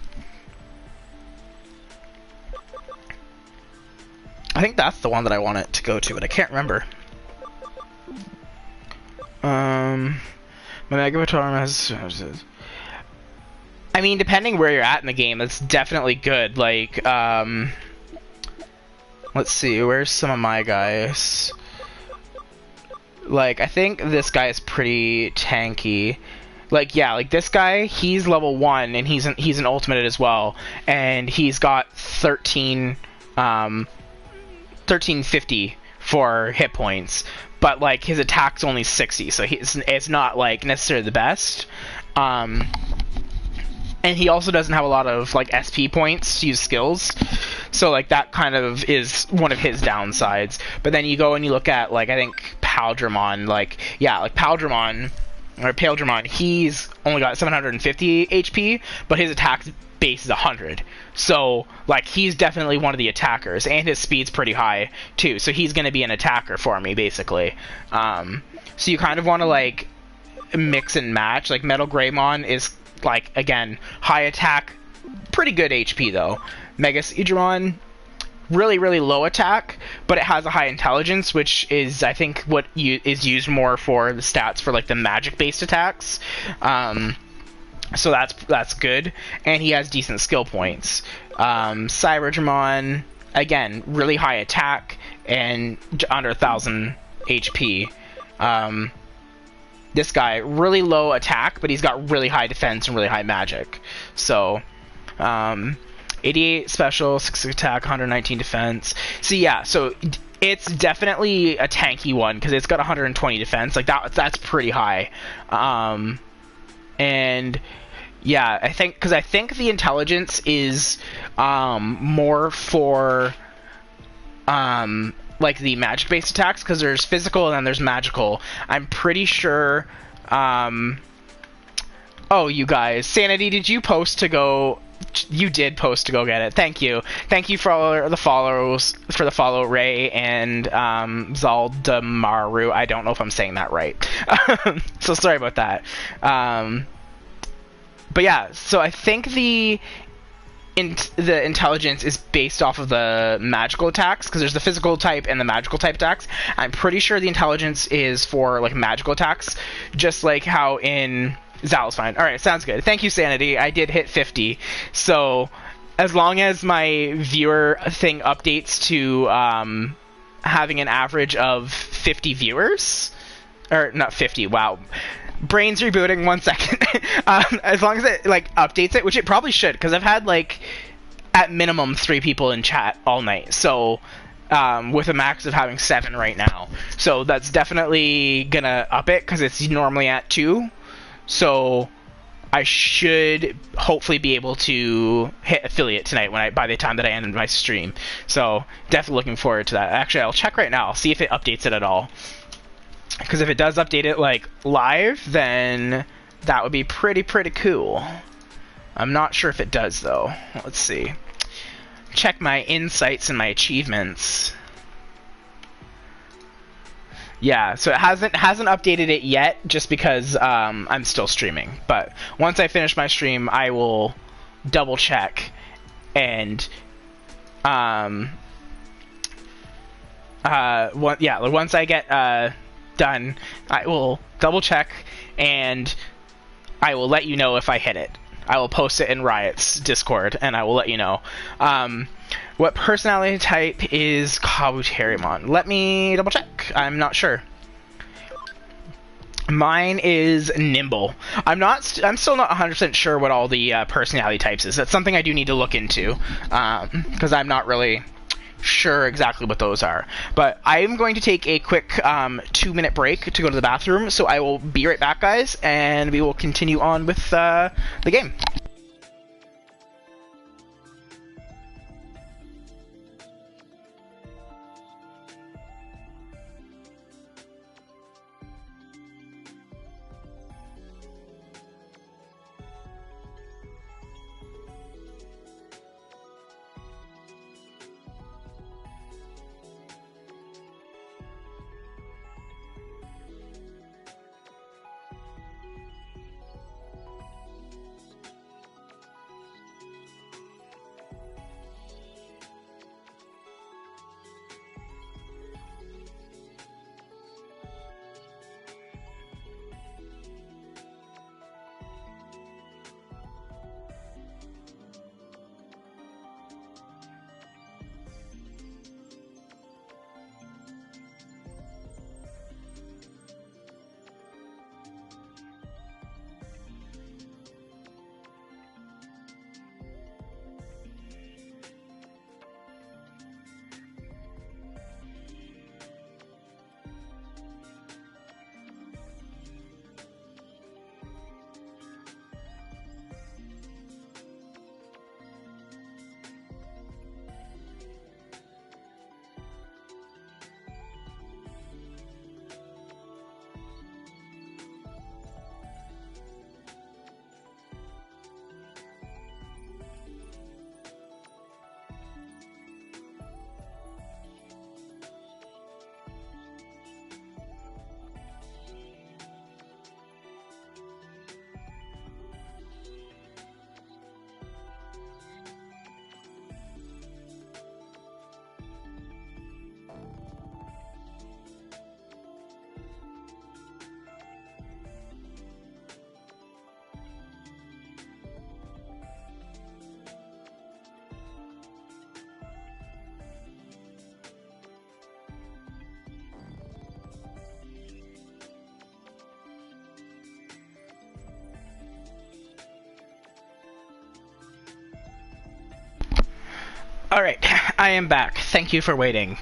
[SPEAKER 1] I think that's the one that I want it to go to, but I can't remember. My Mega Batarm has... I mean, depending where you're at in the game, it's definitely good. Let's see, where's some of my guys? I think this guy is pretty tanky. This guy, he's level 1, and he's an ultimate as well, and he's got 1350 for hit points, but his attack's only 60, so it's not necessarily the best. And he also doesn't have a lot of SP points to use skills, so that kind of is one of his downsides. But then you go and you look at I think Paldramon, Paldramon or Paledramon, he's only got 750 HP, but his attack base is 100. So, he's definitely one of the attackers, and his speed's pretty high, too, so he's going to be an attacker for me, basically. So you kind of want to, mix and match. Metal Greymon is, again, high attack, pretty good HP, though. Mega Seedramon, really, really low attack, but it has a high intelligence, which is, I think, what is used more for the stats for, the magic-based attacks. So that's good, and he has decent skill points. Cyberdramon, again, really high attack, and under 1,000 HP. This guy, really low attack, but he's got really high defense and really high magic. So, 88 special, 6 attack, 119 defense. So yeah, so it's definitely a tanky one because it's got 120 defense. Like that's pretty high. And yeah, I think the intelligence is more for like the magic based attacks, because there's physical and then there's magical. I'm pretty sure. Oh, you guys, Sanity, did you post to go? You did post to go get it. Thank you for all the follows, for the follow, Ray and Zaldamaru. I don't know if I'm saying that right, so sorry about that. But yeah, so I think the intelligence is based off of the magical attacks, because there's the physical type and the magical type attacks. I'm pretty sure the intelligence is for like magical attacks, just like how in Zal's fine. Alright, sounds good. Thank you, Sanity. I did hit 50. So, as long as my viewer thing updates to having an average of 50 viewers, or not 50, wow. Brain's rebooting, 1 second. As long as it like updates it, which it probably should, because I've had like at minimum 3 people in chat all night. So with a max of having 7 right now. So that's definitely gonna up it, because it's normally at 2. So I should hopefully be able to hit affiliate tonight by the time that I end my stream. So definitely looking forward to that. Actually, I'll check right now. I'll see if it updates it at all. Because if it does update it like live, then that would be pretty cool. I'm not sure if it does though. Let's see. Check my insights and my achievements. Yeah, so it hasn't updated it yet, just because I'm still streaming. But once I finish my stream, I will double check, and once I get done, I will double check, and I will let you know if I hit it. I will post it in Riot's Discord, and I will let you know. What personality type is Kabuterimon? Let me double check. I'm not sure. Mine is Nimble. I'm still not 100% sure what all the personality types is. That's something I do need to look into, because I'm not really sure exactly what those are. But I'm going to take a quick 2-minute break to go to the bathroom, so I will be right back, guys, and we will continue on with the game. Alright, I am back. Thank you for waiting.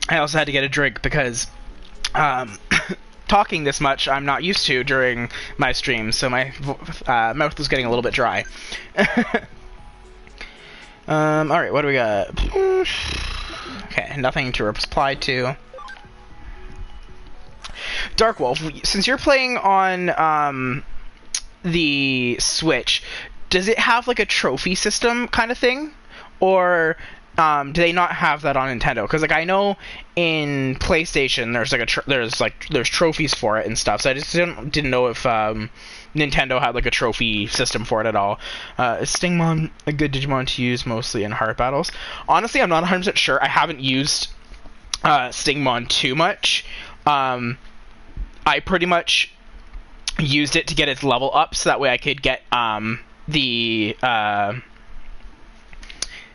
[SPEAKER 1] I also had to get a drink because talking this much I'm not used to during my streams, so my mouth was getting a little bit dry. Alright, what do we got? Okay, nothing to reply to. Dark Wolf, since you're playing on the Switch, does it have like a trophy system kind of thing? Or do they not have that on Nintendo? Because like I know in PlayStation there's trophies for it and stuff. So I just didn't know if Nintendo had like a trophy system for it at all. Is Stingmon a good Digimon to use mostly in hard battles? Honestly, I'm not 100% sure. I haven't used Stingmon too much. I pretty much used it to get its level up, so that way I could get the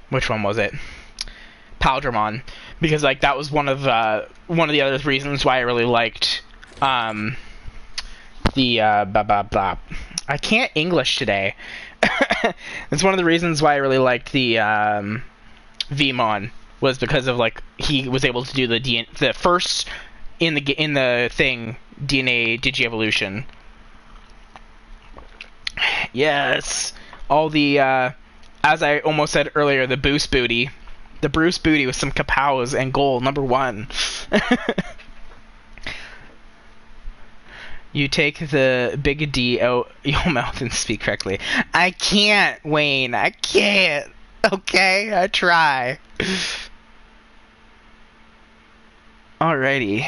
[SPEAKER 1] which one was it? Paldramon, because like that was one of the other reasons why I really liked the I can't English today. It's one of the reasons why I really liked the Vmon, was because of like he was able to do the first in the thing DNA Digievolution. Yes, all the as I almost said earlier, the boost booty. The Bruce booty with some kapows and goal, number 1. You take the big D out your mouth and speak correctly. I can't, Wayne. I can't. Okay, I try. Alrighty.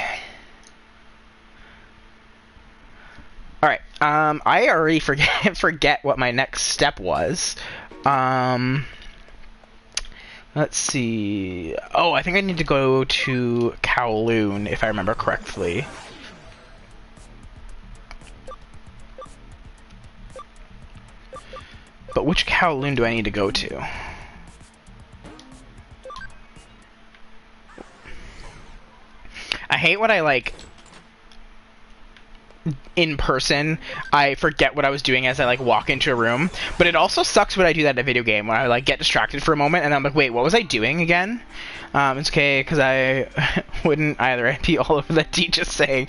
[SPEAKER 1] Alright, I already forget what my next step was. Let's see. Oh, I think I need to go to Kowloon, if I remember correctly. But which Kowloon do I need to go to? I hate when I, like, in person, I forget what I was doing as I like walk into a room, but it also sucks when I do that in a video game, when I like get distracted for a moment and I'm like, wait, what was I doing again? It's okay, because I wouldn't either. I'd be all over that D just saying,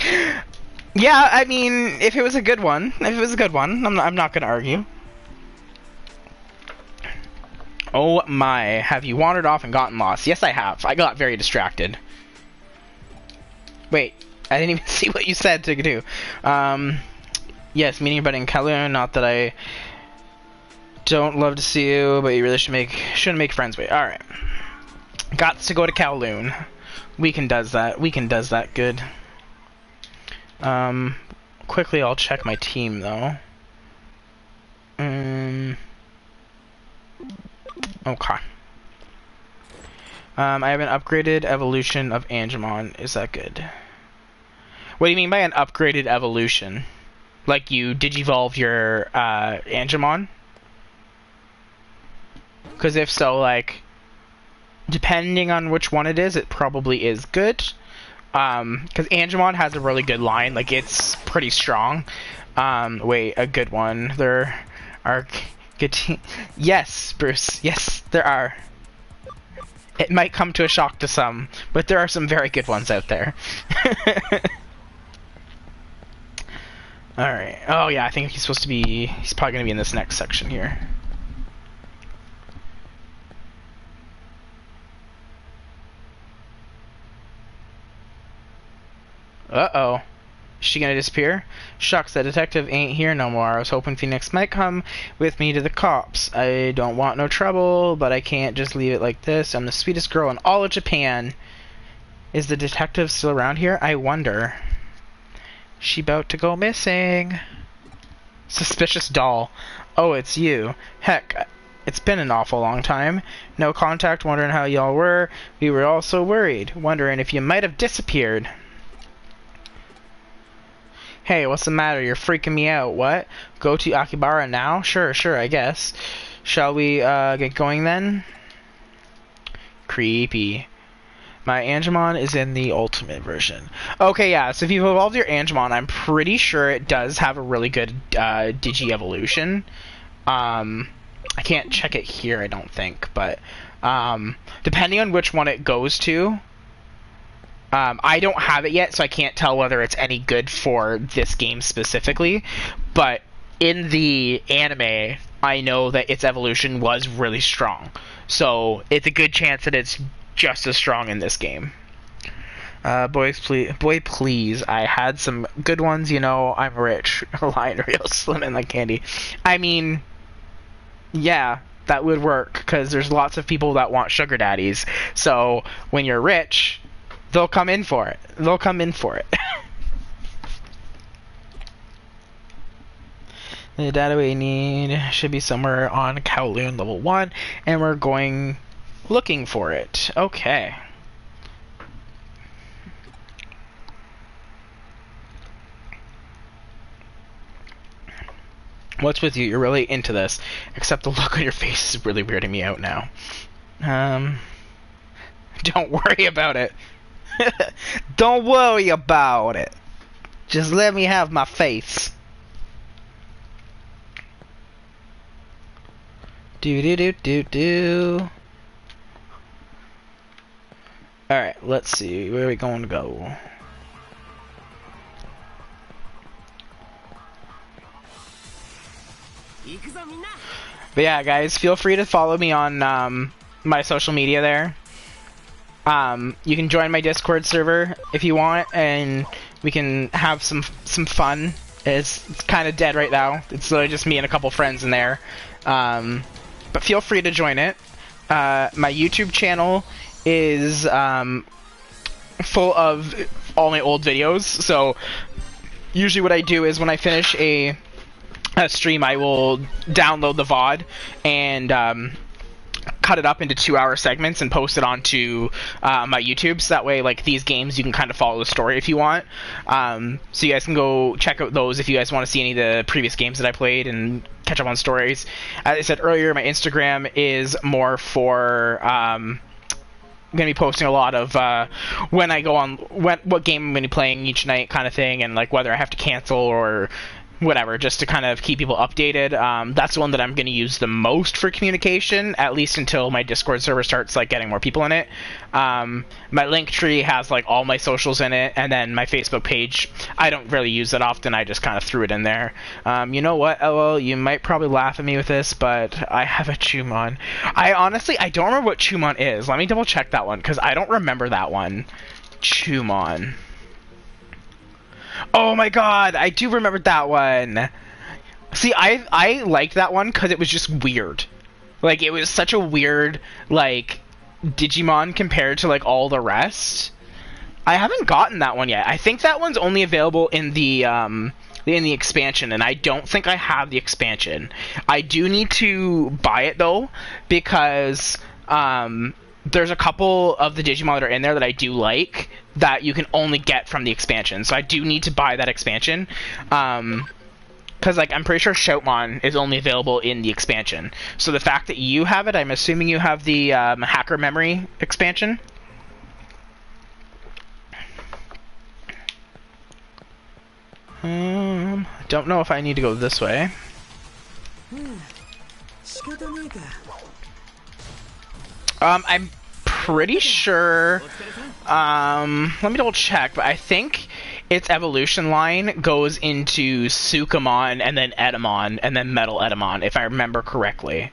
[SPEAKER 1] yeah, I mean, if it was a good one, I'm not gonna argue. Oh my, have you wandered off and gotten lost? Yes, I have. I got very distracted. Wait, I didn't even see what you said to do. Yes, meeting your buddy in Kowloon. Not that I don't love to see you, but you really shouldn't make friends with you. Alright. Got to go to Kowloon. Weekend does that good. Quickly I'll check my team though. Okay. I have an upgraded evolution of Angemon. Is that good? What do you mean by an upgraded evolution? Like you digivolve your Angemon? Because if so, like, depending on which one it is, it probably is good. Because Angemon has a really good line. Like, it's pretty strong. Wait, a good one. There are good yes, Bruce. Yes, there are. It might come to a shock to some, but there are some very good ones out there. Alright. Oh yeah, I think he's probably gonna be in this next section here. Uh-oh. Is she gonna disappear? Shucks, that detective ain't here no more. I was hoping Phoenix might come with me to the cops. I don't want no trouble, but I can't just leave it like this. I'm the sweetest girl in all of Japan. Is the detective still around here? I wonder. She about to go missing. Suspicious doll. Oh, it's you. Heck, it's been an awful long time. No contact, wondering how y'all were. We were all so worried, wondering if you might have disappeared. Hey, what's the matter? You're freaking me out. What? Go to Akibara now? Sure, I guess. Shall we, get going then? Creepy. My Angemon is in the ultimate version. Okay, yeah, so if you've evolved your Angemon, I'm pretty sure it does have a really good, Digi-evolution. I can't check it here, I don't think, but depending on which one it goes to, I don't have it yet, so I can't tell whether it's any good for this game specifically, but in the anime, I know that its evolution was really strong. So it's a good chance that it's just as strong in this game. Boy, please. I had some good ones, you know. I'm rich. Lion real slim and like candy. I mean, yeah, that would work, because there's lots of people that want sugar daddies. So when you're rich, they'll come in for it. They'll come in for it. The data we need should be somewhere on Kowloon level 1, and we're going looking for it. Okay. What's with you? You're really into this. Except the look on your face is really weirding me out now. Don't worry about it. Don't worry about it. Just let me have my face. Do. Alright, let's see. Where are we going to go? But yeah, guys, feel free to follow me on my social media there. You can join my Discord server if you want, and we can have some fun. It's kind of dead right now. It's literally just me and a couple friends in there. But feel free to join it. My YouTube channel is full of all my old videos. So usually what I do is when I finish a stream, I will download the VOD and cut it up into 2-hour segments and post it onto my YouTube, so that way, like, these games, you can kind of follow the story if you want. So you guys can go check out those if you guys want to see any of the previous games that I played and catch up on stories. As I said earlier, my Instagram is more for I'm gonna be posting a lot of when I go on, what game I'm gonna be playing each night, kind of thing, and like whether I have to cancel or whatever, just to kind of keep people updated. That's the one that I'm going to use the most for communication, at least until my Discord server starts like getting more people in it. My Linktree has like all my socials in it, and then my Facebook page, I don't really use it often, I just kind of threw it in there. You know what, LL, you might probably laugh at me with this, but I have a Chumon. I don't remember what Chumon is. Let me double check that one, because I don't remember that one. Chumon. Oh my god, I do remember that one. See, I liked that one because it was just weird. Like, it was such a weird, like, Digimon compared to, like, all the rest. I haven't gotten that one yet. I think that one's only available in the expansion, and I don't think I have the expansion. I do need to buy it, though, because, there's a couple of the Digimon that are in there that I do like that you can only get from the expansion. So I do need to buy that expansion. Because, like, I'm pretty sure Shoutmon is only available in the expansion. So the fact that you have it, I'm assuming you have the Hacker Memory expansion. Don't know if I need to go this way. I'm pretty sure, let me double check, but I think its evolution line goes into Sukamon and then Edamon and then Metal Edamon, if I remember correctly.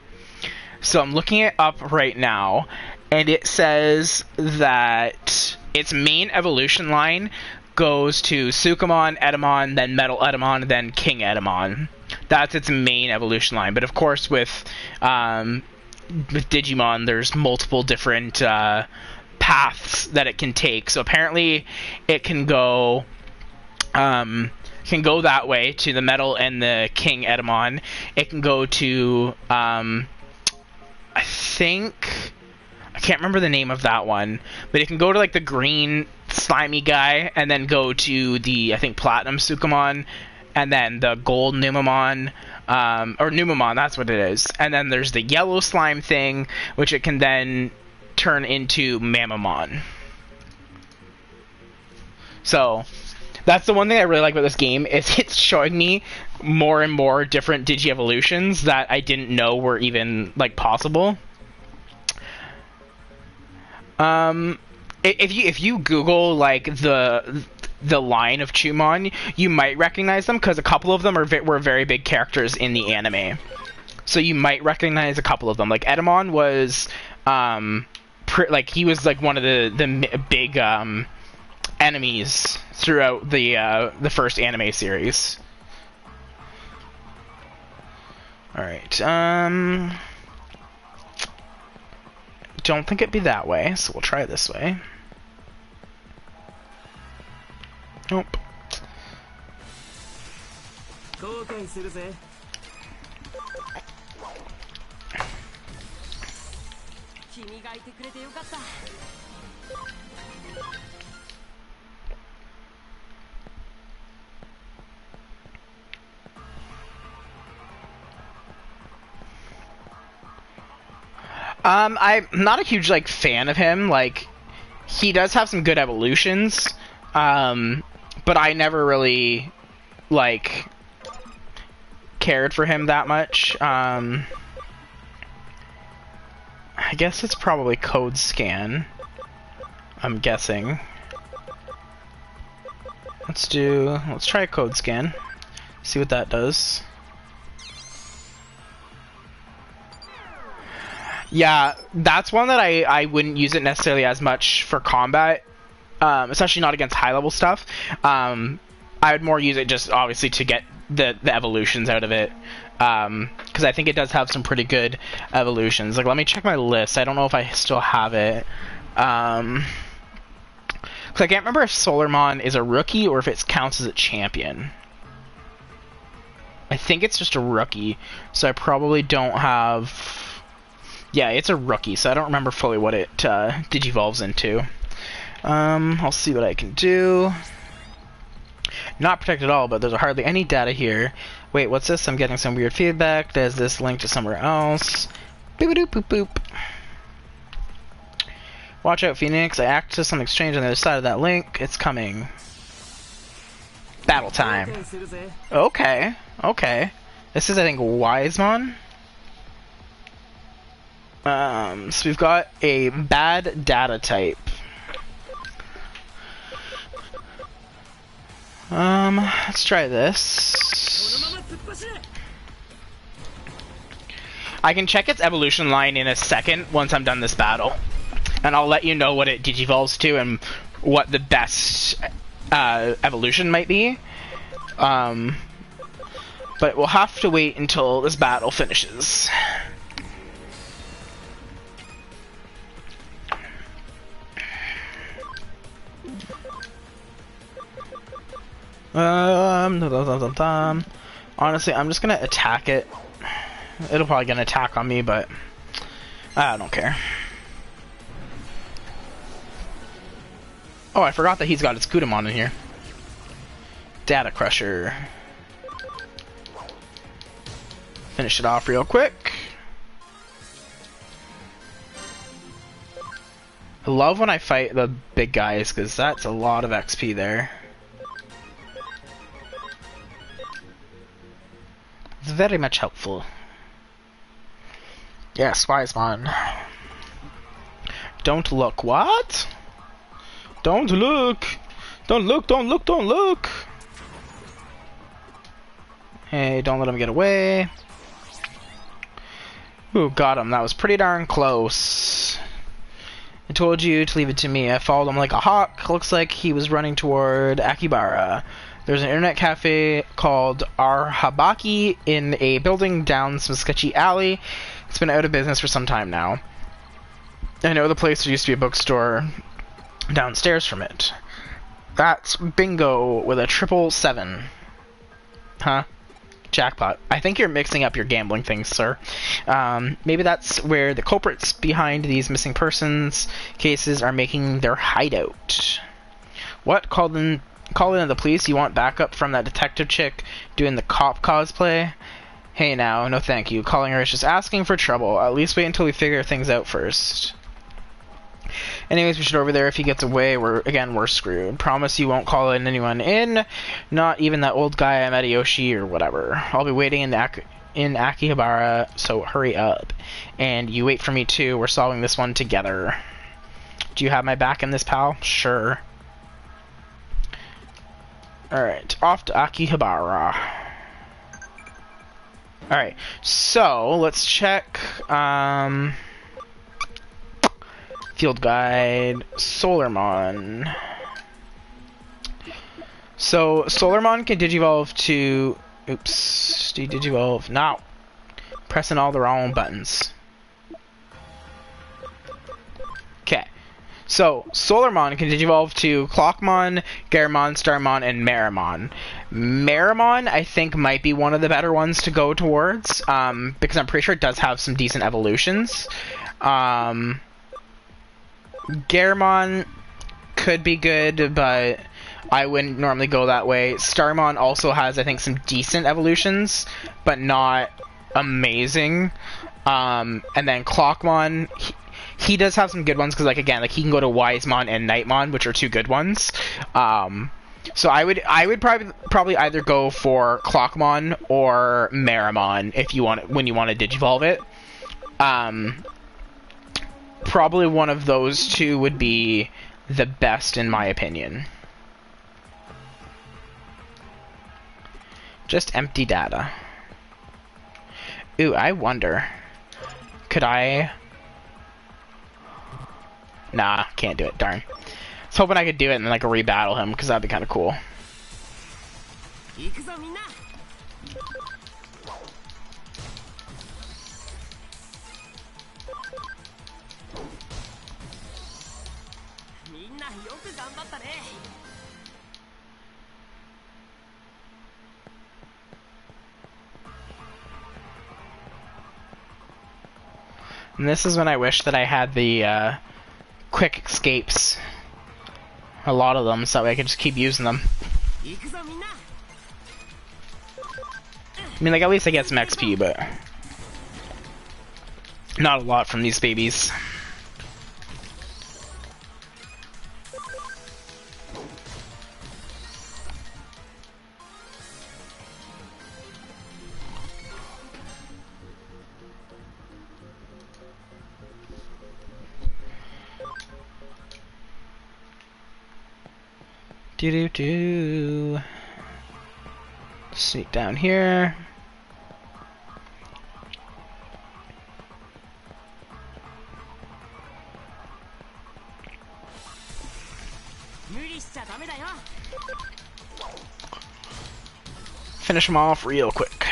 [SPEAKER 1] So I'm looking it up right now, and it says that its main evolution line goes to Sukamon, Edamon, then Metal Edamon, then King Edamon. That's its main evolution line, but of course with Digimon, there's multiple different paths that it can take. So apparently it can go that way to the Metal and the King Edamon. It can go to I can't remember the name of that one, but it can go to like the green slimy guy and then go to the, I think, Platinum Sukamon and then the gold Numamon, or Numamon, that's what it is. And then there's the yellow slime thing, which it can then turn into Mamamon. So, That's the one thing I really like about this game is it's showing me more and more different Digi-evolutions that I didn't know were even like possible. If you Google like the line of Chumon, you might recognize them because a couple of them were very big characters in the anime. So you might recognize a couple of them. Like Edamon was, he was like one of the big enemies throughout the first anime series. All right. Don't think it'd be that way, so we'll try this way. Nope. I'm not a huge like fan of him. Like, he does have some good evolutions, but I never really like cared for him that much. I guess it's probably code scan. I'm guessing. Let's try a code scan. See what that does. Yeah, that's one that I wouldn't use it necessarily as much for combat, especially not against high-level stuff. I would more use it just, obviously, to get the evolutions out of it, because I think it does have some pretty good evolutions. Like, let me check my list. I don't know if I still have it. Because I can't remember if Solarmon is a rookie or if it counts as a champion. I think it's just a rookie, so I probably don't have... Yeah, it's a rookie, so I don't remember fully what it digivolves into. I'll see what I can do. Not protect at all, but there's hardly any data here. Wait, what's this? I'm getting some weird feedback. Does this link to somewhere else? Boop-a-doop, boop, boop. Watch out, Phoenix. I accessed something strange on the other side of that link. It's coming. Battle time. Okay, okay. This is, I think, Wisemon. So we've got a bad data type. Let's try this. I can check its evolution line in a second once I'm done this battle. And I'll let you know what it digivolves to and what the best evolution might be. But we'll have to wait until this battle finishes. Honestly, I'm just gonna attack it. It'll probably get an attack on me, but I don't care. Oh, I forgot that he's got his Kudamon in here. Data Crusher. Finish it off real quick. I love when I fight the big guys, because that's a lot of XP there. It's very much helpful. Yes, Wisemon. Don't look. What? Don't look! Don't look, don't look, don't look! Hey, don't let him get away. Ooh, got him. That was pretty darn close. I told you to leave it to me. I followed him like a hawk. Looks like he was running toward Akibara. There's an internet cafe called Arhabaki in a building down some sketchy alley. It's been out of business for some time now. I know the place used to be a bookstore downstairs from it. That's bingo with a 777. Huh? Jackpot. I think you're mixing up your gambling things, sir. Maybe that's where the culprits behind these missing persons cases are making their hideout. What? Call in the police? You want backup from that detective chick doing the cop cosplay? Hey now, no thank you. Calling her is just asking for trouble. At least wait until we figure things out first. Anyways, we should over there. If he gets away, we're screwed. Promise you won't call anyone in, not even that old guy I met at Yoshi or whatever. I'll be waiting in Akihabara, so hurry up. And you wait for me too. We're solving this one together. Do you have my back in this, pal? Sure. Alright, off to Akihabara. Alright, so let's check field guide, Solarmon. So Solarmon can digivolve to digivolve now. Pressing all the wrong buttons. Okay. So, Solarmon can digivolve to Clockmon, Garmon, Starmon, and Marimon. Marimon, I think, might be one of the better ones to go towards, because I'm pretty sure it does have some decent evolutions. Garmon could be good, but I wouldn't normally go that way. Starmon also has, I think, some decent evolutions, but not amazing. And then Clockmon... He does have some good ones because, like, again, like he can go to Wisemon and Nightmon, which are two good ones. So I would probably either go for Clockmon or Marimon if you want when you want to digivolve it. Probably one of those two would be the best in my opinion. Just empty data. Ooh, I wonder. Could I? Nah, can't do it, darn. I was hoping I could do it and then like rebattle him, because that'd be kind of cool. And this is when I wish that I had the quick escapes. A lot of them, so that way I could just keep using them. I mean, like, at least I get some XP, but not a lot from these babies. Do. Sneak down here. Finish them off real quick.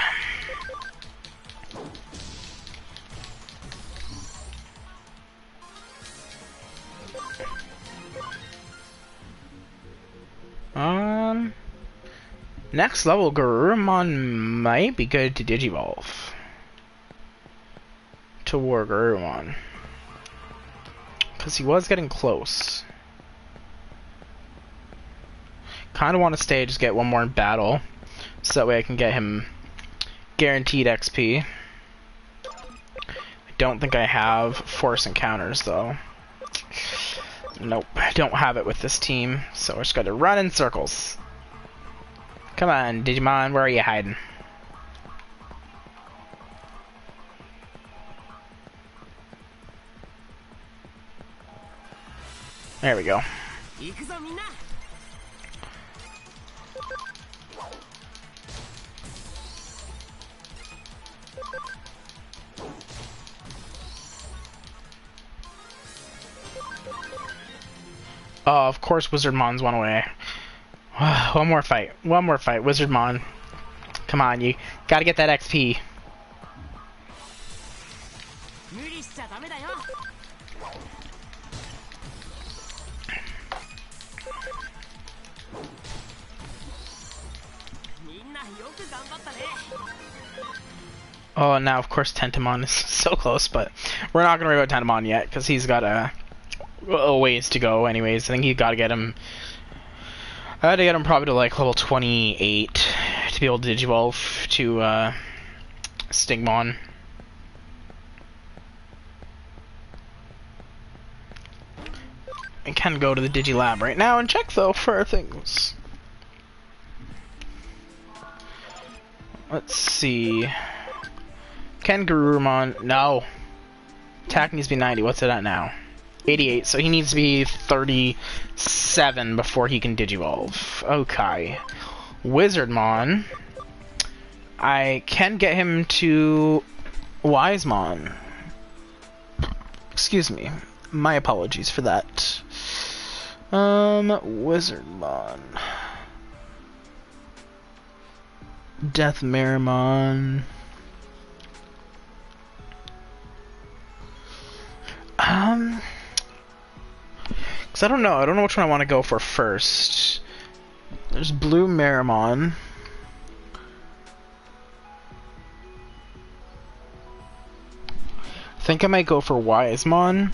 [SPEAKER 1] Next level, Garurumon might be good to digivolve to War Garurumon, because he was getting close. Kind of want to stay, just get one more in battle, so that way I can get him guaranteed XP. I don't think I have force encounters though. Nope, I don't have it with this team, so we're just going to run in circles. Come on, Digimon, where are you hiding? There we go. Oh, of course Wizardmon's one away. One more fight. One more fight. Wizardmon. Come on, you gotta get that XP. Oh, and now of course Tentamon is so close, but we're not gonna worry about Tentamon yet, because he's got a ways to go anyways. I think you gotta get him... I had to get him probably to like level 28 to be able to digivolve to Stigmon. I can go to the Digilab right now and check though for things. Let's see. Can Garurumon? No. Attack needs to be 90. What's it at now? 88. So he needs to be 37 before he can Digivolve. Okay. Wizardmon. I can get him to Wisemon. Excuse me. My apologies for that. Wizardmon. Death Marimon. Cause I don't know which one I want to go for first. There's Blue Marimon. I think I might go for Wisemon,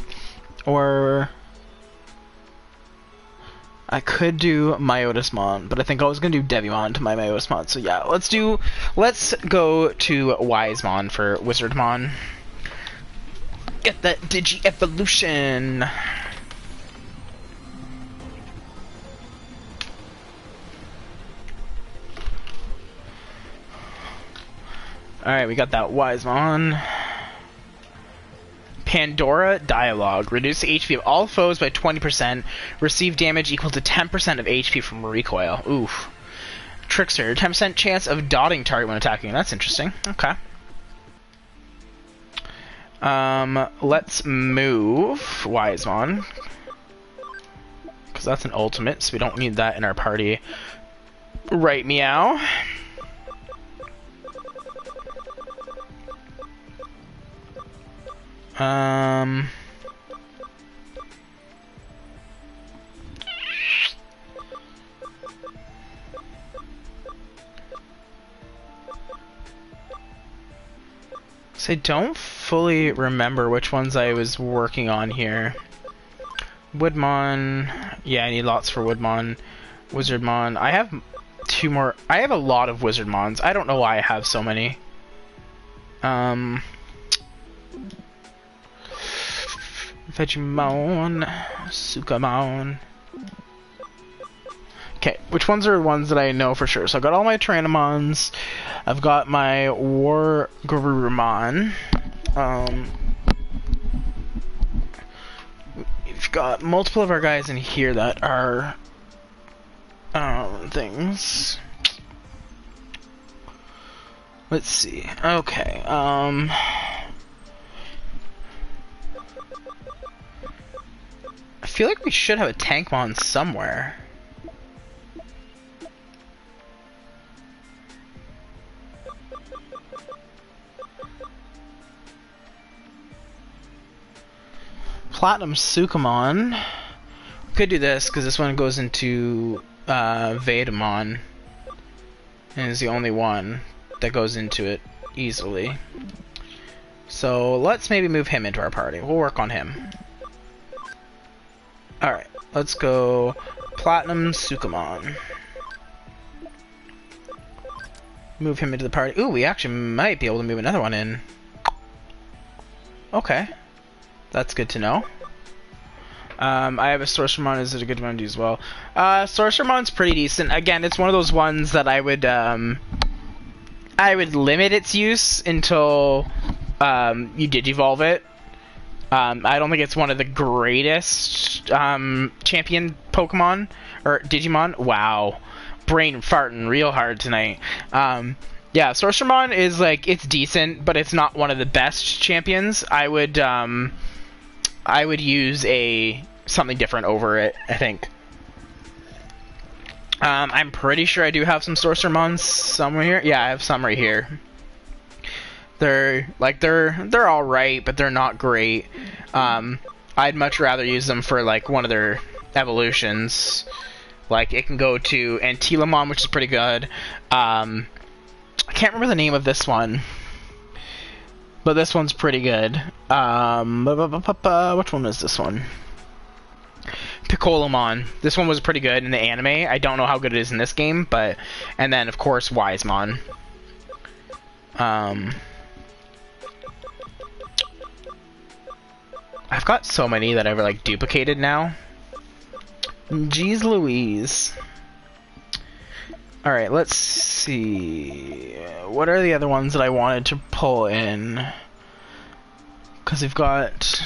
[SPEAKER 1] or I could do Myotismon, but I think I was gonna do Devimon to my Myotismon. So yeah, let's go to Wisemon for Wizardmon. Get that Digi Evolution. Alright, we got that Wisemon. Pandora Dialogue. Reduce the HP of all foes by 20%. Receive damage equal to 10% of HP from recoil. Oof. Trickster. 10% chance of dotting target when attacking. That's interesting. Okay. Let's move Wisemon. Because that's an ultimate, so we don't need that in our party. Right, meow. So I don't fully remember which ones I was working on here. Woodmon. Yeah, I need lots for Woodmon. Wizardmon. I have two more. I have a lot of Wizardmons. I don't know why I have so many. Vegemon, Sukamon. Okay, which ones are the ones that I know for sure? So I've got all my Tyrannomons. I've got my Wargarurumon. We've got multiple of our guys in here that are things. Let's see. Okay. I feel like we should have a Tankmon somewhere. Platinum Sukamon. Could do this because this one goes into Vedamon, and is the only one that goes into it easily. So let's maybe move him into our party. We'll work on him. Alright, let's go Platinum Sukamon. Move him into the party. Ooh, we actually might be able to move another one in. Okay. That's good to know. I have a Sorcerermon. Is it a good one to do as well? Sorcerermon's pretty decent. Again, it's one of those ones that I would limit its use until you Digivolve it. I don't think it's one of the greatest champion Pokemon or Digimon. Wow, brain farting real hard tonight. Yeah, Sorcerermon is like, it's decent, but it's not one of the best champions. I would use something different over it, I think. I'm pretty sure I do have some Sorcerermons somewhere here. Yeah, I have some right here. They're alright, but they're not great. I'd much rather use them for like one of their evolutions. Like it can go to Antilamon, which is pretty good. I can't remember the name of this one, but this one's pretty good. Which one is this one? Piccolomon. This one was pretty good in the anime. I don't know how good it is in this game, but... And then, of course, Wisemon. I've got so many that I've, like, duplicated now. Jeez Louise. Alright, let's see. What are the other ones that I wanted to pull in? Because we've got...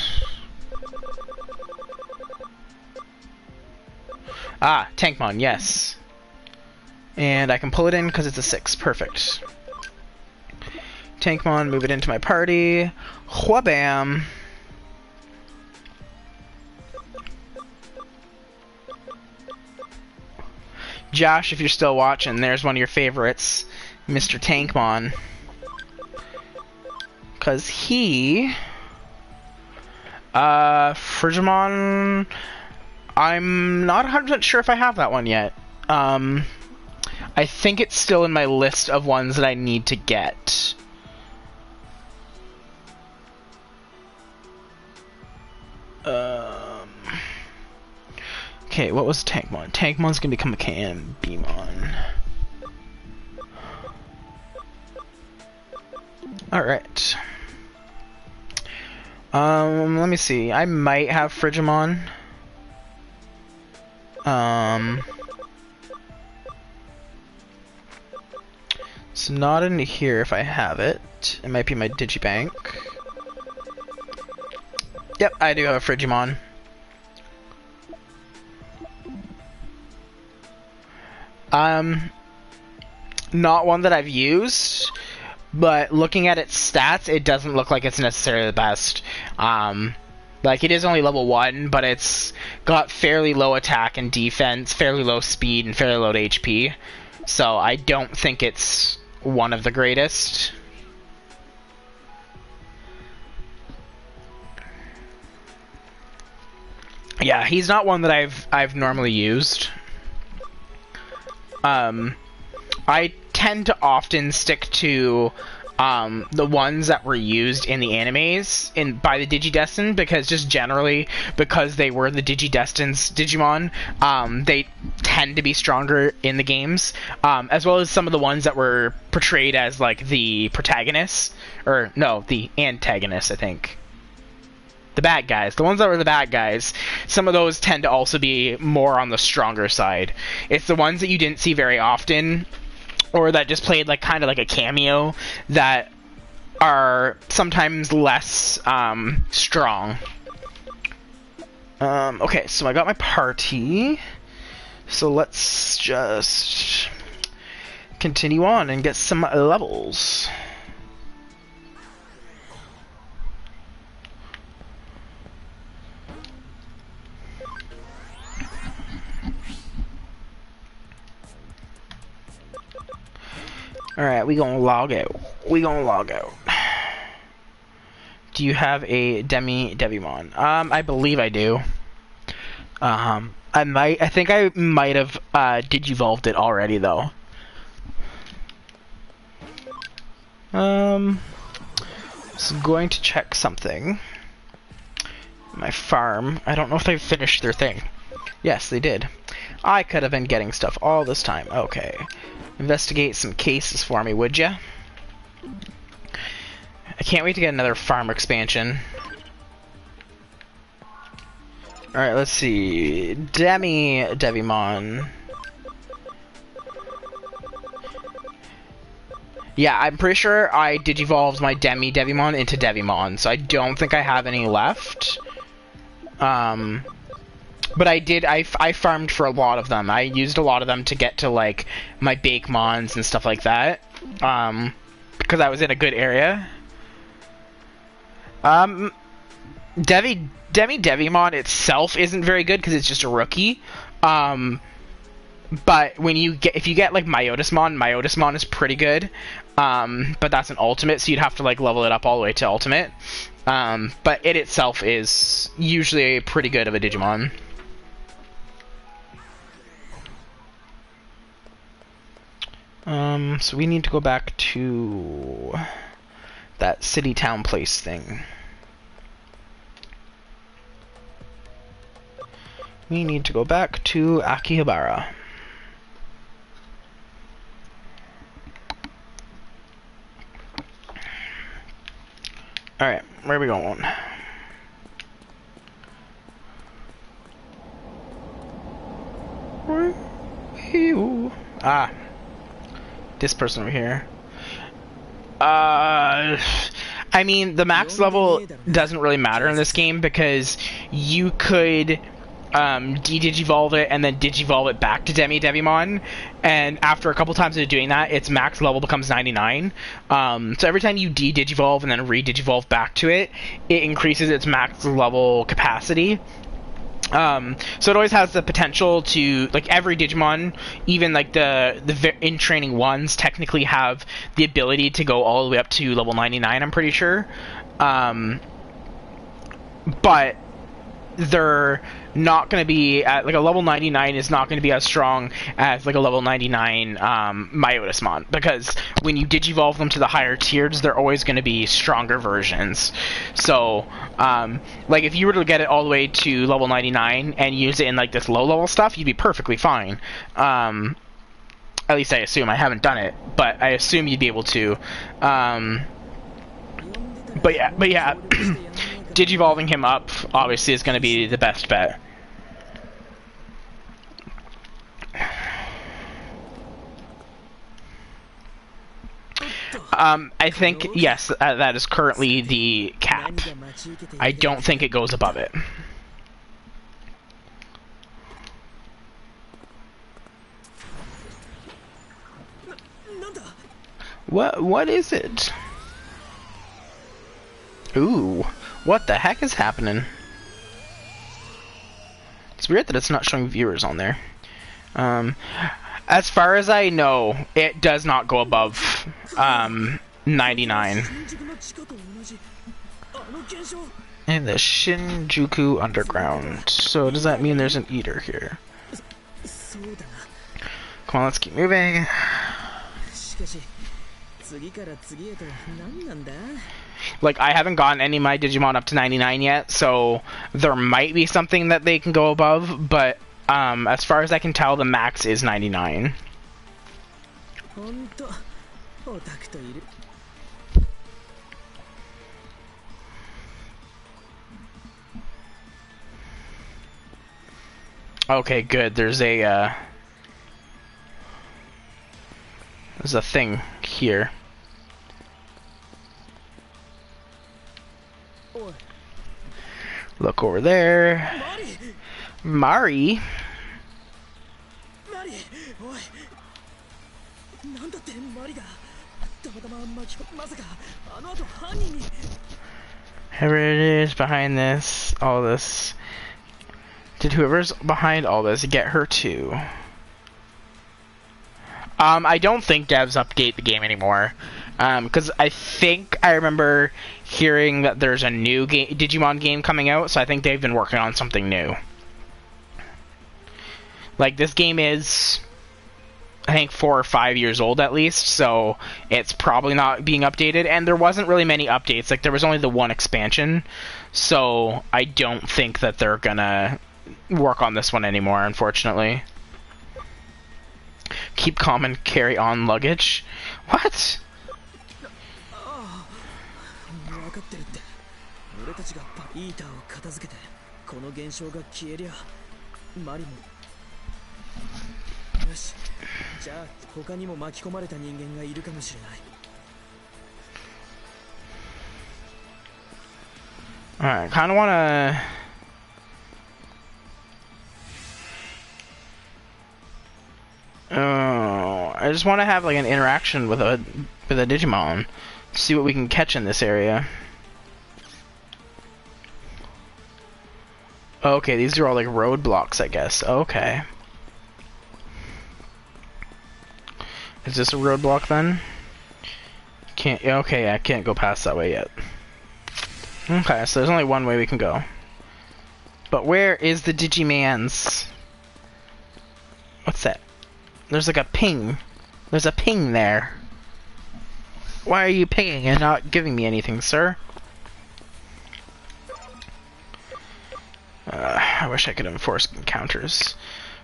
[SPEAKER 1] Ah, Tankmon, yes. And I can pull it in because it's a 6. Perfect. Tankmon, move it into my party. Whabam! Josh, if you're still watching, there's one of your favorites, Mr. Tankmon. Because he... Frigimon... I'm not 100% sure if I have that one yet. I think it's still in my list of ones that I need to get. Okay, what was Tankmon? Tankmon's gonna become a Beamon. Alright. Let me see. I might have Frigimon. It's not in here if I have it. It might be my Digibank. Yep, I do have a Frigimon. Not one that I've used, but looking at its stats, it doesn't look like it's necessarily the best. Like, it is only level 1, but it's got fairly low attack and defense, fairly low speed, and fairly low HP. So I don't think it's one of the greatest. Yeah, he's not one that I've normally used. I tend to often stick to the ones that were used in the animes by the Digidestined, because just generally, because they were the Digidestined's Digimon, they tend to be stronger in the games, as well as some of the ones that were portrayed as like the protagonists, or no, the antagonists, I think. The bad guys. The ones that were the bad guys, some of those tend to also be more on the stronger side. It's the ones that you didn't see very often, or that just played like kind of like a cameo, that are sometimes less strong. Okay, so I got my party. So let's just continue on and get some levels. Alright, we gonna log out. Do you have a Devimon? I believe I do. I think I might have digivolved it already though. So going to check something. My farm. I don't know if they've finished their thing. Yes, they did. I could have been getting stuff all this time. Okay. Investigate some cases for me, would ya? I can't wait to get another farm expansion. Alright, let's see. Devimon. Yeah, I'm pretty sure I digivolved my Devimon into Devimon, so I don't think I have any left. But I farmed for a lot of them. I used a lot of them to get to, like, my Bakemons and stuff like that. Because I was in a good area. Devimon itself isn't very good because it's just a rookie. But if you get, like, Myotismon is pretty good. But that's an ultimate, so you'd have to, like, level it up all the way to ultimate. But it itself is usually pretty good of a Digimon. So we need to go back to that city town place thing. We need to go back to Akihabara. Alright, where are we going? Ah, this person over here. I mean, the max level doesn't really matter in this game because you could de-digivolve it and then digivolve it back to Devimon, and after a couple times of doing that, its max level becomes 99. So every time you de-digivolve and then re-digivolve back to it, it increases its max level capacity. So it always has the potential to, like, every Digimon, even like the in training ones, technically have the ability to go all the way up to level 99. I'm pretty sure, but they're not going to be at, like, a level 99 is not going to be as strong as like a level 99 Myotismon, because when you digivolve them to the higher tiers, they're always going to be stronger versions. So like, if you were to get it all the way to level 99 and use it in like this low level stuff, you'd be perfectly fine. At least I assume. I haven't done it, but I assume you'd be able to. But yeah, digivolving him up obviously is going to be the best bet. I think, yes, that is currently the cap. I don't think it goes above it. What is it? Ooh, what the heck is happening? It's weird that it's not showing viewers on there. As far as I know, it does not go above 99. In the Shinjuku Underground. So does that mean there's an eater here? Come on, let's keep moving. Like, I haven't gotten any of my Digimon up to 99 yet, so there might be something that they can go above, but as far as I can tell, the max is 99. Okay, good. There's a thing here. Look over there. Mari. Whoever it is behind this, all this. Did whoever's behind all this get her too? I don't think devs update the game anymore. Because I think I remember hearing that there's a new Digimon game coming out, so I think they've been working on something new. Like, this game is, I think, 4 or 5 years old at least, so it's probably not being updated, and there wasn't really many updates. Like, there was only the one expansion, so I don't think that they're gonna work on this one anymore, unfortunately. Keep calm and carry on luggage? What? Alright, kinda wanna... Oh, I just want to have like an interaction with a Digimon. See what we can catch in this area. Okay, these are all like roadblocks, I guess. Okay. Is this a roadblock then? Can't. Okay, I can't go past that way yet. Okay, so there's only one way we can go. But where is the Digimans? What's that? There's like a ping. There's a ping there. Why are you pinging and not giving me anything, sir? I wish I could enforce encounters.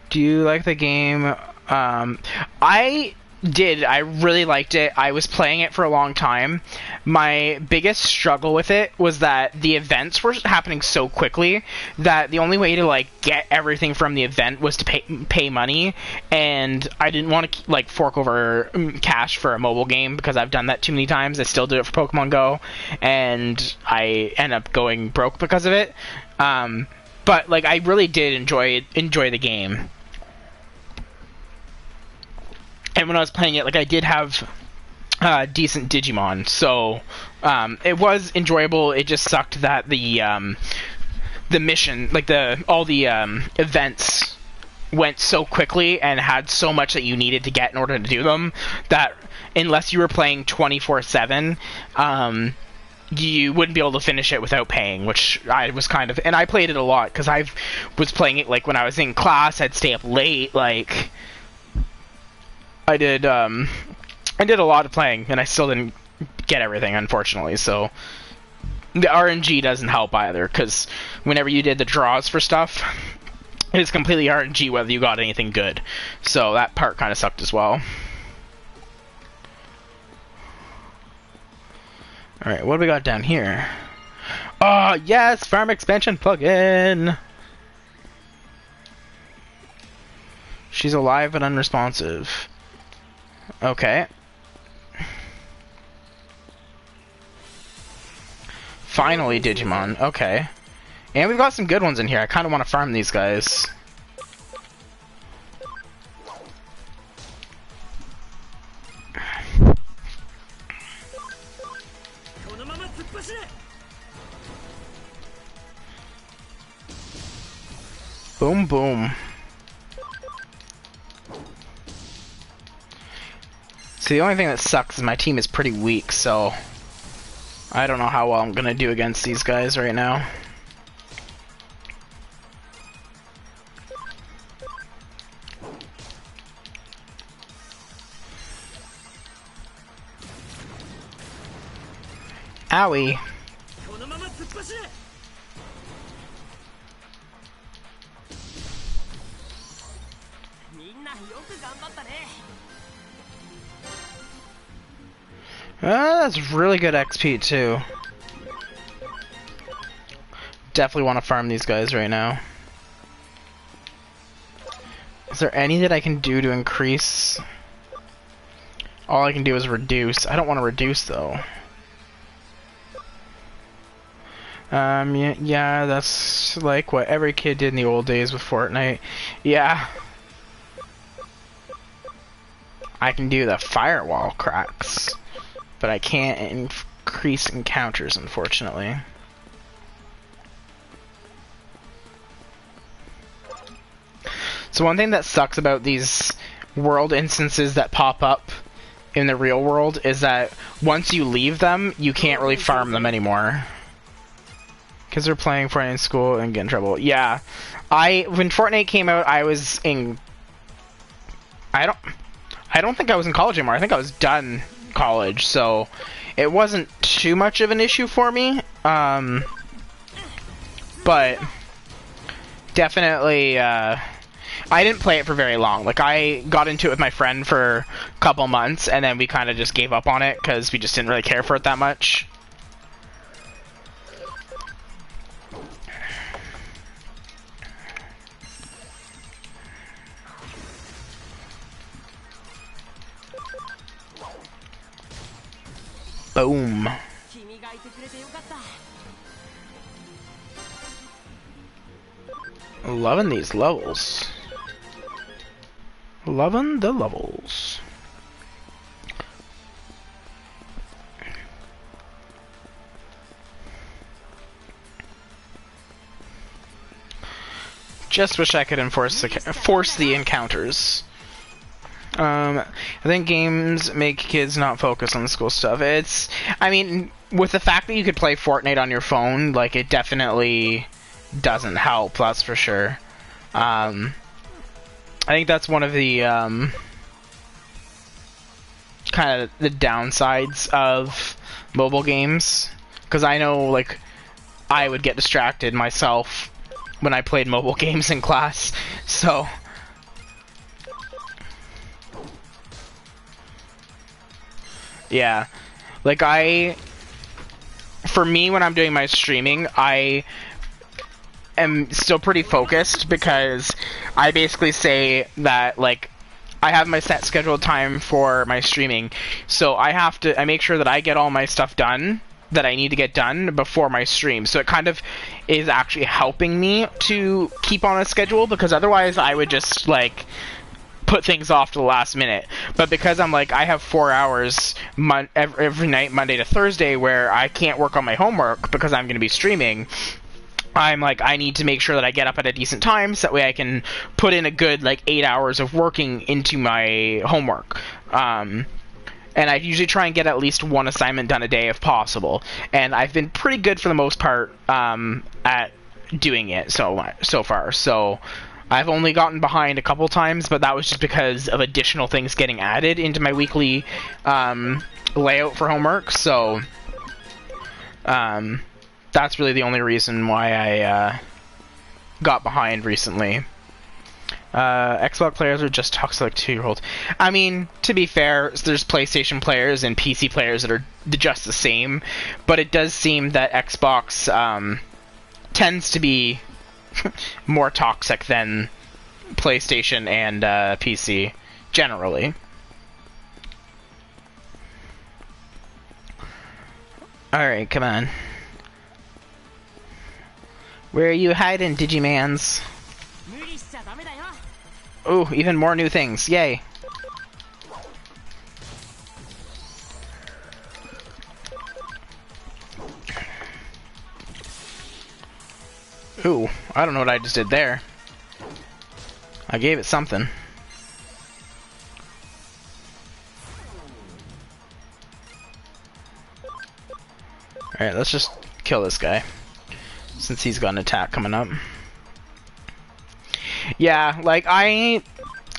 [SPEAKER 1] Do you like the game? I did. I really liked it. I was playing it for a long time. My biggest struggle with it was that the events were happening so quickly that the only way to like get everything from the event was to pay money, and I didn't want to like fork over cash for a mobile game because I've done that too many times. I still do it for Pokemon Go, and I end up going broke because of it. But like I really did enjoy the game. And when I was playing it, like I did have decent Digimon, so it was enjoyable. It just sucked that the mission, like all the events, went so quickly and had so much that you needed to get in order to do them that unless you were playing 24/7, you wouldn't be able to finish it without paying, which I was kind of, and I played it a lot because I was playing it like when I was in class. I'd stay up late, like. I did a lot of playing, and I still didn't get everything, unfortunately, so the RNG doesn't help either, because whenever you did the draws for stuff, it's completely RNG whether you got anything good, so that part kind of sucked as well. Alright, what do we got down here? Oh, yes! Farm expansion plugin! She's alive but unresponsive. Okay. Finally, Digimon. Okay. And we've got some good ones in here. I kind of want to farm these guys. Boom, boom. See, the only thing that sucks is my team is pretty weak, so I don't know how well I'm gonna do against these guys right now. Owie. That's really good XP too. Definitely want to farm these guys right now. Is there any that I can do to increase? All I can do is reduce. I don't want to reduce though. Yeah, that's like what every kid did in the old days with Fortnite. Yeah. I can do the firewall cracks, but I can't increase encounters, unfortunately. So one thing that sucks about these world instances that pop up in the real world is that once you leave them, you can't really farm them anymore. Because they're playing Fortnite in school and get in trouble. Yeah. When Fortnite came out, I was in... I don't think I was in college anymore. I think I was done college, so it wasn't too much of an issue for me. But definitely, I didn't play it for very long. Like, I got into it with my friend for a couple months, and then we kind of just gave up on it because we just didn't really care for it that much. Boom. Loving these levels. Loving the levels. Just wish I could force the encounters. I think games make kids not focus on the school stuff. I mean, with the fact that you could play Fortnite on your phone, like, it definitely doesn't help, that's for sure. I think that's one of the, kind of the downsides of mobile games. Because I know, like, I would get distracted myself when I played mobile games in class, so... Yeah. Like, for me, when I'm doing my streaming, I am still pretty focused because I basically say that, like, I have my set scheduled time for my streaming, so I make sure that I get all my stuff done that I need to get done before my stream. So it kind of is actually helping me to keep on a schedule, because otherwise I would just, like, put things off to the last minute. But because I'm like, I have 4 hours every night, Monday to Thursday, where I can't work on my homework because I'm going to be streaming, I'm like, I need to make sure that I get up at a decent time, so that way I can put in a good, like, 8 hours of working into my homework. And I usually try and get at least one assignment done a day if possible. And I've been pretty good for the most part at doing it so far. So I've only gotten behind a couple times, but that was just because of additional things getting added into my weekly layout for homework. So that's really the only reason why I got behind recently. Xbox players are just toxic like 2-year-olds. I mean, to be fair, there's PlayStation players and PC players that are just the same, but it does seem that Xbox tends to be more toxic than PlayStation and PC, generally. Alright, come on. Where are you hiding, Digimans? Ooh, even more new things. Yay. Ooh, I don't know what I just did there. I gave it something. Alright, let's just kill this guy, since he's got an attack coming up. Yeah, like, I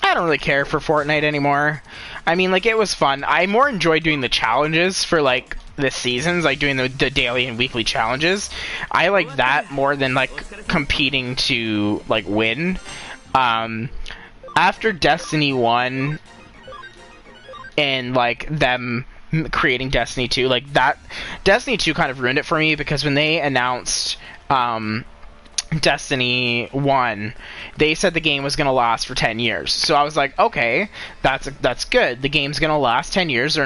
[SPEAKER 1] don't really care for Fortnite anymore. I mean, like, it was fun. I more enjoy doing the challenges for, like, the seasons, like doing the daily and weekly challenges. I like that more than, like, competing to, like, win. After Destiny 1 and, like, them creating Destiny 2, like, that Destiny 2 kind of ruined it for me, because when they announced Destiny 1, they said the game was going to last for 10 years. So I was like, okay, that's good. The game's going to last 10 years. They'll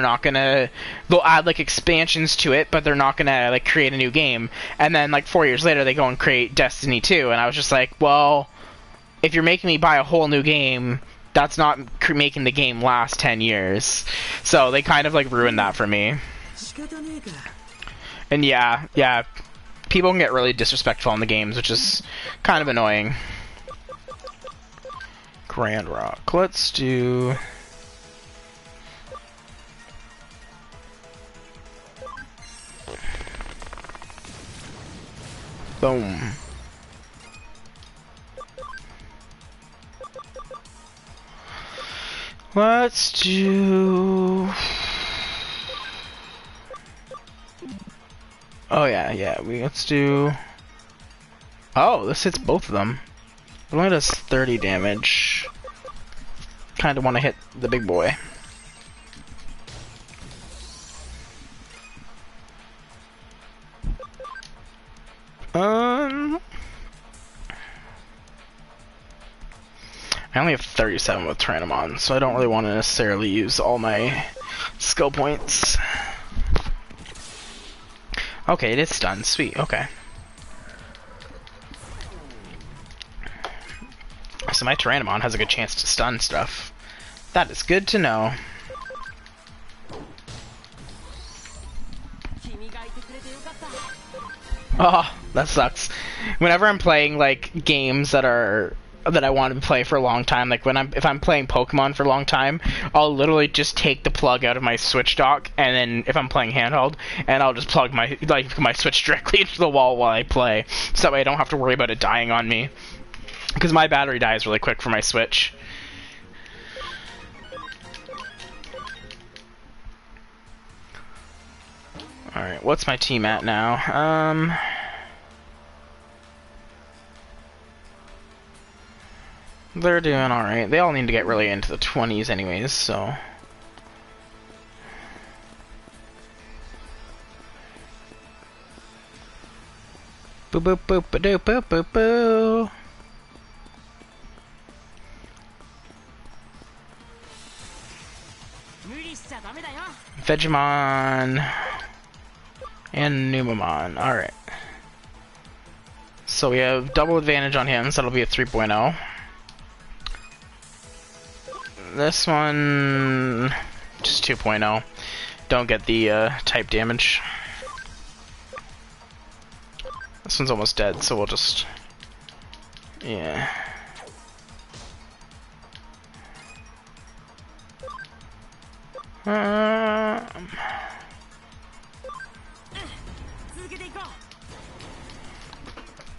[SPEAKER 1] add, like, expansions to it, but they're not going to, like, create a new game. And then, like, 4 years later, they go and create Destiny 2. And I was just like, well, if you're making me buy a whole new game, that's not making the game last 10 years. So they kind of, like, ruined that for me. And yeah, people can get really disrespectful in the games, which is kind of annoying. Grand Rock. Let's do... Boom. Let's do... Oh yeah, let's do... Oh, this hits both of them. It only does 30 damage. Kinda wanna hit the big boy. I only have 37 with Tyrannomon, so I don't really want to necessarily use all my skill points. Okay, it is stunned. Sweet, okay. So my Tyrannomon has a good chance to stun stuff. That is good to know. Oh, that sucks. Whenever I'm playing, like, games that I want to play for a long time, like if I'm playing Pokemon for a long time, I'll literally just take the plug out of my Switch dock, and then if I'm playing handheld, and I'll just plug my Switch directly into the wall while I play, so that way I don't have to worry about it dying on me. Because my battery dies really quick for my Switch. Alright, what's my team at now? They're doing alright. They all need to get really into the 20s anyways, so... Boop boop boop ba doo boop boop boo. Vegemon and Numamon. Alright. So we have double advantage on him, so that'll be a 3.0. This one just 2.0. Don't get the type damage. This one's almost dead, so we'll just... yeah.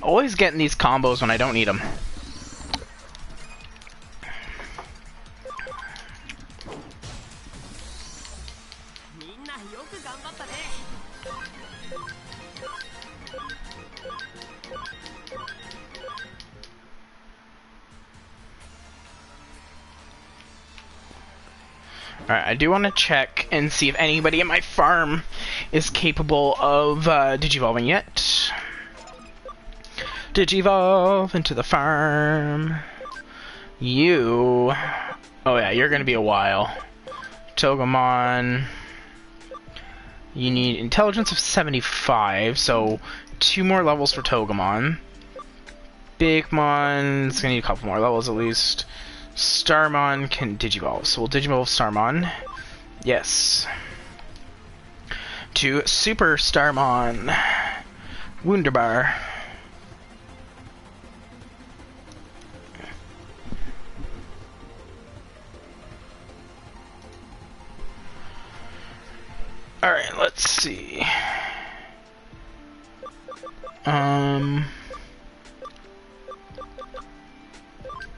[SPEAKER 1] Always getting these combos when I don't need them. Alright, I do want to check and see if anybody in my farm is capable of digivolving yet. Digivolve into the farm. You... oh yeah, you're gonna be a while. Togemon... you need intelligence of 75, so 2 more levels for Togemon. Bigmon's gonna need a couple more levels at least. Starmon can digivolve, so we'll digivolve Starmon. Yes. To Super Starmon. Wunderbar. Alright, let's see.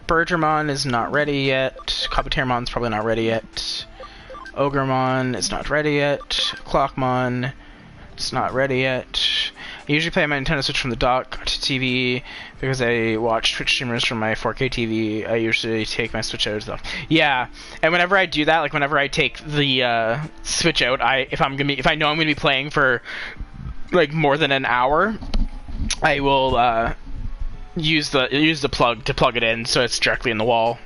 [SPEAKER 1] Bergermon is not ready yet. Kabuterimon is probably not ready yet. Ogremon is not ready yet. Clockmon is not ready yet. I usually play my Nintendo Switch from the dock to TV because I watch Twitch streamers from my 4K TV. I usually take my Switch out and stuff. Yeah, and whenever I do that, like whenever I take the Switch out, if I know I'm gonna be playing for like more than an hour, I will use the plug to plug it in so it's directly in the wall.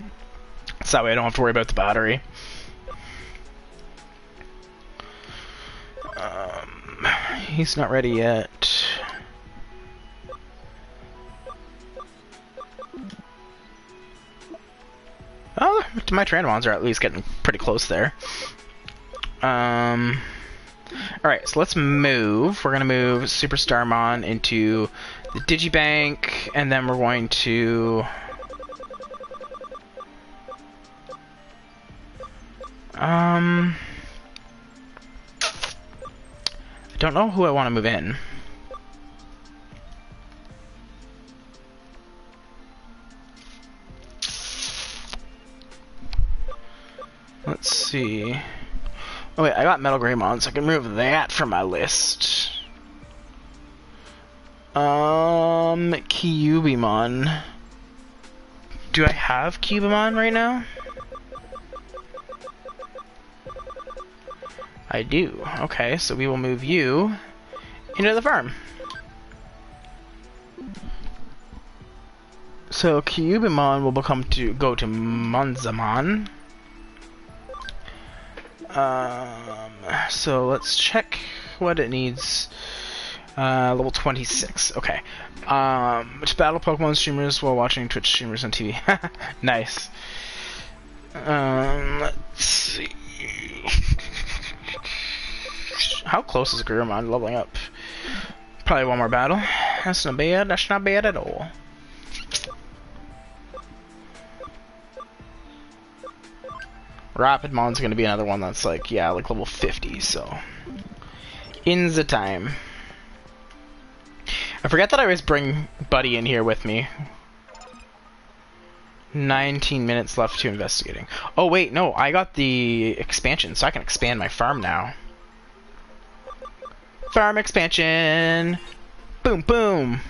[SPEAKER 1] So that way I don't have to worry about the battery. He's not ready yet. Oh, my Tyrannomons are at least getting pretty close there. Alright, so let's move. We're gonna move Super Starmon into the Digibank, and then we're going to... I don't know who I want to move in. Let's see. Oh wait, I got Metal Greymon, so I can remove that from my list. Kyubimon. Do I have Kyubimon right now? I do. Okay, so we will move you into the farm. So Kyubimon will go to Monzamon. So let's check what it needs. Level 26. Okay. To battle Pokemon streamers while watching Twitch streamers on TV. Nice. Let's see. How close is Greymon leveling up? Probably one more battle. That's not bad. That's not bad at all. Rapidmon's gonna be another one that's like, yeah, like level 50, so. In the time. I forget that I always bring Buddy in here with me. 19 minutes left to investigating. Oh wait, no, I got the expansion, so I can expand my farm now. Farm expansion! Boom, boom!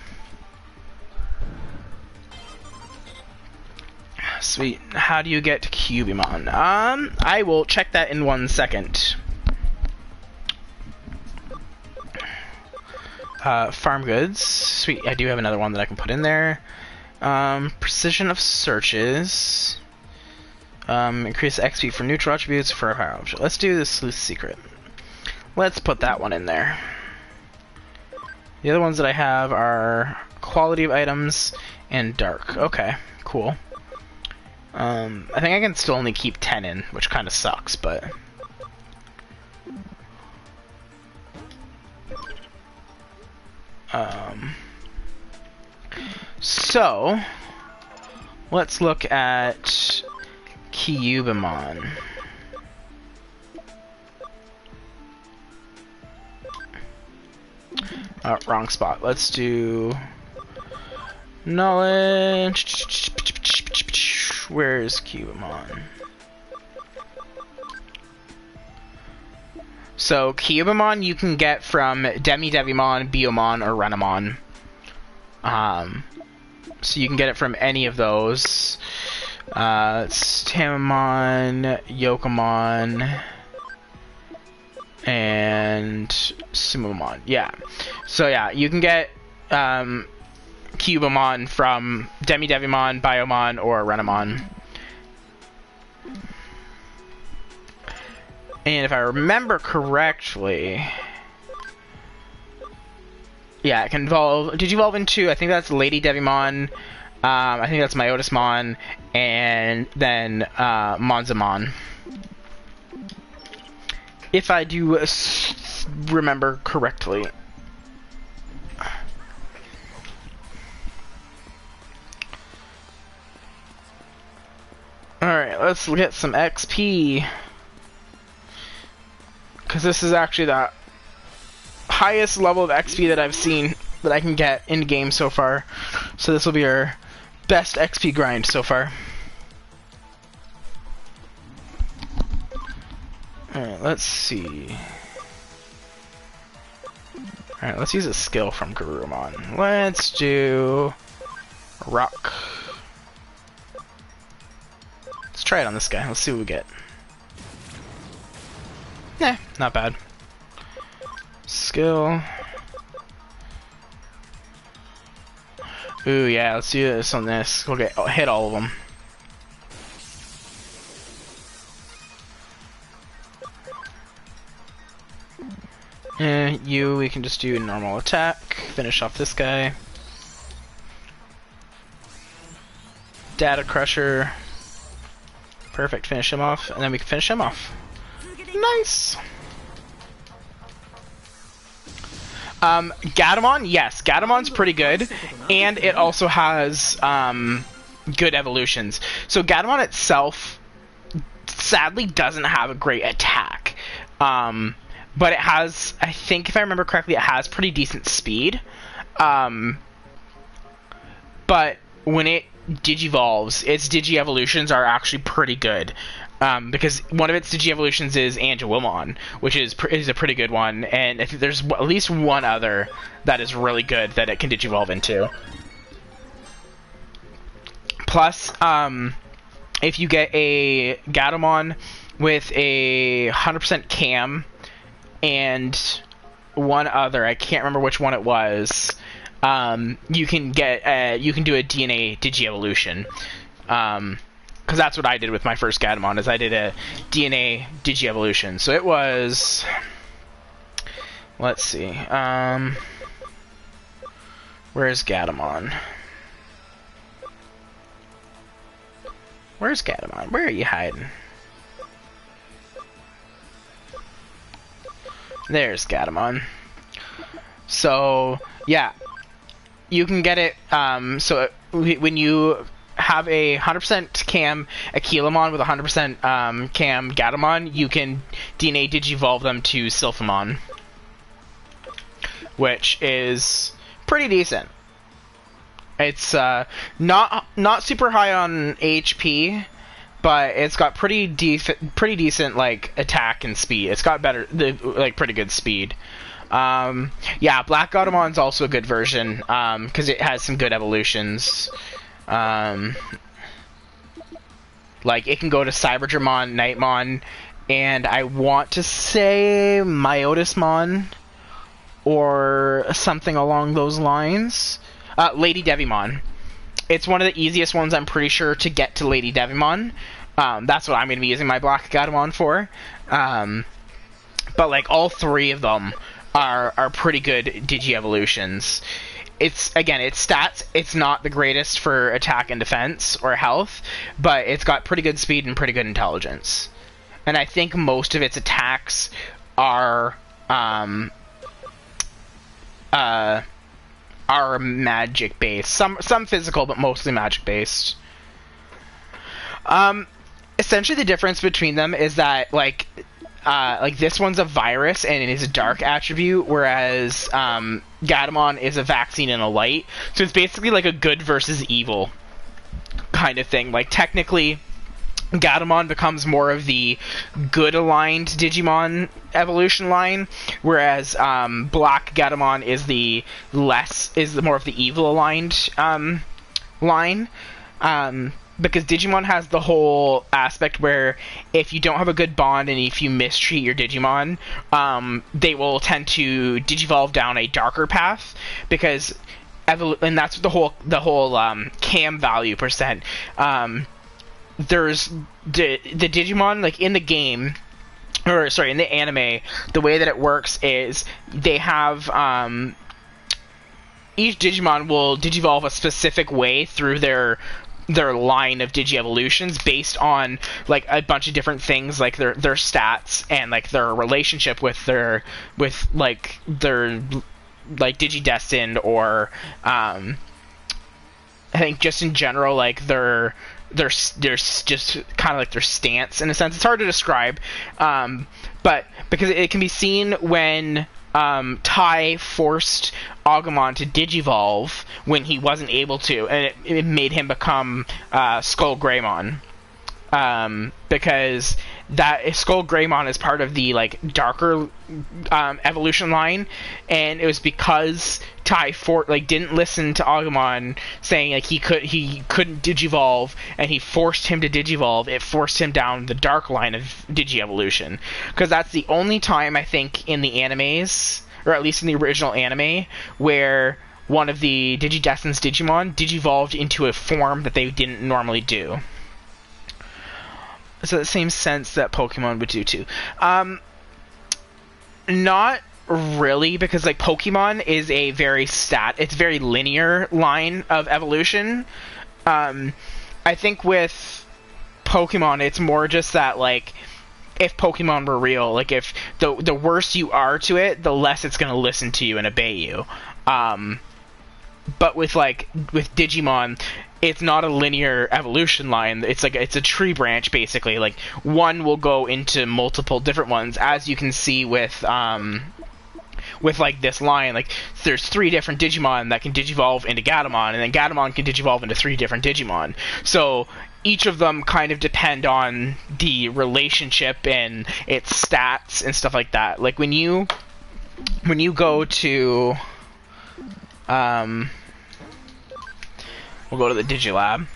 [SPEAKER 1] Sweet. How do you get Kyubimon? I will check that in 1 second. Farm goods. sweet. I do have another one that I can put in there. Precision of searches. Increase XP for neutral attributes for a higher option. Let's do the Sleuth secret. Let's put that one in there. The other ones that I have are quality of items and dark. Okay, cool. I think I can still only keep 10 in, which kind of sucks, but... So, let's look at Kyubimon. Wrong spot. Let's do knowledge. Where's Kyubimon? So Kyubimon you can get from Devimon, Biomon, or Renamon. So you can get it from any of those. It's Tamamon, Yokomon, and Sumomon. Yeah. So yeah, you can get Kyubimon from Devimon, Biomon, or Renamon. And if I remember correctly, yeah, it can evolve. Digivolve into, I think that's Lady Devimon, I think that's Myotismon, and then Monzamon. If I do remember correctly. Alright, let's get some XP. Because this is actually the highest level of XP that I've seen that I can get in game so far. So this will be our best XP grind so far. Alright, let's see. Alright, let's use a skill from Garurumon. Let's do Rock. Let's try it on this guy. Let's see what we get. Nah, not bad. Skill. Ooh, yeah, let's do this on this. We'll get hit all of them. We can just do a normal attack. Finish off this guy. Data Crusher. Perfect, finish him off. And then we can finish him off. Nice! Gatomon, yes, Gatomon's pretty good, and it also has good evolutions. So Gatomon itself sadly doesn't have a great attack, but it has, I think if I remember correctly, it has pretty decent speed. But when it digivolves, its digi-evolutions are actually pretty good. Because one of its digi-evolutions is Angelomon, which is a pretty good one, and I think there's at least one other that is really good that it can digivolve into. Plus, if you get a Gatomon with a 100% cam and one other, I can't remember which one it was, you can do a DNA digi-evolution. Because that's what I did with my first Gatomon, is I did a DNA digi-evolution. So it was... Let's see. Where's Gatomon? Where's Gatomon? Where are you hiding? There's Gatomon. So, yeah. You can get it... so when you... have a 100% cam Aquilomon with 100% cam Gatomon, you can DNA digivolve them to Sylphimon, which is pretty decent. It's not super high on HP, but it's got pretty decent like attack and speed. It's got pretty good speed. Yeah, Black Gatomon's also a good version because it has some good evolutions. Like it can go to Cyberdramon, Nightmon, and I want to say Myotismon or something along those lines. Lady Devimon. It's one of the easiest ones, I'm pretty sure, to get to Lady Devimon. That's what I'm going to be using my Black Gatomon for. But like all three of them are pretty good Digi-evolutions. It's stats. It's not the greatest for attack and defense or health, but it's got pretty good speed and pretty good intelligence. And I think most of its attacks are magic based. Some physical, but mostly magic based. Essentially, the difference between them is that like this one's a virus and it is a dark attribute, whereas Gatomon is a vaccine and a light. So it's basically like a good versus evil kind of thing. Like technically, Gatomon becomes more of the good aligned Digimon evolution line, whereas Black Gatomon is more of the evil aligned line. Because Digimon has the whole aspect where if you don't have a good bond and if you mistreat your Digimon, they will tend to digivolve down a darker path, because and that's the whole cam value percent. There's the Digimon, like in the game, or sorry, in the anime, the way that it works is they have each Digimon will digivolve a specific way through their line of Digi-evolutions based on like a bunch of different things, like their stats and like their relationship with their Digi-destined, or I think just in general like their just kind of like their stance in a sense. It's hard to describe, but because it can be seen when Tai forced Agumon to digivolve when he wasn't able to, and it made him become Skull Greymon, because that Skull Greymon is part of the like darker evolution line, and it was because Tai didn't listen to Agumon saying like he couldn't digivolve, and he forced him to digivolve. It forced him down the dark line of Digi-evolution, because that's the only time I think in the animes, or at least in the original anime, where one of the Digi-Destined's Digimon digivolved into a form that they didn't normally do. So the same sense that Pokemon would do too. Not really, because like Pokemon is a it's very linear line of evolution. I think with Pokemon it's more just that like if Pokemon were real, like if the worse you are to it, the less it's going to listen to you and obey you. But with Digimon, it's not a linear evolution line. It's a tree branch basically. Like one will go into multiple different ones, as you can see with like this line. Like there's 3 different Digimon that can digivolve into Gatomon, and then Gatomon can digivolve into 3 different Digimon. So each of them kind of depend on the relationship and its stats and stuff like that. Like when you go to we'll go to the Digilab.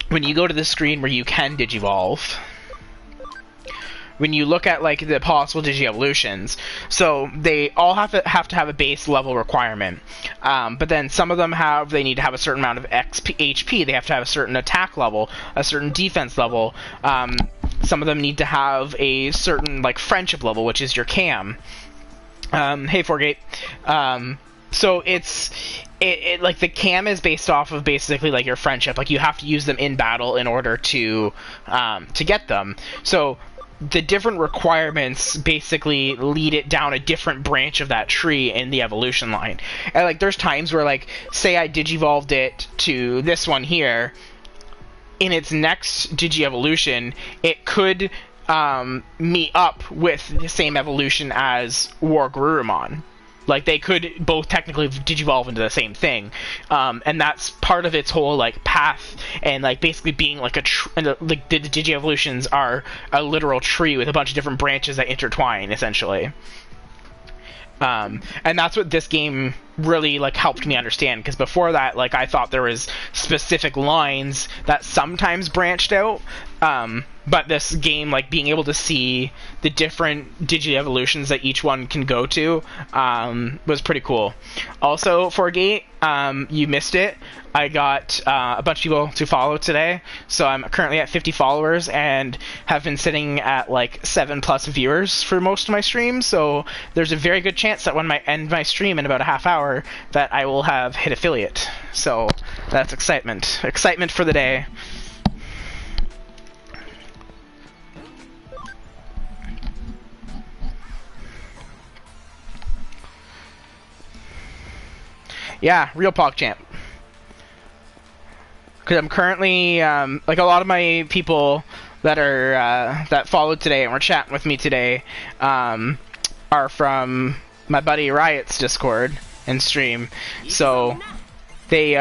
[SPEAKER 1] When you go to the screen where you can digivolve, when you look at like the possible Digi-evolutions, so they all have to have a base level requirement, but then some of them they need to have a certain amount of HP, they have to have a certain attack level, a certain defense level, some of them need to have a certain like friendship level, which is your cam. Hey Forgate. So it like the cam is based off of basically like your friendship. Like you have to use them in battle in order to get them. So the different requirements basically lead it down a different branch of that tree in the evolution line. And like there's times where like say I digivolved it to this one here, in its next Digi-evolution it could meet up with the same evolution as War Garurumon. Like they could both technically digivolve into the same thing, and that's part of its whole like path, and like basically being like like the Digi-evolutions are a literal tree with a bunch of different branches that intertwine essentially. And that's what this game really like helped me understand, because before that, like, I thought there was specific lines that sometimes branched out, but this game, like, being able to see the different digi-evolutions that each one can go to, was pretty cool. Also, for Gate, you missed it. I got a bunch of people to follow today, so I'm currently at 50 followers and have been sitting at like 7+ viewers for most of my streams, so there's a very good chance that when I end my stream in about a half hour that I will have hit affiliate. So that's excitement. Excitement for the day. Yeah, real PogChamp. Because I'm currently, like, a lot of my people that are, that followed today and were chatting with me today, are from my buddy Riot's Discord and stream. So they,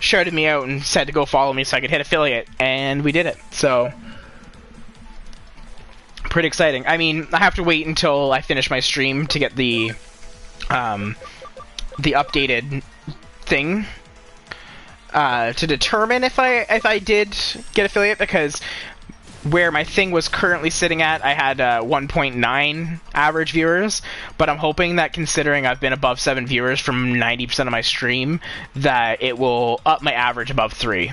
[SPEAKER 1] shouted me out and said to go follow me so I could hit affiliate, and we did it. So pretty exciting. I mean, I have to wait until I finish my stream to get the updated thing, to determine if I did get affiliate, because where my thing was currently sitting at, I had 1.9 average viewers, but I'm hoping that, considering I've been above 7 viewers from 90% of my stream, that it will up my average above 3.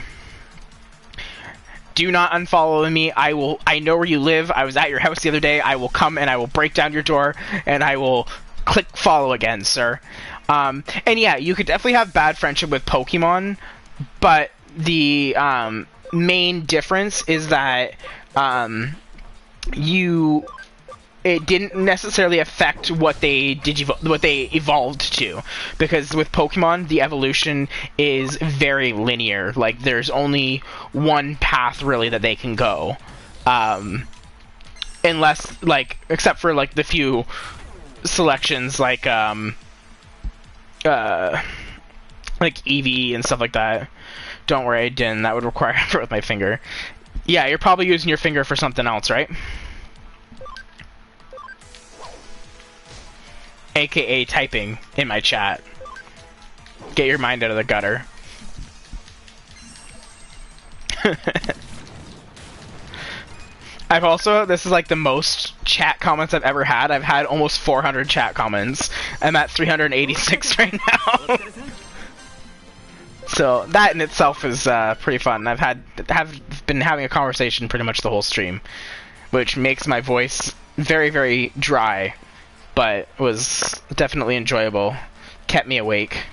[SPEAKER 1] Do not unfollow me. I know where you live. I was at your house the other day. I will come and I will break down your door and I will click follow again, sir. And yeah, you could definitely have bad friendship with Pokemon, but the main difference is that it didn't necessarily affect what they evolved to, because with Pokemon the evolution is very linear. Like, there's only one path really that they can go, unless, like, except for like the few selections like Eevee and stuff like that. Don't worry, I didn't. That would require effort with my finger. Yeah, you're probably using your finger for something else, right? AKA typing in my chat. Get your mind out of the gutter. I've also, this is like the most chat comments I've ever had. I've had almost 400 chat comments. I'm at 386 right now. So that in itself is pretty fun. Have been having a conversation pretty much the whole stream, which makes my voice very, very dry, but was definitely enjoyable. Kept me awake.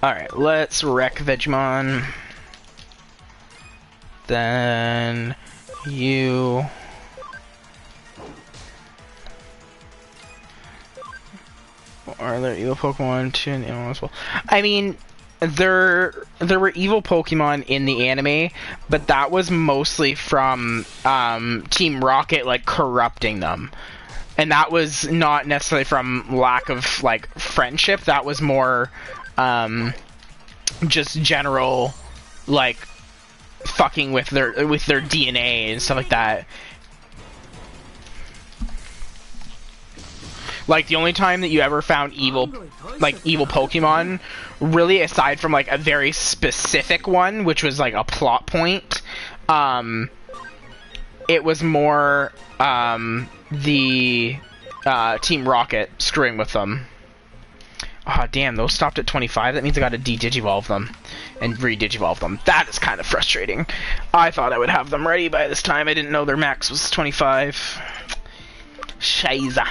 [SPEAKER 1] Alright, let's wreck Digimon. Then you... Are there evil Pokemon too in the anime as well? I mean, there were evil Pokemon in the anime, but that was mostly from Team Rocket, like, corrupting them. And that was not necessarily from lack of, like, friendship. That was more just general, like, fucking with their DNA and stuff like that. Like, the only time that you ever found evil Pokemon, really, aside from like a very specific one, which was like a plot point, it was more the Team Rocket screwing with them. Oh, damn, those stopped at 25. That means I gotta de-digivolve them and re-digivolve them. That is kind of frustrating. I thought I would have them ready by this time. I didn't know their max was 25. Scheiße.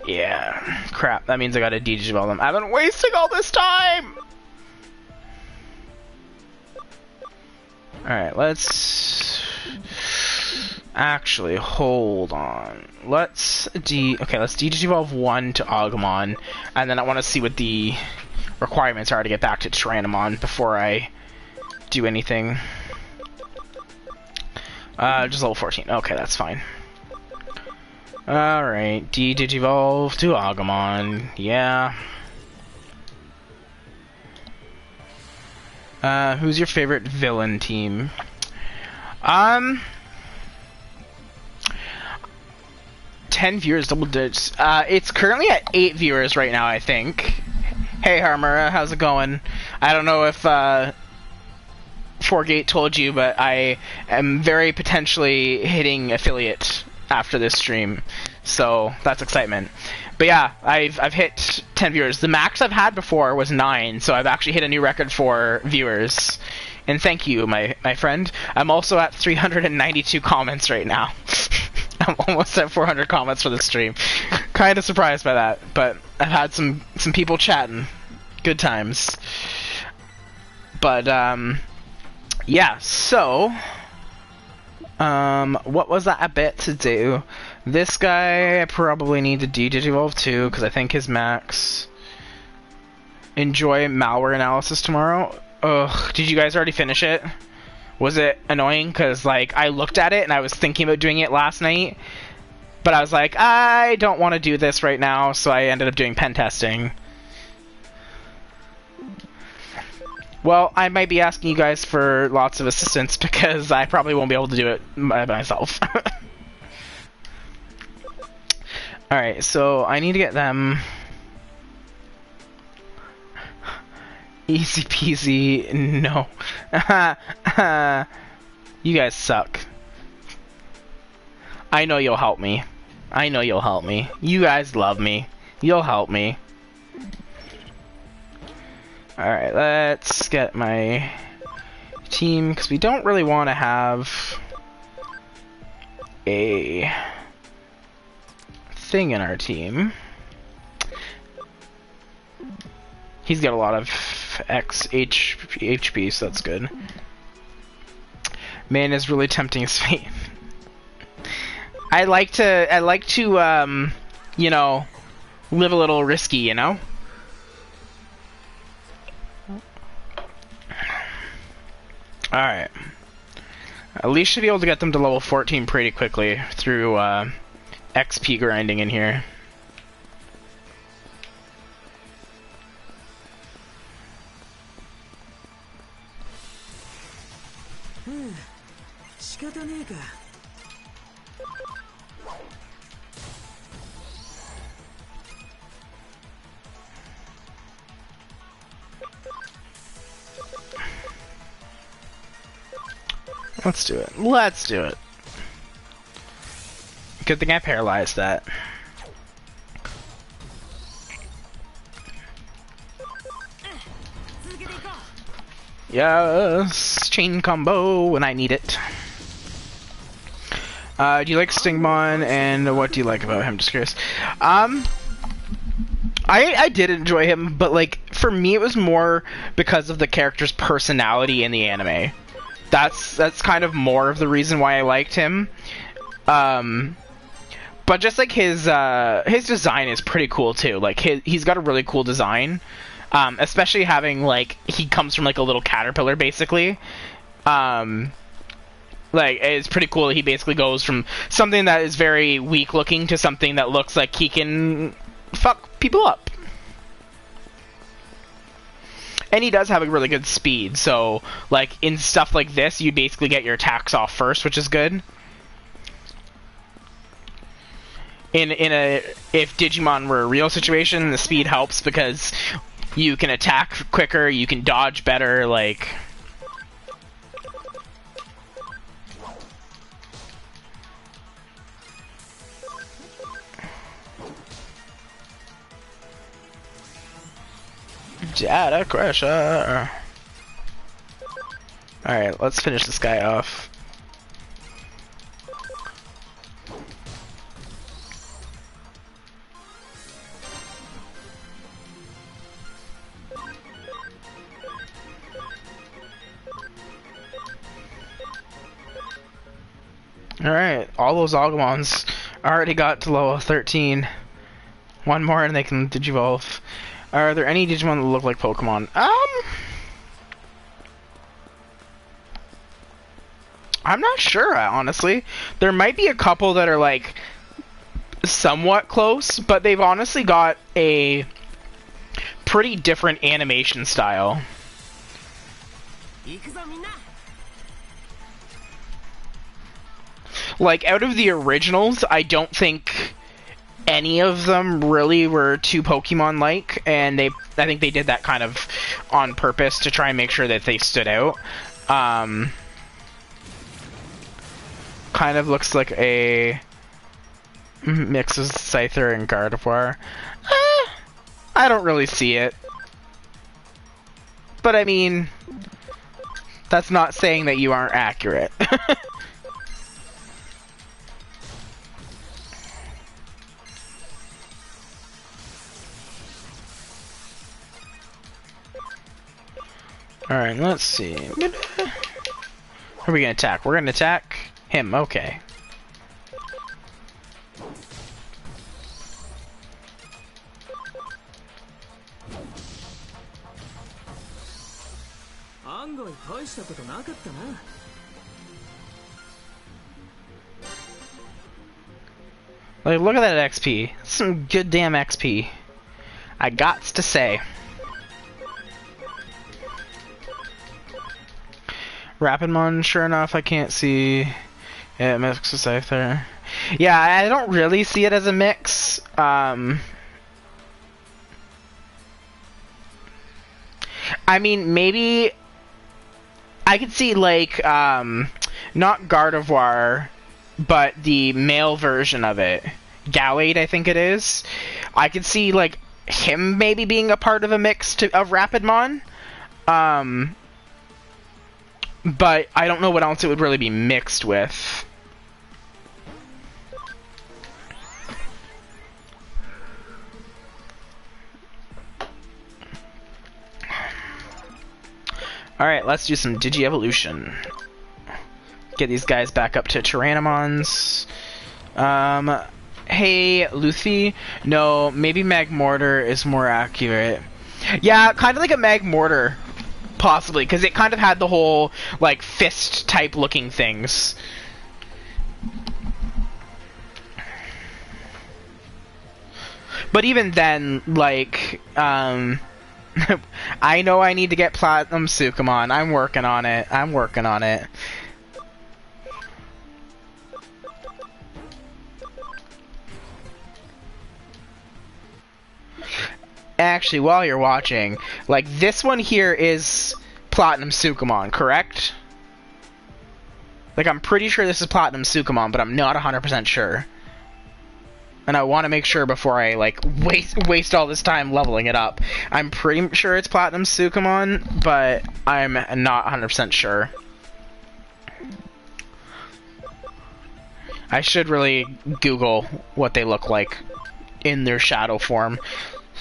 [SPEAKER 1] Yeah, crap. That means I gotta de-digivolve them. I've been wasting all this time! Alright, let's... Actually, hold on. Let's de-digivolve one to Agumon, and then I want to see what the requirements are to get back to Tyrannomon before I do anything. Just level 14. Okay, that's fine. Alright, de-digivolve to Agumon. Yeah. Who's your favorite villain team? 10 viewers, double digits. It's currently at 8 viewers right now, I think. Hey, Harmura, how's it going? I don't know if, Forgate told you, but I am very potentially hitting affiliate after this stream. So, that's excitement. But yeah, I've hit 10 viewers. The max I've had before was 9, so I've actually hit a new record for viewers. And thank you, my friend. I'm also at 392 comments right now. I'm almost at 400 comments for the stream. Kind of surprised by that, but I've had some people chatting. Good times. But, yeah, so... what was that a bit to do? This guy I probably need to Digivolve too, because I think his max... Enjoy malware analysis tomorrow. Ugh, did you guys already finish it? Was it annoying? Because, like, I looked at it and I was thinking about doing it last night, but I was like, I don't want to do this right now, so I ended up doing pen testing. Well, I might be asking you guys for lots of assistance because I probably won't be able to do it by myself. Alright, so I need to get them... Easy peasy, no. You guys suck. I know you'll help me. I know you'll help me. You guys love me. You'll help me. Alright, let's get my team, because we don't really want to have a thing in our team. He's got a lot of HP, so that's good. Man is really tempting his fate. I like to, you know, live a little risky, you know? Alright. At least should be able to get them to level 14 pretty quickly through, XP grinding in here. Let's do it. Let's do it. Good thing I paralyzed that. Yes, chain combo when I need it. Do you like Stingmon, and what do you like about him? Just curious. I did enjoy him, but like for me it was more because of the character's personality in the anime. That's kind of more of the reason why I liked him. But just like his design is pretty cool too. Like he's got a really cool design. Especially having, like, he comes from, like, a little caterpillar, basically. Like, it's pretty cool that he basically goes from something that is very weak-looking to something that looks like he can fuck people up. And he does have a really good speed, so, like, in stuff like this, you basically get your attacks off first, which is good. If Digimon were a real situation, the speed helps because... you can attack quicker, you can dodge better, like... Data crusher! Alright, let's finish this guy off. Alright, all those Agumons already got to level 13. One more and they can Digivolve. Are there any Digimon that look like Pokemon? I'm not sure, honestly. There might be a couple that are, like, somewhat close, but they've honestly got a pretty different animation style. Like, out of the originals, I don't think any of them really were too Pokemon-like, and I think they did that kind of on purpose to try and make sure that they stood out. Kind of looks like a mix of Scyther and Gardevoir. I don't really see it. But I mean, that's not saying that you aren't accurate. Alright, let's see. Who are we gonna attack? We're gonna attack him, okay. Like, look at that XP. Some good damn XP. I gots to say. Rapidmon, sure enough, I can't see it mixes either. Yeah, I don't really see it as a mix. I mean, maybe I could see, like, not Gardevoir, but the male version of it. Gallade, I think it is. I could see, like, him maybe being a part of a mix of Rapidmon. But I don't know what else it would really be mixed with. Alright, let's do some Digi-Evolution. Get these guys back up to Tyrannomons. Hey, Luffy. No, maybe Magmortar is more accurate. Yeah, kind of like a Magmortar. Possibly, because it kind of had the whole, like, fist-type looking things. But even then, like, I know I need to get Platinum Sukamon. I'm working on it. I'm working on it. Actually, while you're watching, like, this one here is Platinum Sukamon, correct? Like, I'm pretty sure this is Platinum Sukamon, but I'm not 100% sure. And I want to make sure before I, like, waste all this time leveling it up. I'm pretty sure it's Platinum Sukamon, but I'm not 100% sure. I should really Google what they look like in their shadow form.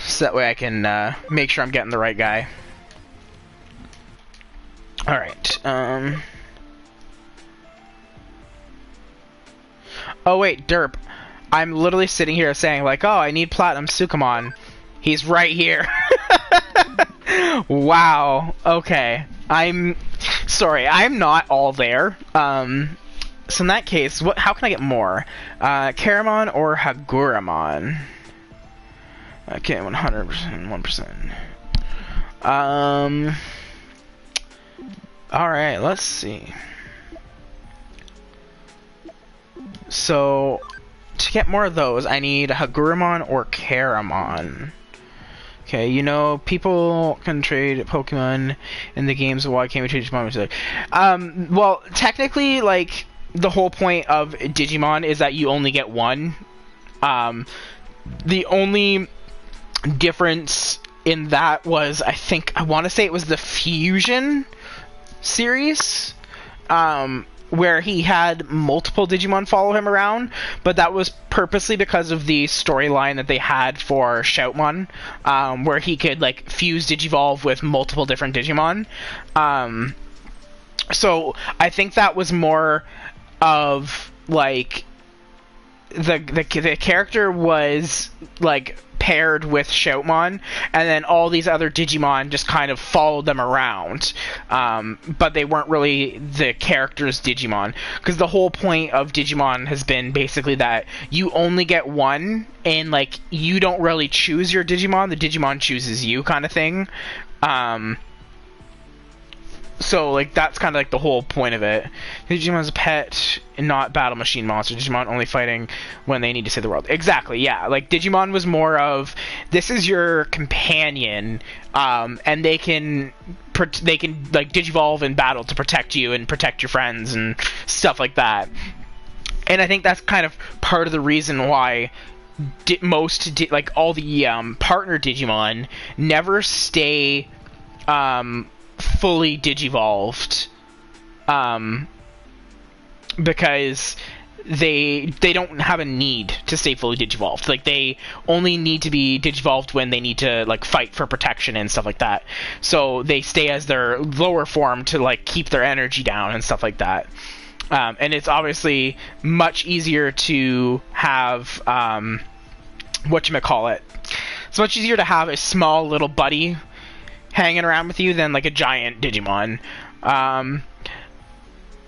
[SPEAKER 1] So that way I can make sure I'm getting the right guy. Alright, oh wait, derp. I'm literally sitting here saying, like, oh, I need Platinum Sukamon. He's right here. Wow. Okay. I'm sorry, I'm not all there. So in that case, how can I get more? Caramon or Haguramon? Okay, 100%, 1%. Alright, let's see. So, to get more of those, I need Haguramon or Caramon. Okay, you know, people can trade Pokemon in the games, why can't we trade Digimon? Well, technically, like, the whole point of Digimon is that you only get one. The only difference in that was, I want to say it was the Fusion series, where he had multiple Digimon follow him around, but that was purposely because of the storyline that they had for Shoutmon, where he could, like, fuse Digivolve with multiple different Digimon. So I think that was more of, like, the character was, like, paired with Shoutmon, and then all these other Digimon just kind of followed them around, but they weren't really the character's Digimon, because the whole point of Digimon has been basically that you only get one, and, like, you don't really choose your Digimon, the Digimon chooses you, kind of thing. So, like, that's kind of like the whole point of it. Digimon's a pet, not battle machine monster. Digimon only fighting when they need to save the world. Exactly, yeah. Like, Digimon was more of, this is your companion, and they can like digivolve in battle to protect you and protect your friends and stuff like that. And I think that's kind of part of the reason why like all the partner Digimon never stay fully digivolved, because they don't have a need to stay fully digivolved. Like, they only need to be digivolved when they need to, like, fight for protection and stuff like that. So they stay as their lower form to, like, keep their energy down and stuff like that. And it's obviously much easier to have whatchamacallit. It's much easier to have a small little buddy hanging around with you than like a giant Digimon.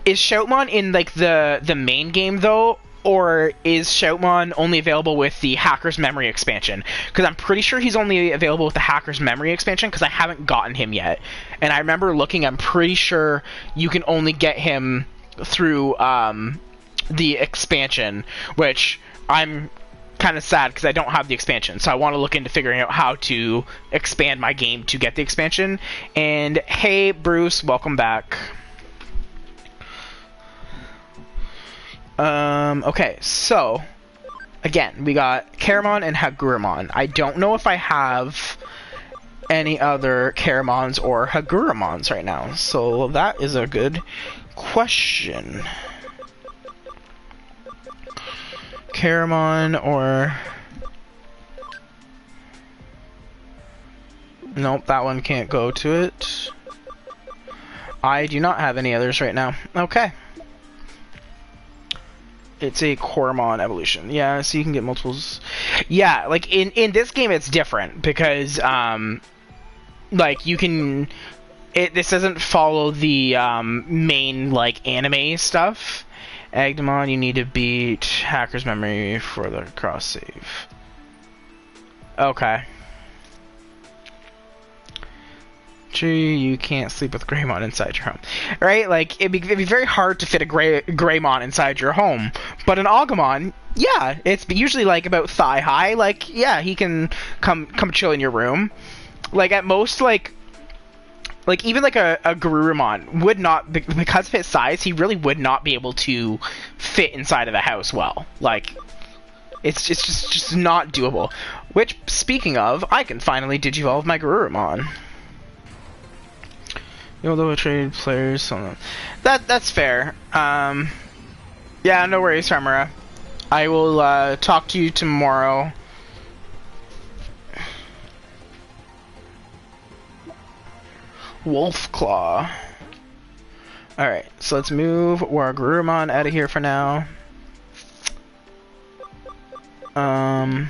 [SPEAKER 1] Is Shoutmon in like the main game though, or is Shoutmon only available with the Hacker's Memory expansion? Because I'm pretty sure he's only available with the Hacker's Memory expansion, because I haven't gotten him yet. And I remember looking, I'm pretty sure you can only get him through the expansion, which I'm kind of sad because I don't have the expansion, so I want to look into figuring out how to expand my game to get the expansion. And hey Bruce, welcome back. Okay, so again, we got Caramon and Hagurumon. I don't know if I have any other Caramons or Hagurumons right now, so that is a good question. Caramon or... Nope, that one can't go to it. I do not have any others right now. Okay. It's a Coromon evolution. Yeah, so you can get multiples. Yeah, like in this game it's different because like you can this doesn't follow the main like anime stuff. Agdamon, you need to beat Hacker's Memory for the cross save. Okay. Tree, you can't sleep with Greymon inside your home. Right? Like, it'd be very hard to fit a Greymon inside your home. But an Agumon, yeah, it's usually like about thigh high. Like, yeah, he can come chill in your room. Like, at most, like even like a Garurumon would not, because of his size, he really would not be able to fit inside of a house well. Like, it's just not doable. Which, speaking of, I can finally digivolve my Garurumon. Although trade players, so that's fair. Yeah, no worries, Harmura. I will talk to you tomorrow. Wolfclaw. Alright, so let's move Garurumon out of here for now. Have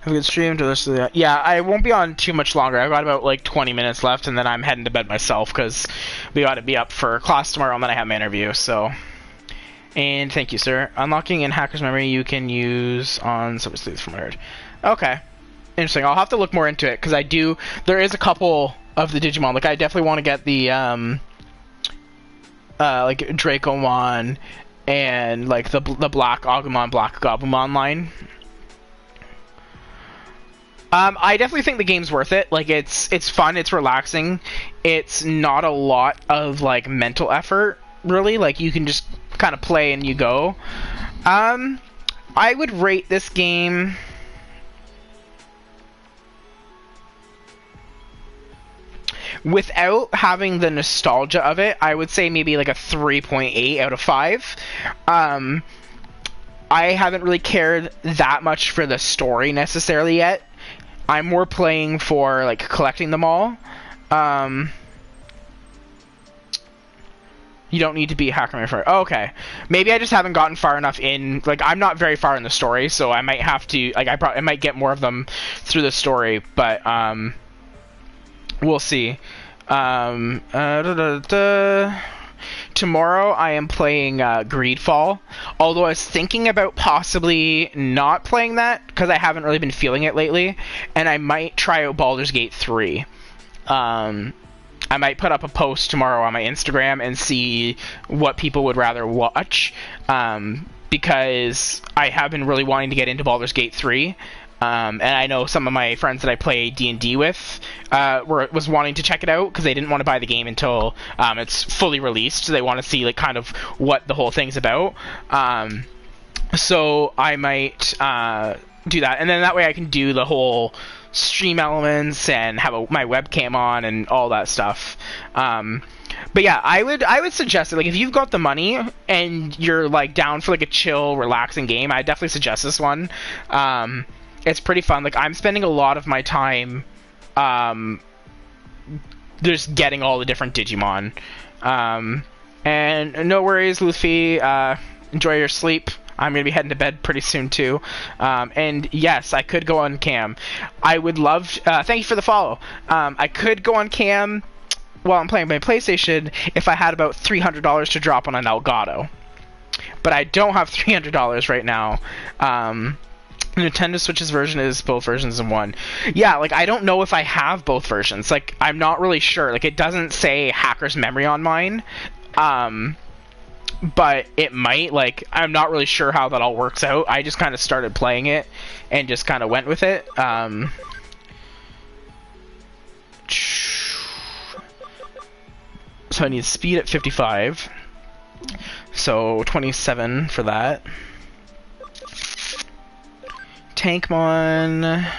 [SPEAKER 1] a good stream to listen to that. Yeah, I won't be on too much longer. I've got about like 20 minutes left, and then I'm heading to bed myself because we got to be up for class tomorrow, and then I have my interview. So, and thank you, sir. Unlocking in Hacker's Memory you can use on Sleuth from what I heard. Okay, interesting. I'll have to look more into it because there is a couple of the Digimon. Like I definitely want to get the like Dracomon and like the Black Agumon, Black Gabumon line. I definitely think the game's worth it. Like, it's fun, it's relaxing. It's not a lot of, like, mental effort, really. Like, you can just kind of play and you go. I would rate this game... Without having the nostalgia of it, I would say maybe, like, a 3.8 out of 5. I haven't really cared that much for the story, necessarily, yet. I'm more playing for, like, collecting them all. You don't need to be Hacker for... Oh, okay. Maybe I just haven't gotten far enough in... Like, I'm not very far in the story, so I might have to... Like, I might get more of them through the story, but, we'll see. Tomorrow I am playing Greedfall, although I was thinking about possibly not playing that because I haven't really been feeling it lately, and I might try out Baldur's Gate 3. I might put up a post tomorrow on my Instagram and see what people would rather watch, because I have been really wanting to get into Baldur's Gate 3. And I know some of my friends that I play D&D with was wanting to check it out because they didn't want to buy the game until it's fully released. So they want to see like kind of what the whole thing's about. So I might do that, and then that way I can do the whole stream elements and have my webcam on and all that stuff. But yeah, I would suggest it. Like, if you've got the money and you're like down for like a chill, relaxing game, I definitely suggest this one. It's pretty fun. Like, I'm spending a lot of my time just getting all the different Digimon. And no worries, Luffy. Enjoy your sleep. I'm going to be heading to bed pretty soon, too. And yes, I could go on cam. I would love... thank you for the follow. I could go on cam while I'm playing my PlayStation if I had about $300 to drop on an Elgato. But I don't have $300 right now. Nintendo Switch's version is both versions in one. Yeah, like, I don't know if I have both versions. Like, I'm not really sure. Like, it doesn't say Hacker's Memory on mine. But it might. Like, I'm not really sure how that all works out. I just kind of started playing it and just kind of went with it. So I need speed at 55. So 27 for that. Tankmon.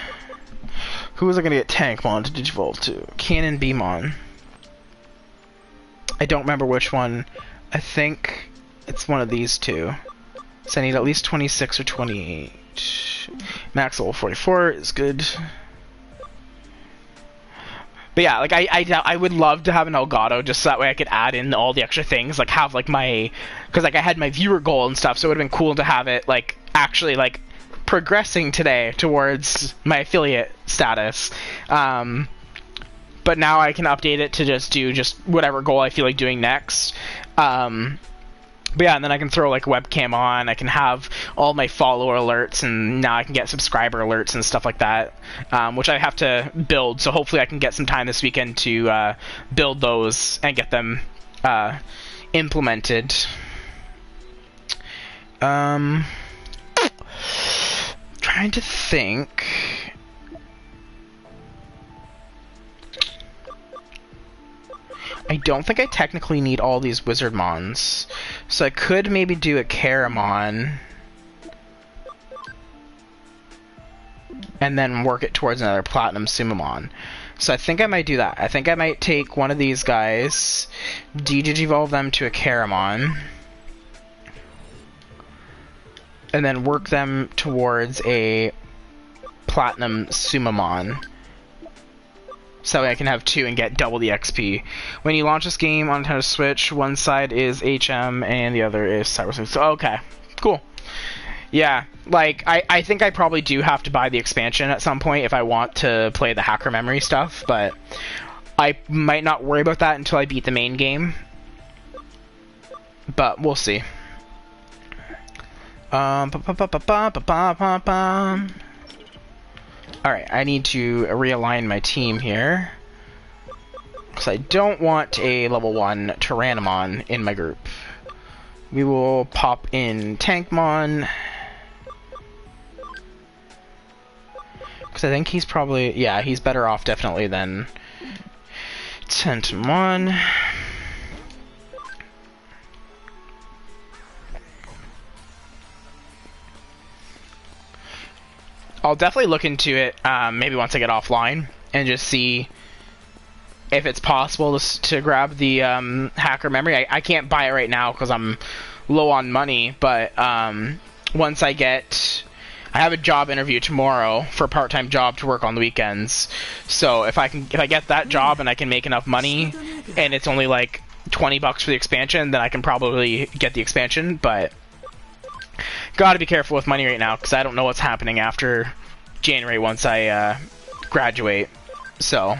[SPEAKER 1] Who was I going to get Tankmon to Digivolve to? Cannon Beamon. I don't remember which one. I think it's one of these two. So I need at least 26 or 28. Max level 44 is good. But yeah, like I would love to have an Elgato just so that way I could add in all the extra things, like have like my, because like I had my viewer goal and stuff, so it would have been cool to have it like actually like progressing today towards my affiliate status. But now I can update it to just do just whatever goal I feel like doing next. But yeah, and then I can throw like webcam on, I can have all my follower alerts, and now I can get subscriber alerts and stuff like that, which I have to build, so hopefully I can get some time this weekend to build those and get them implemented. Trying to think... I don't think I technically need all these Wizardmons. So I could maybe do a Caramon. And then work it towards another Platinum Sumamon. So I think I might do that. I think I might take one of these guys, Digivolve them to a Caramon, and then work them towards a Platinum Sumamon. So I can have two and get double the XP. When you launch this game on Nintendo Switch, one side is HM and the other is Cyberspace. So, okay, cool. Yeah, like, I think I probably do have to buy the expansion at some point if I want to play the Hacker Memory stuff, but I might not worry about that until I beat the main game. But we'll see. Alright, I need to realign my team here, because I don't want a level 1 Tyrannomon in my group. We will pop in Tankmon, because I think he's probably, yeah, he's better off definitely than Tentamon. I'll definitely look into it, maybe once I get offline, and just see if it's possible to grab the Hacker Memory. I can't buy it right now because I'm low on money, but once I have a job interview tomorrow for a part-time job to work on the weekends. So if I get that job and I can make enough money, and it's only like $20 for the expansion, then I can probably get the expansion, but... Gotta be careful with money right now, because I don't know what's happening after January once I graduate. So,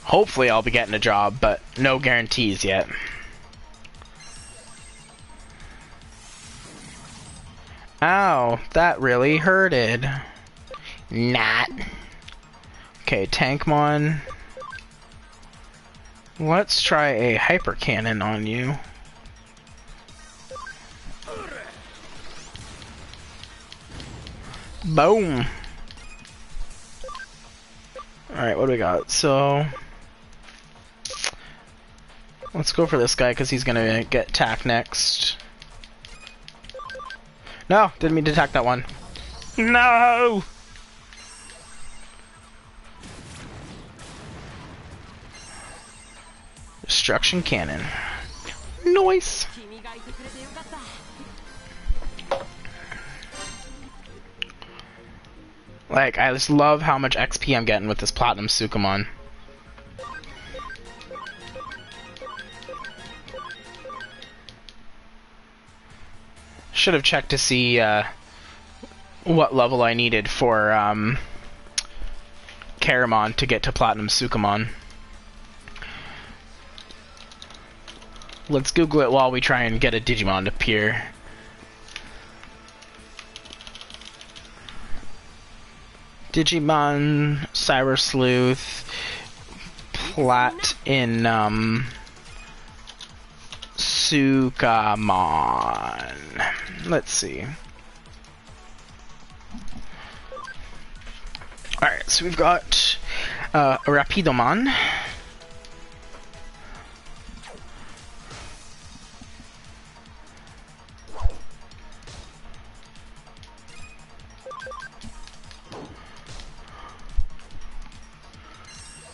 [SPEAKER 1] hopefully I'll be getting a job, but no guarantees yet. Ow, that really hurted. Not. Okay, Tankmon. Let's try a hyper cannon on you. Boom! Alright, what do we got? So... let's go for this guy, because he's gonna get attacked next. No! Didn't mean to attack that one. No! Destruction cannon. Nice! Like, I just love how much XP I'm getting with this Platinum Sukamon. Should have checked to see what level I needed for Caramon to get to Platinum Sukamon. Let's Google it while we try and get a Digimon to appear. Digimon, Cyber Sleuth, Platinum Sukamon. Let's see. Alright, so we've got Rapidomon.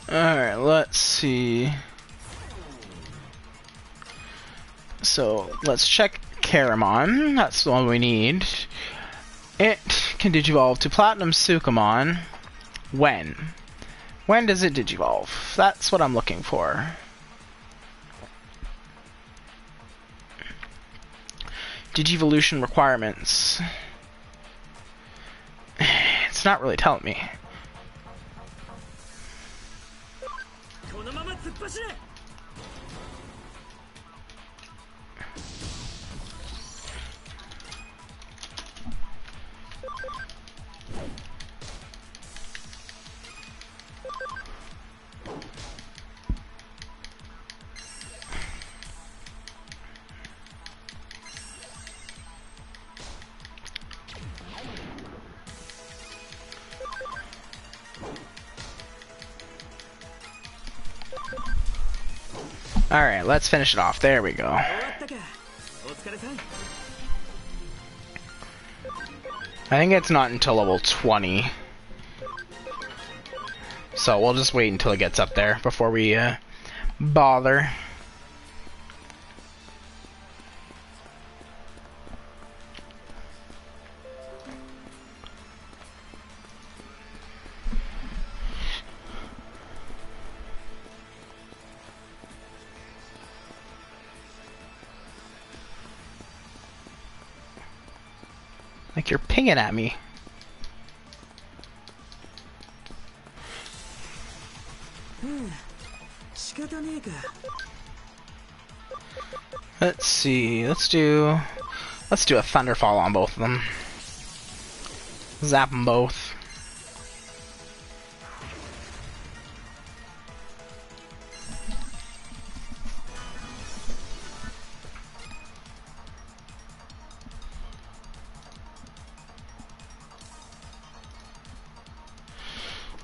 [SPEAKER 1] Alright, let's see. So, let's check Caramon. That's the one we need. It can digivolve to Platinum Sukamon. When? When does it digivolve? That's what I'm looking for. Digivolution requirements. It's not really telling me. Alright, let's finish it off. There we go. I think it's not until level 20. So we'll just wait until it gets up there before we bother. Like you're pinging at me. Let's see. Let's do a Thunderfall on both of them. Zap them both.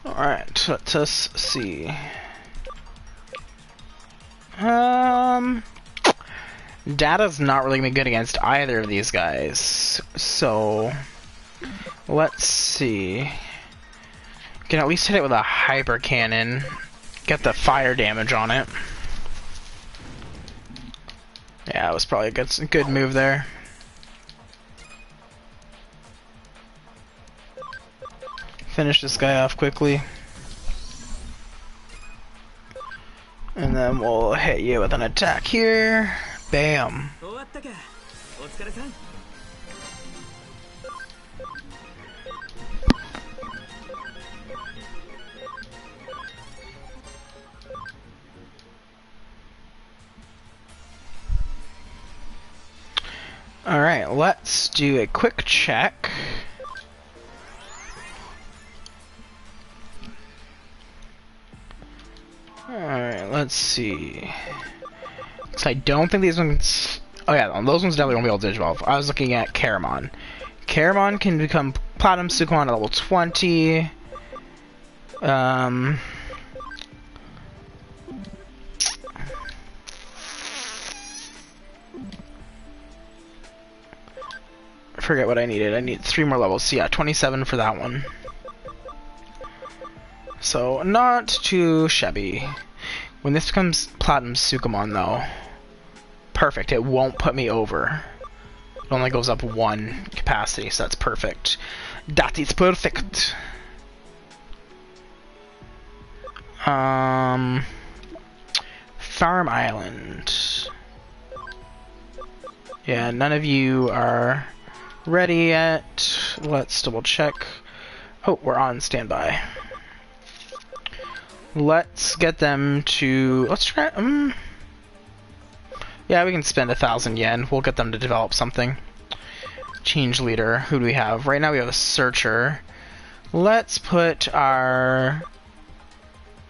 [SPEAKER 1] Alright, let us see. Data's not really gonna be good against either of these guys. So let's see. Can at least hit it with a hyper cannon. Get the fire damage on it. Yeah, it was probably a good move there. Finish this guy off quickly. And then we'll hit you with an attack here. Bam. Alright, let's do a quick check. Alright, let's see. So I don't think these ones... Oh yeah, those ones definitely won't be able to Digivolve. I was looking at Caramon. Caramon can become Platinum Sukumon at level 20. Forget what I needed. I need 3 more levels. So yeah, 27 for that one. So not too shabby. When this becomes Platinum Sukumon though, perfect. It won't put me over. It only goes up 1 capacity, so that's perfect. That is perfect. Farm Island. Yeah, none of you are ready yet. Let's double check. Oh, we're on standby. Let's get them to... Let's try... Yeah, we can spend 1,000 yen. We'll get them to develop something. Change leader. Who do we have? Right now we have a searcher. Let's put our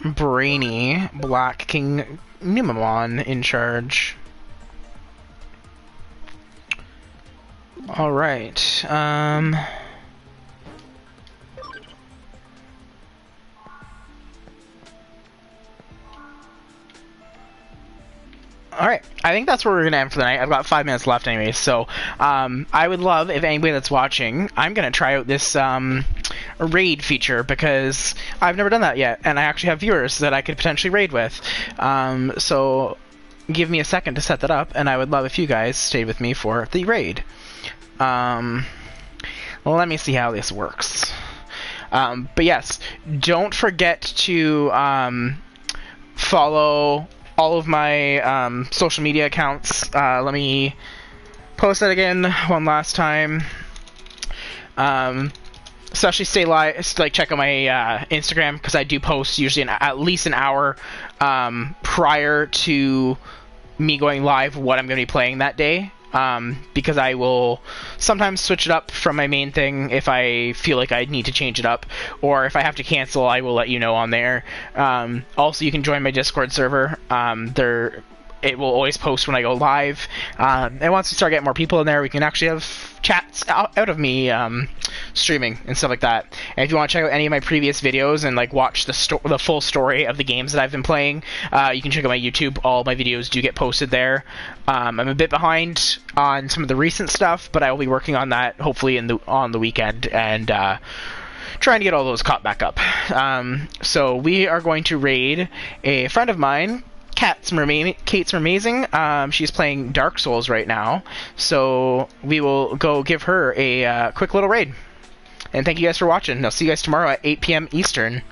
[SPEAKER 1] brainy Black King Nimamon in charge. Alright. Alright, I think that's where we're going to end for the night. I've got 5 minutes left anyway, so I would love, if anybody that's watching, I'm going to try out this raid feature, because I've never done that yet, and I actually have viewers that I could potentially raid with. So give me a second to set that up, and I would love if you guys stayed with me for the raid. Let me see how this works. But yes, don't forget to follow all of my social media accounts. Let me post that again one last time. Especially stay live, like check out my Instagram, because I do post usually at least an hour prior to me going live what I'm going to be playing that day. Because I will sometimes switch it up from my main thing if I feel like I need to change it up, or if I have to cancel, I will let you know on there. Also, you can join my Discord server. It will always post when I go live, and once we start getting more people in there, we can actually have chats out of me streaming and stuff like that. And if you want to check out any of my previous videos and like watch the full story of the games that I've been playing, you can check out my YouTube. All my videos do get posted there. I'm a bit behind on some of the recent stuff, but I will be working on that hopefully on the weekend, and trying to get all those caught back up. So we are going to raid a friend of mine, Kate's Amazing. She's playing Dark Souls right now, so we will go give her a quick little raid. And thank you guys for watching. I'll see you guys tomorrow at 8 p.m. Eastern.